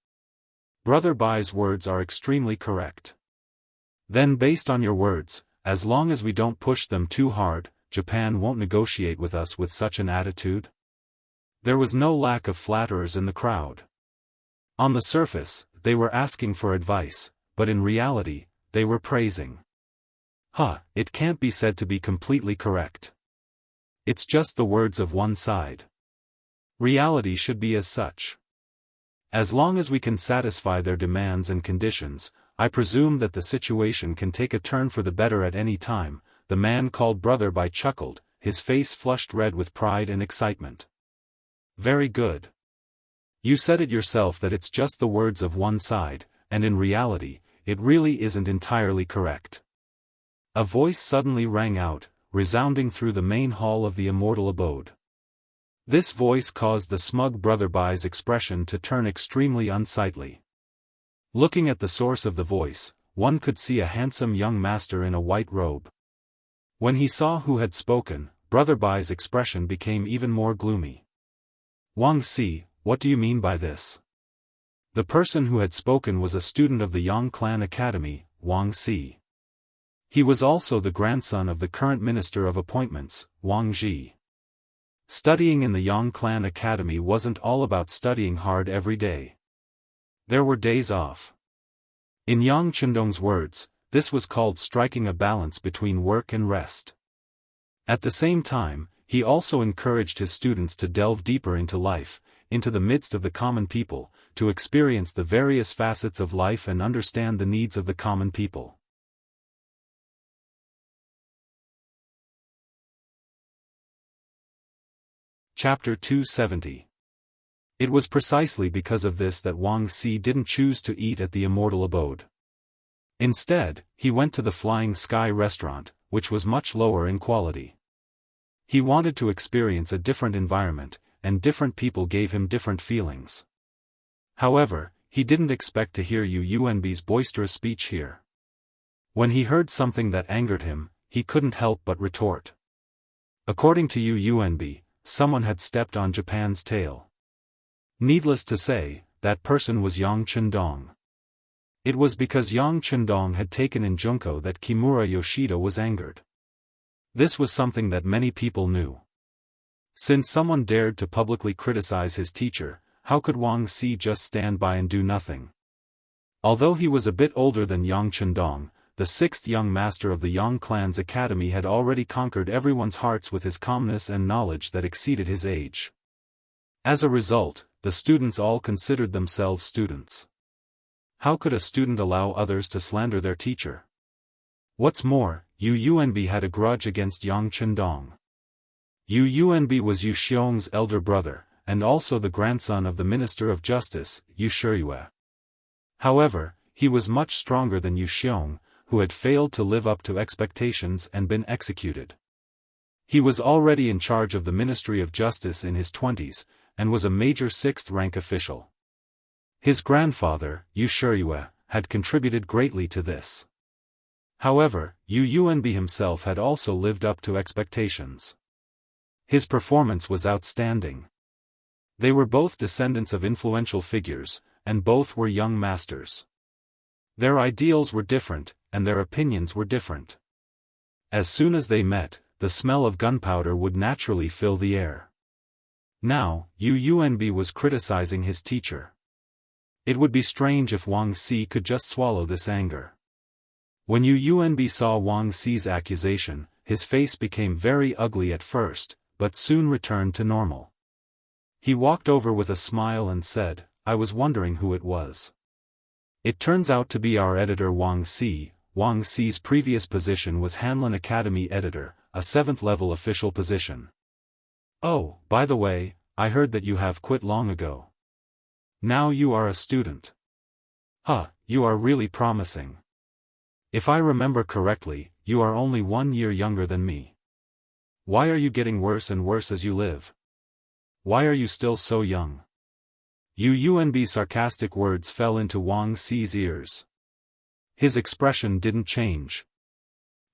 Brother Bai's words are extremely correct. Then based on your words, as long as we don't push them too hard, Japan won't negotiate with us with such an attitude? There was no lack of flatterers in the crowd. On the surface, they were asking for advice, but in reality, they were praising. It can't be said to be completely correct. It's just the words of one side. Reality should be as such. As long as we can satisfy their demands and conditions, I presume that the situation can take a turn for the better at any time. The man called Brother Bai chuckled, his face flushed red with pride and excitement. Very good. You said it yourself that it's just the words of one side, and in reality, it really isn't entirely correct. A voice suddenly rang out, resounding through the main hall of the Immortal abode. This voice caused the smug Brother Bai's expression to turn extremely unsightly. Looking at the source of the voice, one could see a handsome young master in a white robe. When he saw who had spoken, Brother Bai's expression became even more gloomy. Wang Si, what do you mean by this? The person who had spoken was a student of the Yang Clan Academy, Wang Si. He was also the grandson of the current Minister of Appointments, Wang Ji. Studying in the Yang Clan Academy wasn't all about studying hard every day. There were days off. In Yang Chendong's words, this was called striking a balance between work and rest. At the same time, he also encouraged his students to delve deeper into life, into the midst of the common people, to experience the various facets of life and understand the needs of the common people. Chapter 270. It was precisely because of this that Wang Si didn't choose to eat at the Immortal abode. Instead, he went to the Flying Sky restaurant, which was much lower in quality. He wanted to experience a different environment, and different people gave him different feelings. However, he didn't expect to hear Yuan's boisterous speech here. When he heard something that angered him, he couldn't help but retort. According to Yuan, someone had stepped on Japan's tail. Needless to say, that person was Yang Chendong. It was because Yang Chendong had taken in Junko that Kimura Yoshida was angered. This was something that many people knew. Since someone dared to publicly criticize his teacher, how could Wang Si just stand by and do nothing? Although he was a bit older than Yang Chendong, the sixth young master of the Yang clan's academy had already conquered everyone's hearts with his calmness and knowledge that exceeded his age. As a result, the students all considered themselves students. How could a student allow others to slander their teacher? What's more, Yu Yuanbi had a grudge against Yang Chendong. Yu Yuanbi was Yu Xiong's elder brother, and also the grandson of the Minister of Justice, Yu Shiyue. However, he was much stronger than Yu Xiong, who had failed to live up to expectations and been executed. He was already in charge of the Ministry of Justice in his 20s, and was a major 6th-rank official. His grandfather, Yu Shiyue, had contributed greatly to this. However, Yu Yuanbi himself had also lived up to expectations. His performance was outstanding. They were both descendants of influential figures, and both were young masters. Their ideals were different, and their opinions were different. As soon as they met, the smell of gunpowder would naturally fill the air. Now, Yu Yuanbi was criticizing his teacher. It would be strange if Wang Xi could just swallow this anger. When Yu Yuanbi saw Wang Xi's accusation, his face became very ugly at first, but soon returned to normal. He walked over with a smile and said, "I was wondering who it was. It turns out to be our editor Wang Xi." Wang Xi's previous position was Hanlin Academy editor, a 7th-level official position. "Oh, by the way, I heard that you have quit long ago. Now you are a student. Huh, you are really promising. If I remember correctly, you are only 1 year younger than me. Why are you getting worse and worse as you live? Why are you still so young?" Yu Yuanbi's sarcastic words fell into Wang Xi's ears. His expression didn't change.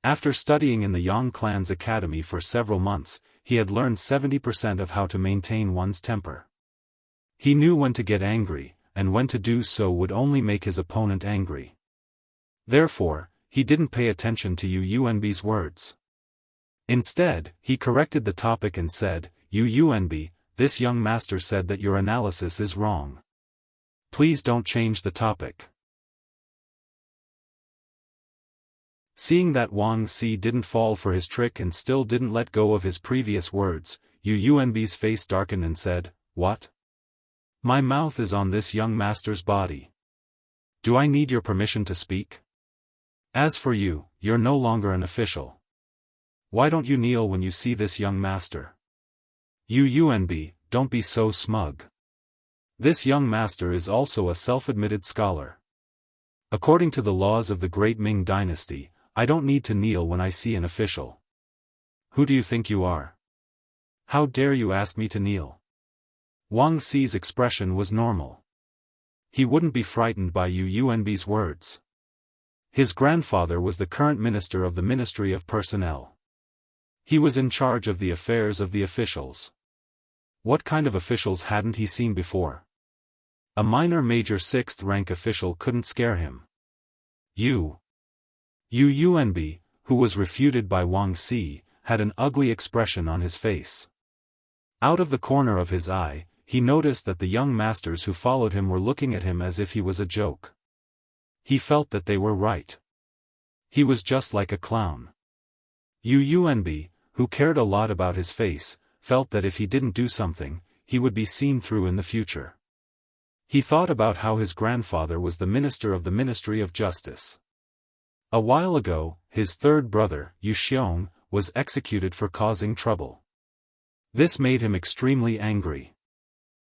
After studying in the Yang clan's academy for several months, he had learned 70% of how to maintain one's temper. He knew when to get angry, and when to do so would only make his opponent angry. Therefore, he didn't pay attention to Yu Yuanbi's words. Instead, he corrected the topic and said, "Yu Yuanbi, this young master said that your analysis is wrong. Please don't change the topic." Seeing that Wang Xi didn't fall for his trick and still didn't let go of his previous words, Yu Yuanbi's face darkened and said, "What? My mouth is on this young master's body. Do I need your permission to speak? As for you, you're no longer an official. Why don't you kneel when you see this young master? Yu Yuanbi, don't be so smug. This young master is also a self-admitted scholar. According to the laws of the Great Ming Dynasty, I don't need to kneel when I see an official. Who do you think you are? How dare you ask me to kneel?" Wang Xi's expression was normal. He wouldn't be frightened by Yu Yuanbi's words. His grandfather was the current minister of the Ministry of Personnel. He was in charge of the affairs of the officials. What kind of officials hadn't he seen before? A minor major 6th-rank official couldn't scare him. Yu Yuanbi, who was refuted by Wang Xi, had an ugly expression on his face. Out of the corner of his eye, he noticed that the young masters who followed him were looking at him as if he was a joke. He felt that they were right. He was just like a clown. Yu Yuanbi, who cared a lot about his face, felt that if he didn't do something, he would be seen through in the future. He thought about how his grandfather was the minister of the Ministry of Justice. A while ago, his 3rd brother, Yu Xiong, was executed for causing trouble. This made him extremely angry.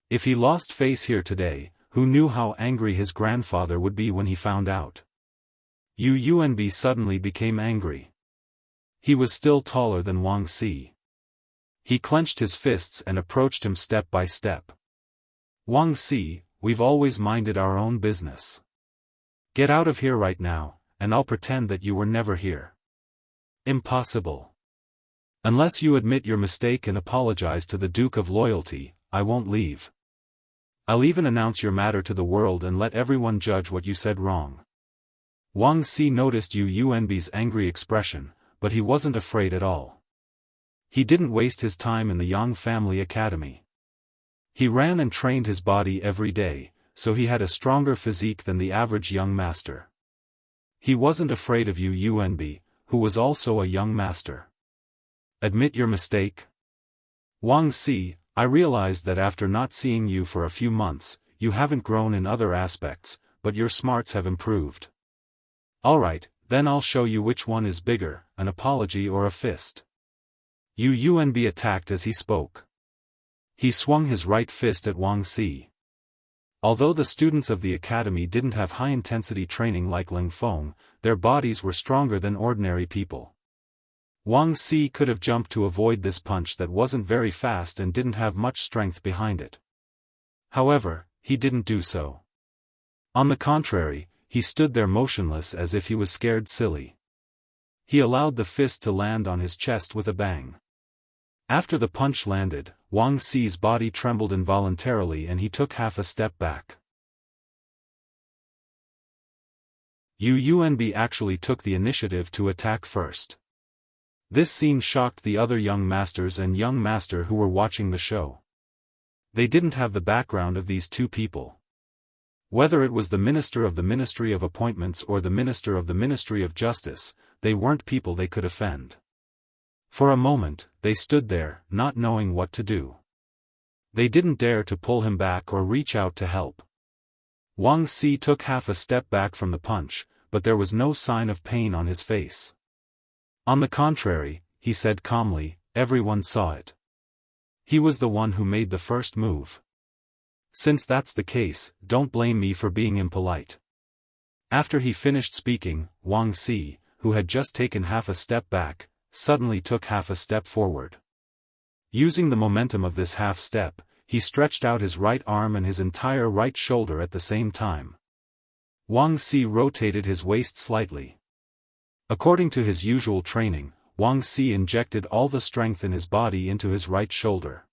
If he lost face here today, who knew how angry his grandfather would be when he found out? Yu Yuanbi suddenly became angry. He was still taller than Wang Xi. He clenched his fists and approached him step by step. "Wang Xi, we've always minded our own business. Get out of here right now, and I'll pretend that you were never here." "Impossible. Unless you admit your mistake and apologize to the Duke of Loyalty, I won't leave. I'll even announce your matter to the world and let everyone judge what you said wrong." Wang Xi noticed Yu Yuanbi's angry expression, but he wasn't afraid at all. He didn't waste his time in the Yang family academy. He ran and trained his body every day, so he had a stronger physique than the average young master. He wasn't afraid of Yu Yuanbi, who was also a young master. "Admit your mistake? Wang Xi, I realized that after not seeing you for a few months, you haven't grown in other aspects, but your smarts have improved. Alright, Then I'll show you which one is bigger, an apology or a fist. Yuan attacked as he spoke. He swung his right fist at Wang Si. Although the students of the academy didn't have high-intensity training like Ling Feng, their bodies were stronger than ordinary people. Wang Si could have jumped to avoid this punch that wasn't very fast and didn't have much strength behind it. However, he didn't do so. On the contrary, he stood there motionless as if he was scared silly. He allowed the fist to land on his chest with a bang. After the punch landed, Wang Si's body trembled involuntarily and he took half a step back. Yuan actually took the initiative to attack first. This scene shocked the other young masters and young master who were watching the show. They didn't have the background of these two people. Whether it was the minister of the Ministry of Appointments or the minister of the Ministry of Justice, they weren't people they could offend. For a moment, they stood there, not knowing what to do. They didn't dare to pull him back or reach out to help. Wang Si took half a step back from the punch, but there was no sign of pain on his face. On the contrary, he said calmly, everyone saw it. He was the one who made the first move. Since that's the case, don't blame me for being impolite. After he finished speaking, Wang Si, who had just taken half a step back, suddenly took half a step forward. Using the momentum of this half step, he stretched out his right arm and his entire right shoulder at the same time. Wang Si rotated his waist slightly. According to his usual training, Wang Si injected all the strength in his body into his right shoulder.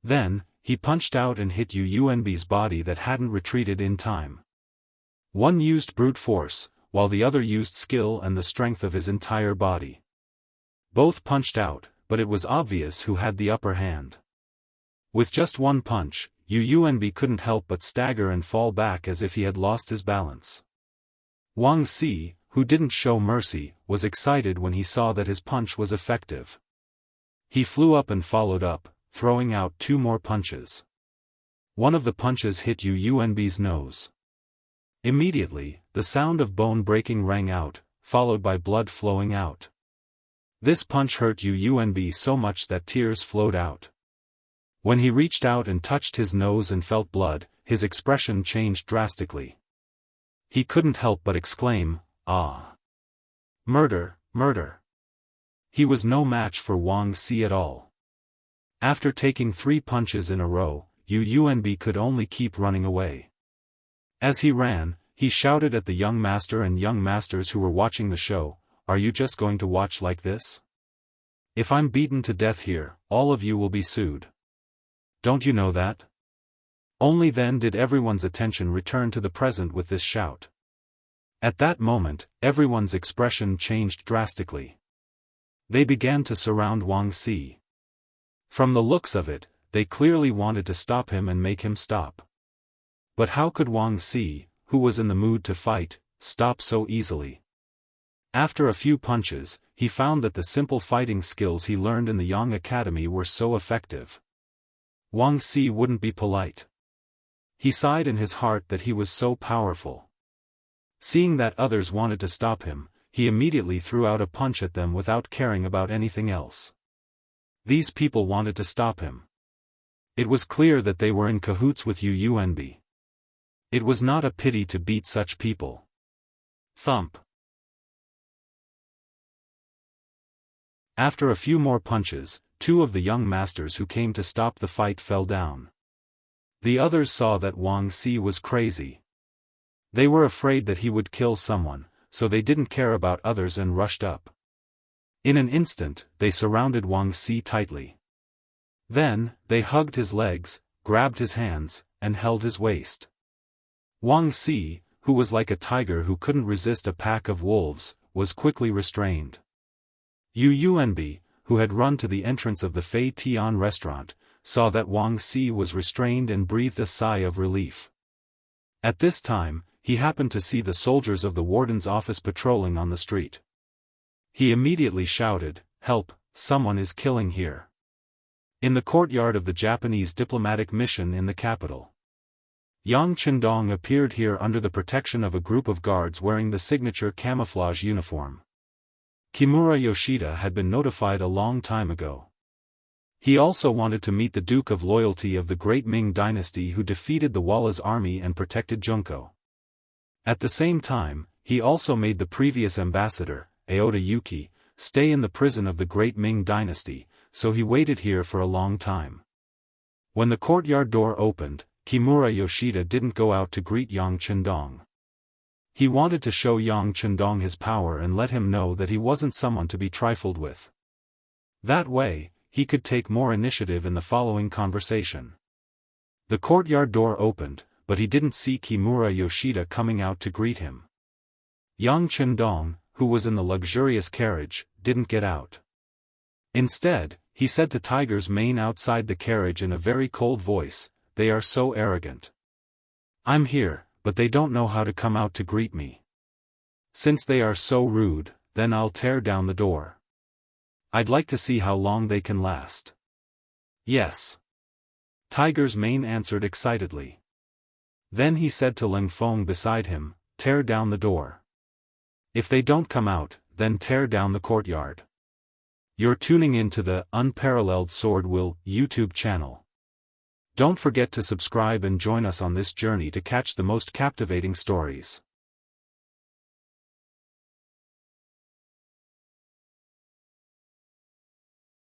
Then, he punched out and hit Yuan's body that hadn't retreated in time. One used brute force, while the other used skill and the strength of his entire body. Both punched out, but it was obvious who had the upper hand. With just one punch, Yuan couldn't help but stagger and fall back as if he had lost his balance. Wang Si, who didn't show mercy, was excited when he saw that his punch was effective. He flew up and followed up, throwing out 2 more punches. One of the punches hit Yuan's nose. Immediately, the sound of bone breaking rang out, followed by blood flowing out. This punch hurt Yuan so much that tears flowed out. When he reached out and touched his nose and felt blood, his expression changed drastically. He couldn't help but exclaim, "Ah! Murder, murder!" He was no match for Wang Si at all. After taking 3 punches in a row, Yuan could only keep running away. As he ran, he shouted at the young master and young masters who were watching the show, "Are you just going to watch like this? If I'm beaten to death here, all of you will be sued. Don't you know that?" Only then did everyone's attention return to the present with this shout. At that moment, everyone's expression changed drastically. They began to surround Wang Si. From the looks of it, they clearly wanted to stop him and make him stop. But how could Wang Si, who was in the mood to fight, stop so easily? After a few punches, he found that the simple fighting skills he learned in the Yang Academy were so effective. Wang Si wouldn't be polite. He sighed in his heart that he was so powerful. Seeing that others wanted to stop him, he immediately threw out a punch at them without caring about anything else. These people wanted to stop him. It was clear that they were in cahoots with Yuan. It was not a pity to beat such people. Thump. After a few more punches, 2 of the young masters who came to stop the fight fell down. The others saw that Wang Si was crazy. They were afraid that he would kill someone, so they didn't care about others and rushed up. In an instant, they surrounded Wang Si tightly. Then, they hugged his legs, grabbed his hands, and held his waist. Wang Si, who was like a tiger who couldn't resist a pack of wolves, was quickly restrained. Yuan, who had run to the entrance of the Fei Tian restaurant, saw that Wang Si was restrained and breathed a sigh of relief. At this time, he happened to see the soldiers of the warden's office patrolling on the street. He immediately shouted, "Help, someone is killing here." In the courtyard of the Japanese diplomatic mission in the capital. Yang Chendong appeared here under the protection of a group of guards wearing the signature camouflage uniform. Kimura Yoshida had been notified a long time ago. He also wanted to meet the Duke of Loyalty of the Great Ming Dynasty who defeated the Walla's army and protected Junko. At the same time, he also made the previous ambassador, Aoda Yuki, stay in the prison of the Great Ming Dynasty, so he waited here for a long time. When the courtyard door opened, Kimura Yoshida didn't go out to greet Yang Chendong. He wanted to show Yang Chendong his power and let him know that he wasn't someone to be trifled with. That way, he could take more initiative in the following conversation. The courtyard door opened, but he didn't see Kimura Yoshida coming out to greet him. Yang Chendong, who was in the luxurious carriage, didn't get out. Instead, he said to Tiger's mane outside the carriage in a very cold voice, "They are so arrogant. I'm here, but they don't know how to come out to greet me. Since they are so rude, then I'll tear down the door. I'd like to see how long they can last." "Yes." Tiger's mane answered excitedly. Then he said to Ling Feng beside him, "Tear down the door. If they don't come out, then tear down the courtyard." You're tuning in to the Unparalleled SwordWill YouTube channel. Don't forget to subscribe and join us on this journey to catch the most captivating stories.